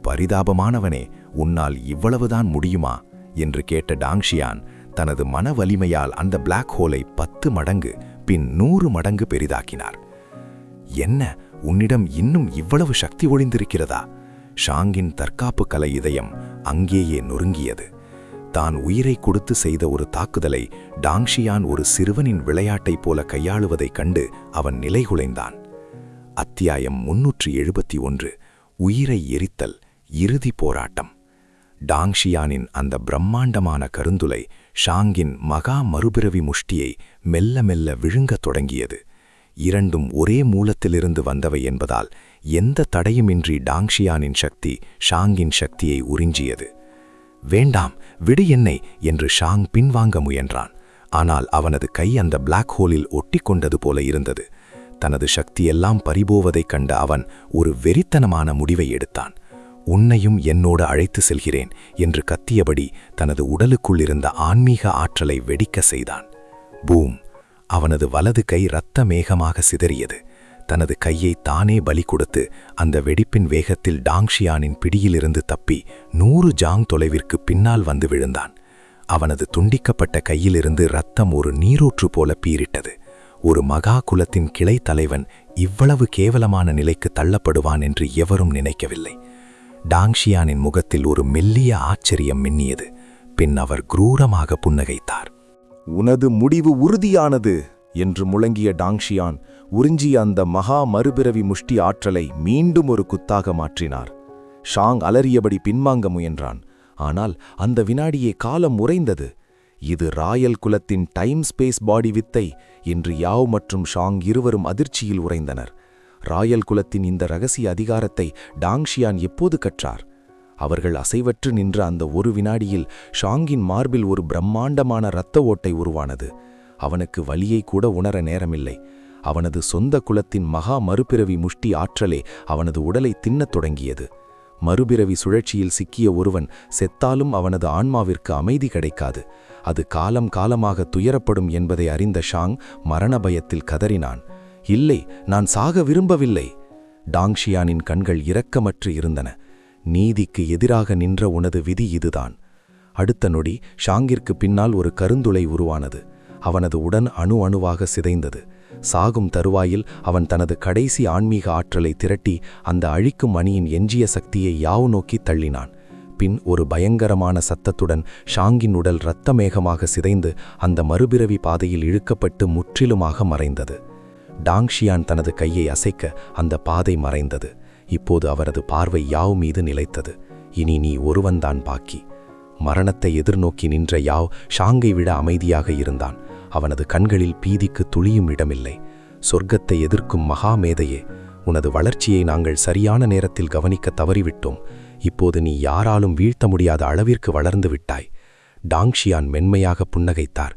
பரிதாபமானவனே, உன்னால் இவ்வளவுதான் முடியுமா என்று கேட்ட டாங்ஷியான் தனது மன வலிமையால் அந்த பிளாக் ஹோலை 10 மடங்கு பின் 100 மடங்கு பெரிதாக்கினார். என்ன, உன்னிடம் இன்னும் இவ்வளவு சக்தி ஒளிந்திருக்கிறதா? ஷாங்கின் தற்காப்பு கலை இதயம் அங்கேயே நொறுங்கியது. தான் உயிரை கொடுத்து செய்த ஒரு தாக்குதலை டாங்ஷியான் ஒரு சிறுவனின் விளையாட்டைப் போல கையாளுவதைக் கண்டு அவன் நிலைகுலைந்தான். அத்தியாயம் 371 உயிரை எரித்தல் இறுதி போராட்டம். டாங்ஷியானின் அந்த பிரம்மாண்டமான கருந்துளை ஷாங்கின் மகா மறுபிறவி முஷ்டியை மெல்ல மெல்ல விழுங்கத் தொடங்கியது. இரண்டும் ஒரே மூலத்திலிருந்து வந்தவை என்பதால் எந்த தடையுமின்றி டாங்ஷியானின் சக்தி ஷாங்கின் சக்தியை உறிஞ்சியது. வேண்டாம், விடு என்னை என்று ஷாங் பின்வாங்க முயன்றான். ஆனால் அவனது கை அந்த பிளாக் ஹோலில் ஒட்டி கொண்டது போல இருந்தது. தனது சக்தியெல்லாம் பறிபோவதைக் கண்ட அவன் ஒரு வெறித்தனமான முடிவை எடுத்தான். உன்னையும் என்னோடு அழைத்து செல்கிறேன் என்று கத்தியபடி தனது உடலுக்குள் இருந்த ஆன்மீக ஆற்றலை வெடிக்க செய்தான். பூம்! அவனது வலது கை இரத்த மேகமாக சிதறியது. தனது கையை தானே பலி கொடுத்து அந்த வெடிப்பின் வேகத்தில் டாங்ஷியானின் பிடியிலிருந்து தப்பி 100 ஜாங் தொலைவிற்கு பின்னால் வந்து விழுந்தான். அவனது துண்டிக்கப்பட்ட கையிலிருந்து இரத்தம் ஒரு நீரூற்று போல பீரிட்டது. ஒரு மகா குலத்தின் கிளை தலைவன் இவ்வளவு கேவலமான நிலைக்கு தள்ளப்படுவான் என்று எவரும் நினைக்கவில்லை. டாங்ஷியானின் முகத்தில் ஒரு மெல்லிய ஆச்சரியம் மின்னியது. பின் அவர் குரூரமாக புன்னகைத்தார். உனது முடிவு உறுதியானது என்று முழங்கிய டாங்ஷியான் உறிஞ்சிய அந்த மகா மறுபிறவி முஷ்டி ஆற்றலை மீண்டும் ஒரு குத்தாக மாற்றினார். ஷாங் அலறியபடி பின்வாங்க முயன்றான். ஆனால் அந்த வினாடியே காலம் உறைந்தது. இது ராயல் குலத்தின் டைம் ஸ்பேஸ் பாடி வித்தை என்று யாவ் மற்றும் ஷாங் இருவரும் அதிர்ச்சியில் உறைந்தனர். ராயல் குலத்தின் இந்த இரகசிய அதிகாரத்தை டாங்ஷியான் எப்போது கற்றார்? அவர்கள் அசைவற்று நின்ற அந்த ஒரு வினாடியில் ஷாங்கின் மார்பில் ஒரு பிரம்மாண்டமான இரத்த ஓட்டை உருவானது. அவனுக்கு வலியை கூட உணர நேரமில்லை. அவனது சொந்த குலத்தின் மகா மறுபிறவி முஷ்டி ஆற்றலே அவனது உடலை தின்னத் தொடங்கியது. மறுபிறவி சுழற்சியில் சிக்கிய ஒருவன் செத்தாலும் அவனது ஆன்மாவிற்கு அமைதி கிடைக்காது. அது காலம் காலமாக துயரப்படும் என்பதை அறிந்த ஷாங் மரண பயத்தில் கதறினான். இல்லை, நான் சாக விரும்பவில்லை. டாங்ஷியானின் கண்கள் இரக்கமற்று இருந்தன. நீதிக்கு எதிராக நின்ற உனது விதி இதுதான். அடுத்த நொடி ஷாங்கிற்கு பின்னால் ஒரு கருந்துளை உருவானது. அவனது உடன் அணு அணுவாக சிதைந்தது. சாகும் தருவாயில் அவன் தனது கடைசி ஆன்மீக ஆற்றலை திரட்டி அந்த அழிக்கும் அணியின் எஞ்சிய சக்தியை யாவ் நோக்கி தள்ளினான். பின் ஒரு பயங்கரமான சத்தத்துடன் ஷாங்கின் உடல் இரத்த மேகமாக சிதைந்து அந்த மறுபிறவி பாதையில் இழுக்கப்பட்டு முற்றிலுமாக மறைந்தது. டாங்ஷியான் தனது கையை அசைக்க அந்த பாதை மறைந்தது. இப்போது அவரது பார்வை யாவ் மீது நிலைத்தது. இனி நீ ஒருவன்தான் பாக்கி. மரணத்தை எதிர்நோக்கி நின்ற யாவ் ஷாங்கை விட அமைதியாக இருந்தான். அவனது கண்களில் பீதிக்கு துளியும் இடமில்லை. சொர்க்கத்தை எதிர்க்கும் மகாமேதையே, உனது வளர்ச்சியை நாங்கள் சரியான நேரத்தில் கவனிக்க தவறிவிட்டோம். இப்போது நீ யாராலும் வீழ்த்த முடியாத அளவிற்கு வளர்ந்து விட்டாய். டாங்ஷியான் மென்மையாக புன்னகைத்தார்.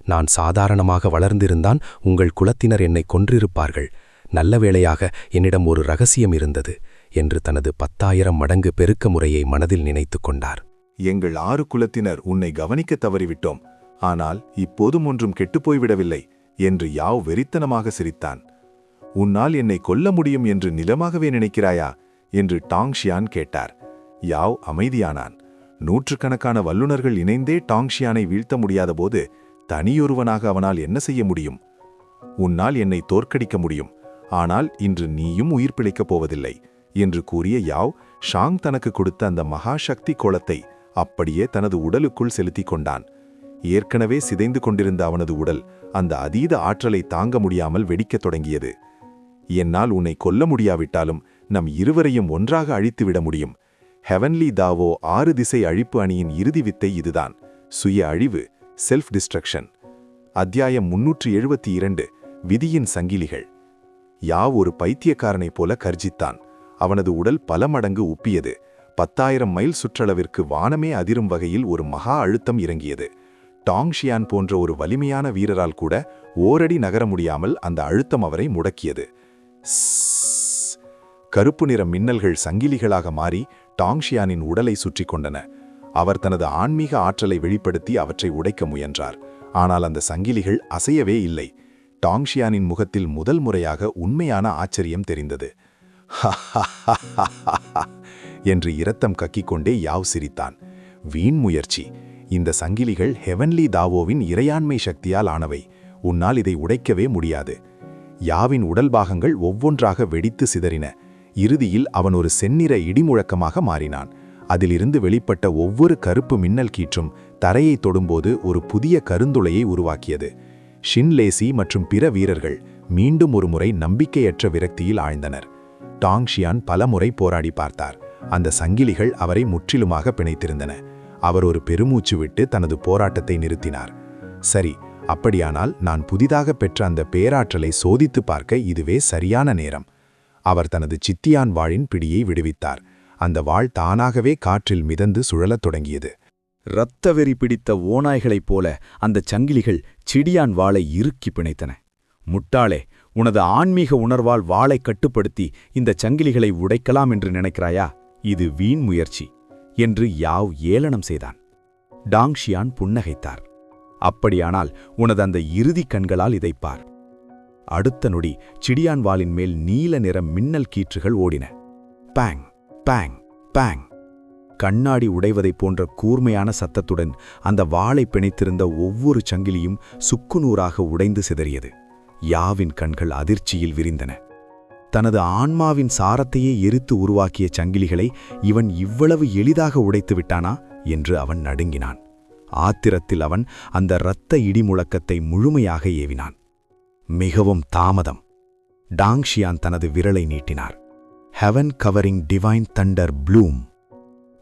நான் சாதாரணமாக வளர்ந்திருந்தான் உங்கள் குலத்தினர் என்னை கொன்றிருப்பார்கள். நல்ல வேளையாக என்னிடம் ஒரு ரகசியம் இருந்தது என்று தனது 10,000 மடங்கு பெருக்க முறையை மனதில் நினைத்து கொண்டார். எங்கள் 6 குலத்தினர் உன்னை கவனிக்க தவறிவிட்டோம். ஆனால் இப்போதும் ஒன்றும் கெட்டுப்போய்விடவில்லை என்று யாவ் வெறித்தனமாக சிரித்தான். உன்னால் என்னை கொல்ல முடியும் என்று நிலமாகவே நினைக்கிறாயா என்று டாங்ஷியான் கேட்டார். யாவ் அமைதியானான். நூற்றுக்கணக்கான வல்லுநர்கள் இணைந்தே டாங்ஷியானை வீழ்த்த முடியாதபோது தனியொருவனாக அவனால் என்ன செய்ய முடியும்? உன்னால் என்னை தோற்கடிக்க முடியும், ஆனால் இன்று நீயும் உயிர் பிழைக்கப் போவதில்லை என்று கூறிய யாவ் ஷாங் தனக்கு கொடுத்த அந்த மகாசக்தி கோலத்தை அப்படியே தனது உடலுக்குள் செலுத்திக் கொண்டான். ஏற்கனவே சிதைந்து கொண்டிருந்த அவனது உடல் அந்த அதீத ஆற்றலை தாங்க முடியாமல் வெடிக்கத் தொடங்கியது. என்னால் உன்னை கொல்ல முடியாவிட்டாலும் நம் இருவரையும் ஒன்றாக அழித்துவிட முடியும். ஹெவன்லி தாவோ 6 திசை அழிப்பு அணியின் இறுதி வித்தை இதுதான். சுய அழிவு, செல்ஃப் டிஸ்ட்ரக்ஷன். அத்தியாயம் 372 விதியின் சங்கிலிகள். யாவ் ஒரு பைத்தியக்காரனைப் போல கர்ஜித்தான். அவனது உடல் பல மடங்கு உப்பியது. 10,000 மைல் சுற்றளவிற்கு வானமே அதிரும் வகையில் ஒரு மகா அழுத்தம் இறங்கியது. டாங்ஷியான் போன்ற ஒரு வலிமையான வீரரால் கூட ஓரடி நகர முடியாமல் அந்த அழுத்தம் அவரை முடக்கியது. கருப்பு நிற மின்னல்கள் சங்கிலிகளாக மாறி டாங்ஷியானின் உடலை சுற்றி கொண்டன. அவர் தனது ஆன்மீக ஆற்றலை வெளிப்படுத்தி அவற்றை உடைக்க முயன்றார். ஆனால் அந்த சங்கிலிகள் அசையவே இல்லை. டாங்ஷியானின் முகத்தில் முதல் முறையாக உண்மையான ஆச்சரியம் தெரிந்தது. என்று இரத்தம் கக்கிக்கொண்டே யாவ் சிரித்தான். வீண் முயற்சி. இந்த சங்கிலிகள் ஹெவன்லி தாவோவின் இறையாண்மை சக்தியால் ஆனவை. உன்னால் இதை உடைக்கவே முடியாது. யாவின் உடல் பாகங்கள் ஒவ்வொன்றாக வெடித்து சிதறின. இறுதியில் அவன் ஒரு செந்நிற இடிமுழக்கமாக மாறினான். அதிலிருந்து வெளிப்பட்ட ஒவ்வொரு கருப்பு மின்னல் கீற்றும் தரையை தொடும்போது ஒரு புதிய கருந்துளையை உருவாக்கியது. ஷின்லேசி மற்றும் பிற வீரர்கள் மீண்டும் ஒருமுறை நம்பிக்கையற்ற விரக்தியில் ஆழ்ந்தனர். டாங்ஷியான் பலமுறை போராடி பார்த்தார். அந்த சங்கிலிகள் அவரை முற்றிலுமாக பிணைத்திருந்தன. அவர் ஒரு பெருமூச்சு விட்டு தனது போராட்டத்தை நிறுத்தினார். சரி, அப்படியானால் நான் புதிதாக பெற்ற அந்த பேராற்றலை சோதித்து பார்க்க இதுவே சரியான நேரம். அவர் தனது சித்தியான் வாளின் பிடியை விடுவித்தார். அந்த வாள் தானாகவே காற்றில் மிதந்து சுழலத் தொடங்கியது. இரத்த வெறி பிடித்த ஓநாய்களைப் போல அந்தச் சங்கிலிகள் சிடியான் வாளை இறுக்கி பிணைத்தன. முட்டாளே, உனது ஆன்மீக உணர்வால் வாளை கட்டுப்படுத்தி இந்தச் சங்கிலிகளை உடைக்கலாம் என்று நினைக்கிறாயா? இது வீண் முயற்சி என்று யாவ் ஏளனம் செய்தான். டாங்ஷியான் புன்னகைத்தார். அப்படியானால் உனது அந்த இறுதிக் கண்களால் இதைப் பார். அடுத்த நொடி சிடியான் வாளின் மேல் நீல நிற மின்னல் கீற்றுகள் ஓடின. Bang bang bang. கண்ணாடி உடைவதைப் போன்ற கூர்மையான சத்தத்துடன் அந்த வாளை பிணைத்திருந்த ஒவ்வொரு சங்கிலியும் சுக்குநூறாக உடைந்து சிதறியது. யாவின் கண்கள் அதிர்ச்சியில் விரிந்தன. தனது ஆன்மாவின் சாரத்தையே எரித்து உருவாக்கிய சங்கிலிகளை இவன் இவ்வளவு எளிதாக உடைத்து விட்டானா என்று அவன் நடுங்கினான். ஆத்திரத்தில் அவன் அந்த இரத்த இடிமுழக்கத்தை முழுமையாக ஏவினான். மிகவும் தாமதம். டாங்ஷியான் தனது விரலை நீட்டினார். Heaven covering divine thunder bloom.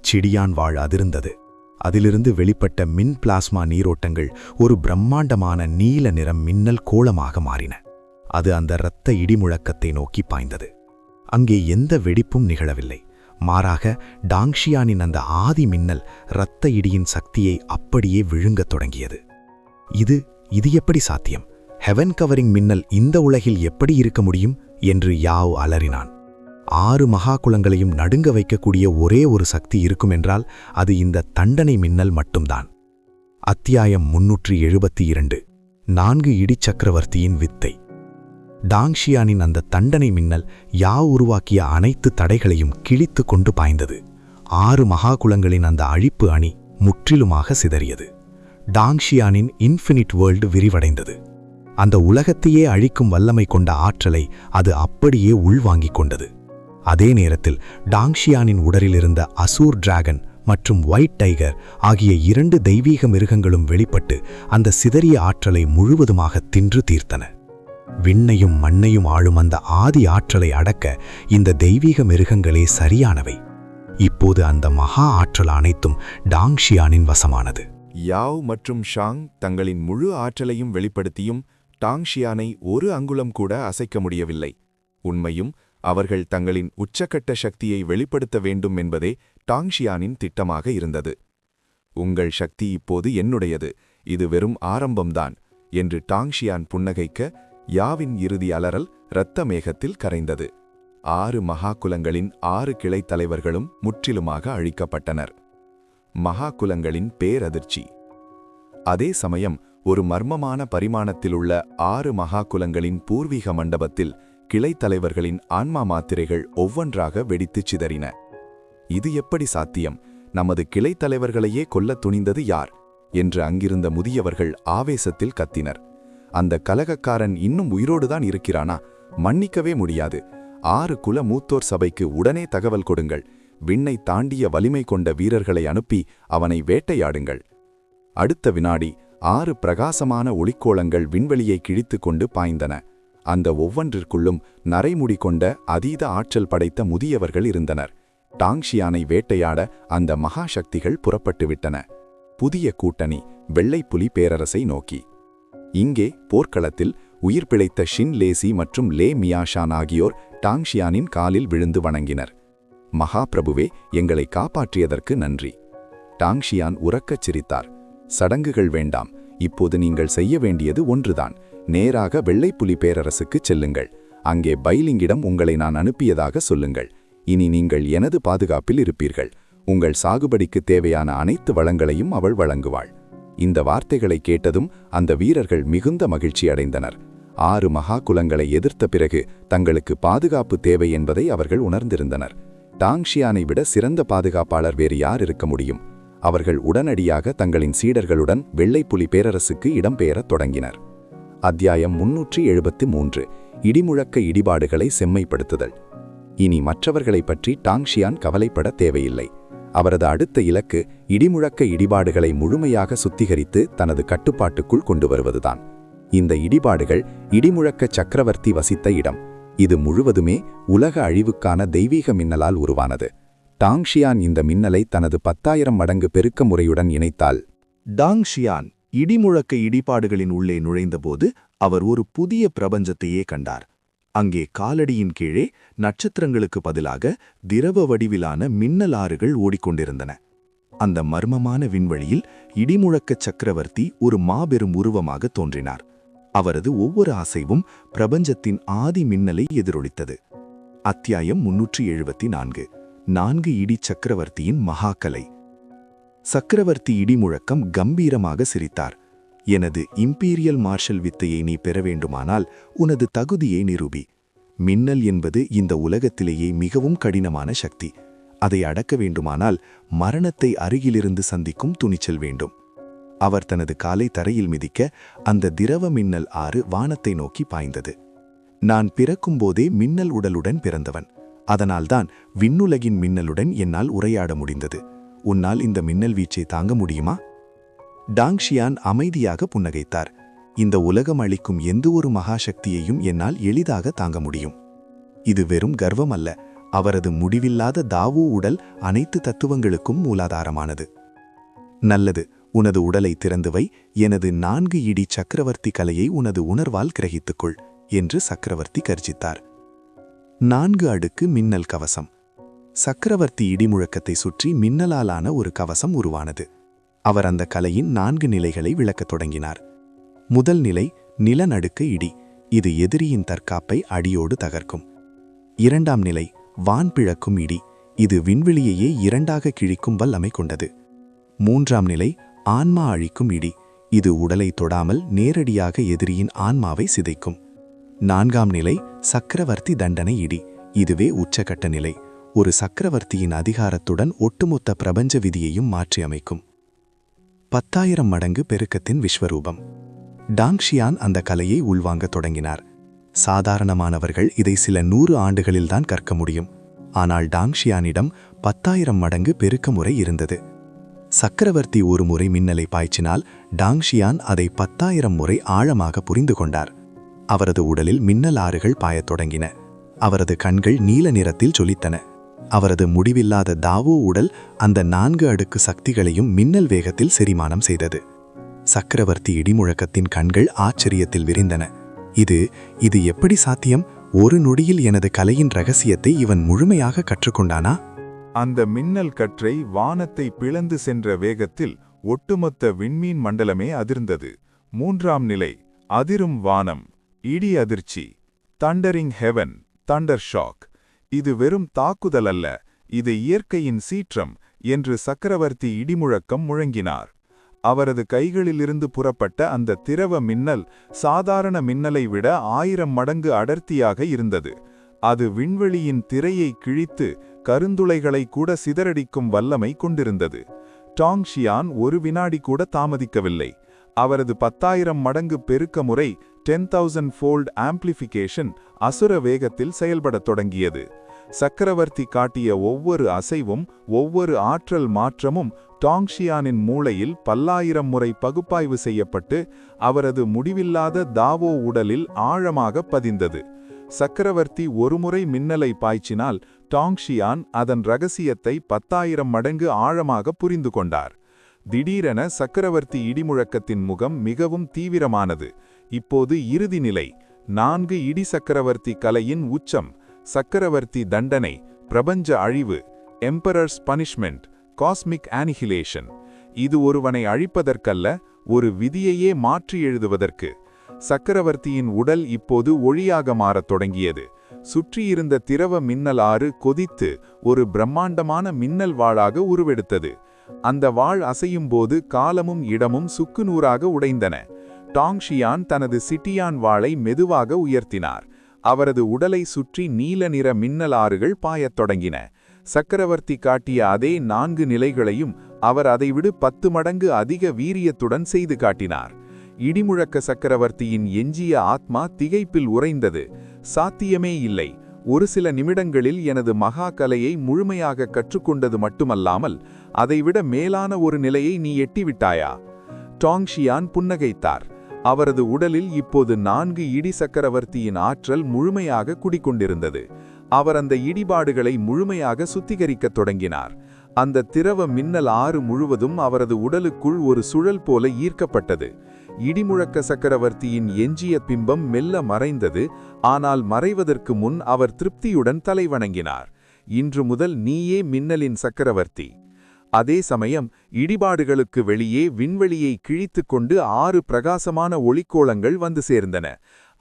சிடியான் வாள் அதிர்ந்தது. அதிலிருந்து வெளிப்பட்ட மின் பிளாஸ்மா நீரோட்டங்கள் ஒரு பிரம்மாண்டமான நீல நிறம் மின்னல் கோளமாக மாறின. அது அந்த இரத்த இடிமுழக்கத்தை நோக்கி பாய்ந்தது. அங்கே எந்த வெடிப்பும் நிகழவில்லை. மாறாக டாங்ஷியானின் அந்த ஆதி மின்னல் இரத்த இடியின் சக்தியை அப்படியே விழுங்கத் தொடங்கியது. இது எப்படி சாத்தியம்? ஹெவன் கவரிங் மின்னல் இந்த உலகில் எப்படி இருக்க முடியும் என்று யாவ் அலறினான். 6 மகா குலங்களையும் நடுங்க வைக்கக்கூடிய ஒரே ஒரு சக்தி இருக்குமென்றால் அது இந்த தண்டனை மின்னல் மட்டும்தான். அத்தியாயம் 372. 4 இடிச் சக்கரவர்த்தியின் வித்தை. டாங்ஷியானின் அந்த தண்டனை மின்னல் யாவ் உருவாக்கிய அனைத்து தடைகளையும் கிழித்து கொண்டு பாய்ந்தது. 6 மகா குலங்களின் அந்த அழிப்பு அணி முற்றிலுமாக சிதறியது. டாங்ஷியானின் இன்ஃபினிட் வேர்ல்டு விரிவடைந்தது. அந்த உலகத்தையே அழிக்கும் வல்லமை கொண்ட ஆற்றலை அது அப்படியே உள்வாங்கிக் கொண்டது. அதே நேரத்தில் டாங்ஷியானின் உடலில் இருந்த அசூர் டிராகன் மற்றும் ஒயிட் டைகர் ஆகிய 2 தெய்வீக மிருகங்களும் வெளிப்பட்டு அந்த சிதறிய ஆற்றலை முழுவதுமாக தின்று தீர்த்தன. விண்ணையும் மண்ணையும் ஆளும் அந்த ஆதி ஆற்றலை அடக்க இந்த தெய்வீக மிருகங்களே சரியானவை. இப்போது அந்த மகா ஆற்றல் அனைத்தும் டாங்ஷியானின் வசமானது. யாவ் மற்றும் ஷாங் தங்களின் முழு ஆற்றலையும் வெளிப்படுத்தியும் டாங்ஷியானை ஒரு அங்குலம் கூட அசைக்க முடியவில்லை. உண்மையும் அவர்கள் தங்களின் உச்சக்கட்ட சக்தியை வெளிப்படுத்த வேண்டும் என்பதே டாங்ஷியானின் திட்டமாக இருந்தது. உங்கள் சக்தி இப்போது என்னுடையது, இது வெறும் ஆரம்பம்தான் என்று டாங்ஷியான் புன்னகைக்க யாவின் இறுதி அலறல் இரத்த மேகத்தில் கரைந்தது. 6 மகா குலங்களின் 6 கிளைத் தலைவர்களும் முற்றிலுமாக அழிக்கப்பட்டனர். மகா குலங்களின் பேரதிர்ச்சி. அதே சமயம் ஒரு மர்மமான பரிமாணத்திலுள்ள 6 மகா குலங்களின் பூர்வீக மண்டபத்தில் கிளைத் தலைவர்களின் ஆன்மா மாத்திரைகள் ஒவ்வொன்றாக வெடித்துச் சிதறின. இது எப்படி சாத்தியம்? நமது கிளைத் தலைவர்களையே கொல்லத் துணிந்தது யார் என்று அங்கிருந்த முதியவர்கள் ஆவேசத்தில் கத்தினர். அந்த கலகக்காரன் இன்னும் உயிரோடுதான் இருக்கிறானா? மன்னிக்கவே முடியாது. 6 குல மூத்தோர் சபைக்கு உடனே தகவல் கொடுங்கள். விண்ணை தாண்டிய வலிமை கொண்ட வீரர்களை அனுப்பி அவனை வேட்டையாடுங்கள். அடுத்த வினாடி 6 பிரகாசமான ஒளிக்கோளங்கள் விண்வெளியை கிழித்து கொண்டு பாய்ந்தன. அந்த ஒவ்வொன்றிற்குள்ளும் நரைமுடி கொண்ட அதீத ஆற்றல் படைத்த முதியவர்கள் இருந்தனர். டாங்ஷியானை வேட்டையாட அந்த மகா சக்திகள் புறப்பட்டுவிட்டன. புதிய கூட்டணி வெள்ளைப்புலி பேரரசை நோக்கி. இங்கே போர்க்களத்தில் உயிர் பிழைத்த ஷின் லேசி மற்றும் லே மியாஷான் ஆகியோர் டாங்ஷியானின் காலில் விழுந்து வணங்கினர். மகாபிரபுவே, எங்களை காப்பாற்றியதற்கு நன்றி. டாங்ஷியான் உரக்கச் சிரித்தார். சடங்குகள் வேண்டாம். இப்போது நீங்கள் செய்ய வேண்டியது ஒன்றுதான். நேராக வெள்ளைப்புலி பேரரசுக்குச் செல்லுங்கள். அங்கே பைலிங்கிடம் உங்களை நான் அனுப்பியதாக சொல்லுங்கள். இனி நீங்கள் எனது பாதுகாப்பில் இருப்பீர்கள். உங்கள் சாகுபடிக்கு தேவையான அனைத்து வளங்களையும் அவள் வழங்குவாள். இந்த வார்த்தைகளை கேட்டதும் அந்த வீரர்கள் மிகுந்த மகிழ்ச்சி அடைந்தனர். 6 மகா குலங்களை எதிர்த்த பிறகு தங்களுக்கு பாதுகாப்பு தேவை என்பதை அவர்கள் உணர்ந்திருந்தனர். டாங்ஷியானை விட சிறந்த பாதுகாப்பாளர் வேறு யார் இருக்க முடியும்? அவர்கள் உடனடியாக தங்களின் சீடர்களுடன் வெள்ளைப்புலி பேரரசுக்கு இடம்பெயரத் தொடங்கினர். அத்தியாயம் 373. இடிமுழக்க இடிபாடுகளை செம்மைப்படுத்துதல். இனி மற்றவர்களைப் பற்றி டாங்ஷியான் கவலைப்பட தேவையில்லை. அவரது அடுத்த இலக்கு இடிமுழக்க இடிபாடுகளை முழுமையாக சுத்திகரித்து தனது கட்டுப்பாட்டுக்குள் கொண்டு வருவதுதான். இந்த இடிபாடுகள் இடிமுழக்க சக்கரவர்த்தி வசித்த இடம். இது முழுவதுமே உலக அழிவுக்கான தெய்வீக மின்னலால் உருவானது. டாங்ஷியான் இந்த மின்னலை தனது 10,000 மடங்கு பெருக்க முறையுடன் இணைத்தால். டாங்ஷியான் இடிமுழக்க இடிபாடுகளின் உள்ளே நுழைந்தபோது அவர் ஒரு புதிய பிரபஞ்சத்தையே கண்டார். அங்கே காலடியின் கீழே நட்சத்திரங்களுக்கு பதிலாக திரவ வடிவிலான மின்னல் ஆறுகள் ஓடிக்கொண்டிருந்தன. அந்த மர்மமான விண்வெளியில் இடிமுழக்க சக்கரவர்த்தி ஒரு மாபெரும் உருவமாக தோன்றினார். அவரது ஒவ்வொரு அசைவும் பிரபஞ்சத்தின் ஆதி மின்னலை எதிரொலித்தது. அத்தியாயம் 374. 4 இடி சக்கரவர்த்தியின் மகாகலை. சக்கரவர்த்தி இடிமுழக்கம் கம்பீரமாக சிரித்தார். எனது இம்பீரியல் மார்ஷல் வித்தையை நீ பெற வேண்டுமானால் உனது தகுதியை நிரூபி. மின்னல் என்பது இந்த உலகத்திலேயே மிகவும் கடினமான சக்தி. அதை அடக்க வேண்டுமானால் மரணத்தை அருகிலிருந்து சந்திக்கும் துணிச்சல் வேண்டும். அவர் தனது காலை தரையில் மிதிக்க அந்த திரவ மின்னல் ஆறு வானத்தை நோக்கி பாய்ந்தது. நான் பிறக்கும்போதே மின்னல் உடலுடன் பிறந்தவன். அதனால்தான் விண்ணுலகின் மின்னலுடன் என்னால் உரையாட முடிந்தது. உன்னால் இந்த மின்னல் வீச்சை தாங்க முடியுமா? டாங்ஷியான் அமைதியாக புன்னகைத்தார். இந்த உலகம் அளிக்கும் எந்த ஒரு மகாசக்தியையும் என்னால் எளிதாக தாங்க முடியும். இது வெறும் கர்வம் அல்ல. அவரது முடிவில்லாத தாவோ உடல் அனைத்து தத்துவங்களுக்கும் மூலாதாரமானது. நல்லது, உனது உடலை திறந்து வை. எனது 4 இடி சக்கரவர்த்தி கலையை உனது உணர்வால் கிரகித்துக்கொள் என்று சக்கரவர்த்தி கர்ஜித்தார். 4 அடுக்கு மின்னல் கவசம். சக்கரவர்த்தி இடிமுழக்கத்தை சுற்றி மின்னலாலான ஒரு கவசம் உருவானது. அவர் அந்த கலையின் 4 நிலைகளை விளக்கத் தொடங்கினார். முதல் நிலை நிலநடுக்க இடி. இது எதிரியின் தற்காப்பை அடியோடு தகர்க்கும். 2ஆம் நிலை வான்பிழக்கும் இடி. இது விண்வெளியையே 2ஆக கிழிக்கும் வல்லமை கொண்டது. 3ஆம் நிலை ஆன்மா அழிக்கும் இடி. இது உடலை தொடாமல் நேரடியாக எதிரியின் ஆன்மாவை சிதைக்கும். 4ஆம் நிலை சக்கரவர்த்தி தண்டனை இடி. இதுவே உச்சகட்ட நிலை. ஒரு சக்கரவர்த்தியின் அதிகாரத்துடன் ஒட்டுமொத்த பிரபஞ்ச விதியையும் மாற்றி அமைக்கும். 10,000 மடங்கு பெருக்கத்தின் விஸ்வரூபம். டாங்ஷியான் அந்த கலையை உள்வாங்கத் தொடங்கினார். சாதாரணமானவர்கள் இதை சில 100 ஆண்டுகளில்தான் கற்க முடியும். ஆனால் டாங்ஷியானிடம் 10,000 மடங்கு பெருக்க முறை இருந்தது. சக்கரவர்த்தி ஒரு முறை மின்னலை பாய்ச்சினால் டாங்ஷியான் அதை 10,000 முறை ஆழமாக புரிந்து கொண்டார். அவரது உடலில் மின்னல் ஆறுகள் பாயத் தொடங்கின. அவரது கண்கள் நீல நிறத்தில் ஜொலித்தன. அவரது முடிவில்லாத தாவோ உடல் அந்த 4 அடுக்கு சக்திகளையும் மின்னல் வேகத்தில் செரிமானம் செய்தது. சக்கரவர்த்தி இடிமுழக்கத்தின் கண்கள் ஆச்சரியத்தில் விரிந்தன. இது எப்படி சாத்தியம்? ஒரு நொடியில் எனது கலையின் ரகசியத்தை இவன் முழுமையாக கற்றுக்கொண்டானா? அந்த மின்னல் கற்றை வானத்தை பிளந்து சென்ற வேகத்தில் ஒட்டுமொத்த விண்மீன் மண்டலமே அதிர்ந்தது. 3ஆம் நிலை அதிரும் வானம், இடி அதிர்ச்சி, தண்டரிங் ஹெவன், தண்டர் ஷாக். இது வெறும் தாக்குதல் அல்ல, இது இயற்கையின் சீற்றம் என்று சக்கரவர்த்தி இடிமுழக்கம் முழங்கினார். அவரது கைகளிலிருந்து புறப்பட்ட அந்த திரவ மின்னல் சாதாரண மின்னலை விட 1000 மடங்கு அடர்த்தியாக இருந்தது. அது விண்வெளியின் திரையை கிழித்து கருந்துளைகளை கூட சிதறடிக்கும் வல்லமை கொண்டிருந்தது. டாங்ஷியான் ஒரு வினாடி கூட தாமதிக்கவில்லை. அவரது 10,000 மடங்கு பெருக்க முறை 10,000 fold ஆம்பிளிஃபிகேஷன் அசுர வேகத்தில் செயல்படத் தொடங்கியது. சக்கரவர்த்தி காட்டிய ஒவ்வொரு அசைவும், ஒவ்வொரு ஆற்றல் மாற்றமும் டாங்ஷியானின் மூளையில் பல்லாயிரம் முறை பகுப்பாய்வு செய்யப்பட்டு அவரது முடிவில்லாத தாவோ உடலில் ஆழமாக பதிந்தது. சக்கரவர்த்தி ஒருமுறை மின்னலை பாய்ச்சினால் டாங்ஷியான் அதன் ரகசியத்தை 10,000 மடங்கு ஆழமாக புரிந்து கொண்டார். திடீரென சக்கரவர்த்தி இடிமுழக்கத்தின் முகம் மிகவும் தீவிரமானது. இப்போது இறுதி நிலை 4 இடி சக்கரவர்த்தி கலையின் உச்சம். சக்கரவர்த்தி தண்டனை, பிரபஞ்ச அழிவு, எம்பரர்ஸ் பனிஷ்மெண்ட், காஸ்மிக் ஆனிஹிலேஷன். இது ஒருவனை அழிப்பதற்கல்ல, ஒரு விதியையே மாற்றி எழுதுவதற்கு. சக்கரவர்த்தியின் உடல் இப்போது ஒளியாக மாறத் தொடங்கியது. சுற்றியிருந்த திரவ மின்னல் ஆறு கொதித்து ஒரு பிரம்மாண்டமான மின்னல் வாளாக உருவெடுத்தது. அந்த வாள் அசையும்போது காலமும் இடமும் சுக்குநூறாக உடைந்தன. டாங்ஷியான் தனது சிட்டியான் வாளை மெதுவாக உயர்த்தினார். அவரது உடலை சுற்றி நீல நிற மின்னல் ஆறுகள் பாயத் தொடங்கின. சக்கரவர்த்தி காட்டிய அதே 4 நிலைகளையும் அவர் அதைவிட 10 மடங்கு அதிக வீரியத்துடன் செய்து காட்டினார். இடிமுழக்க சக்கரவர்த்தியின் எஞ்சிய ஆத்மா திகைப்பில் உறைந்தது. சாத்தியமே இல்லை. ஒரு சில நிமிடங்களில் எனது மகா கலையை முழுமையாக கற்றுக்கொண்டது மட்டுமல்லாமல் அதைவிட மேலான ஒரு நிலையை நீ எட்டிவிட்டாயா? டாங்ஷியான் புன்னகைத்தார். அவரது உடலில் இப்போது 4 இடி சக்கரவர்த்தியின் ஆற்றல் முழுமையாக குடிக்கொண்டிருந்தது. அவர் அந்த இடிபாடுகளை முழுமையாக சுத்திகரிக்கத் தொடங்கினார். அந்த திரவ மின்னல் ஆறு முழுவதும் அவரது உடலுக்குள் ஒரு சுழல் போல ஈர்க்கப்பட்டது. இடிமுழக்க சக்கரவர்த்தியின் எஞ்சிய பிம்பம் மெல்ல மறைந்தது. ஆனால் மறைவதற்கு முன் அவர் திருப்தியுடன் தலைவணங்கினார். இன்று முதல் நீயே மின்னலின் சக்கரவர்த்தி. அதே சமயம் இடிபாடுகளுக்கு வெளியே விண்வெளியை கிழித்துக் கொண்டு 6 பிரகாசமான ஒளிக்கோளங்கள் வந்து சேர்ந்தன.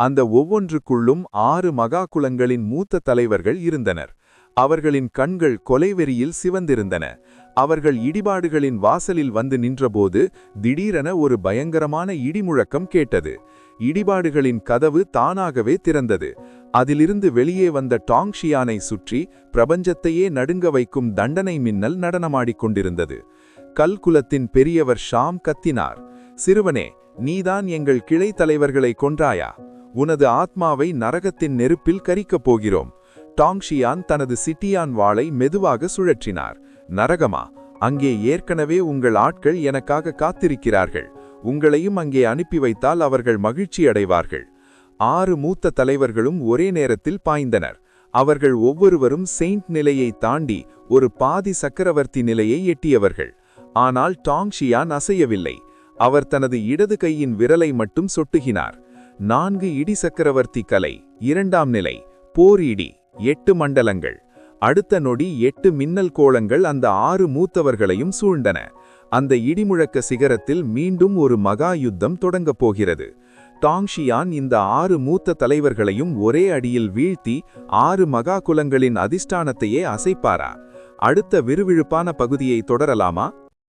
அந்த ஒவ்வொன்றுக்குள்ளும் 6 மகா குலங்களின் மூத்த தலைவர்கள் இருந்தனர். அவர்களின் கண்கள் கொலைவெறியில் சிவந்திருந்தன. அவர்கள் இடிபாடுகளின் வாசலில் வந்து நின்றபோது திடீரென ஒரு பயங்கரமான இடிமுழக்கம் கேட்டது. இடிபாடுகளின் கதவு தானாகவே திறந்தது. அதிலிருந்து வெளியே வந்த டாங்ஷியானை சுற்றி பிரபஞ்சத்தையே நடுங்க வைக்கும் தண்டனை மின்னல் நடனமாடிக் கொண்டிருந்தது. கல்குலத்தின் பெரியவர் ஷாம் கத்தினார். சிறுவனே, நீதான் எங்கள் கிளை தலைவர்களை கொன்றாயா? உனது ஆத்மாவை நரகத்தின் நெருப்பில் கரிக்கப் போகிறோம். டாங்ஷியான் தனது சிட்டியான் வாளை மெதுவாக சுழற்றினார். நரகமா? அங்கே ஏற்கனவே உங்கள் ஆட்கள் எனக்காக காத்திருக்கிறார்கள். உங்களையும் அங்கே அனுப்பி வைத்தால் அவர்கள் மகிழ்ச்சி அடைவார்கள். 6 மூத்த தலைவர்களும் ஒரே நேரத்தில் பாய்ந்தனர். அவர்கள் ஒவ்வொருவரும் செயின்ட் நிலையை தாண்டி ஒரு பாதி சக்கரவர்த்தி நிலையை எட்டியவர்கள். ஆனால் டாங்ஷியான் அசையவில்லை. அவர் தனது இடது கையின் விரலை மட்டும் சொட்டுகினார். 4 இடி சக்கரவர்த்தி கலை, 2ஆம் நிலை, போர் இடி, 8 மண்டலங்கள். அடுத்த நொடி 8 மின்னல் கோளங்கள் அந்த 6 மூத்தவர்களையும் சூழ்ந்தன. அந்த இடிமுழக்க சிகரத்தில் மீண்டும் ஒரு மகா யுத்தம் தொடங்கப் போகிறது. டாங்ஷியான் இந்த 6 மூத்த தலைவர்களையும் ஒரே அடியில் வீழ்த்தி 6 மகா குலங்களின் அதிஷ்டானத்தையே அசைப்பாரா? அடுத்த விறுவிழுப்பான பகுதியை தொடரலாமா?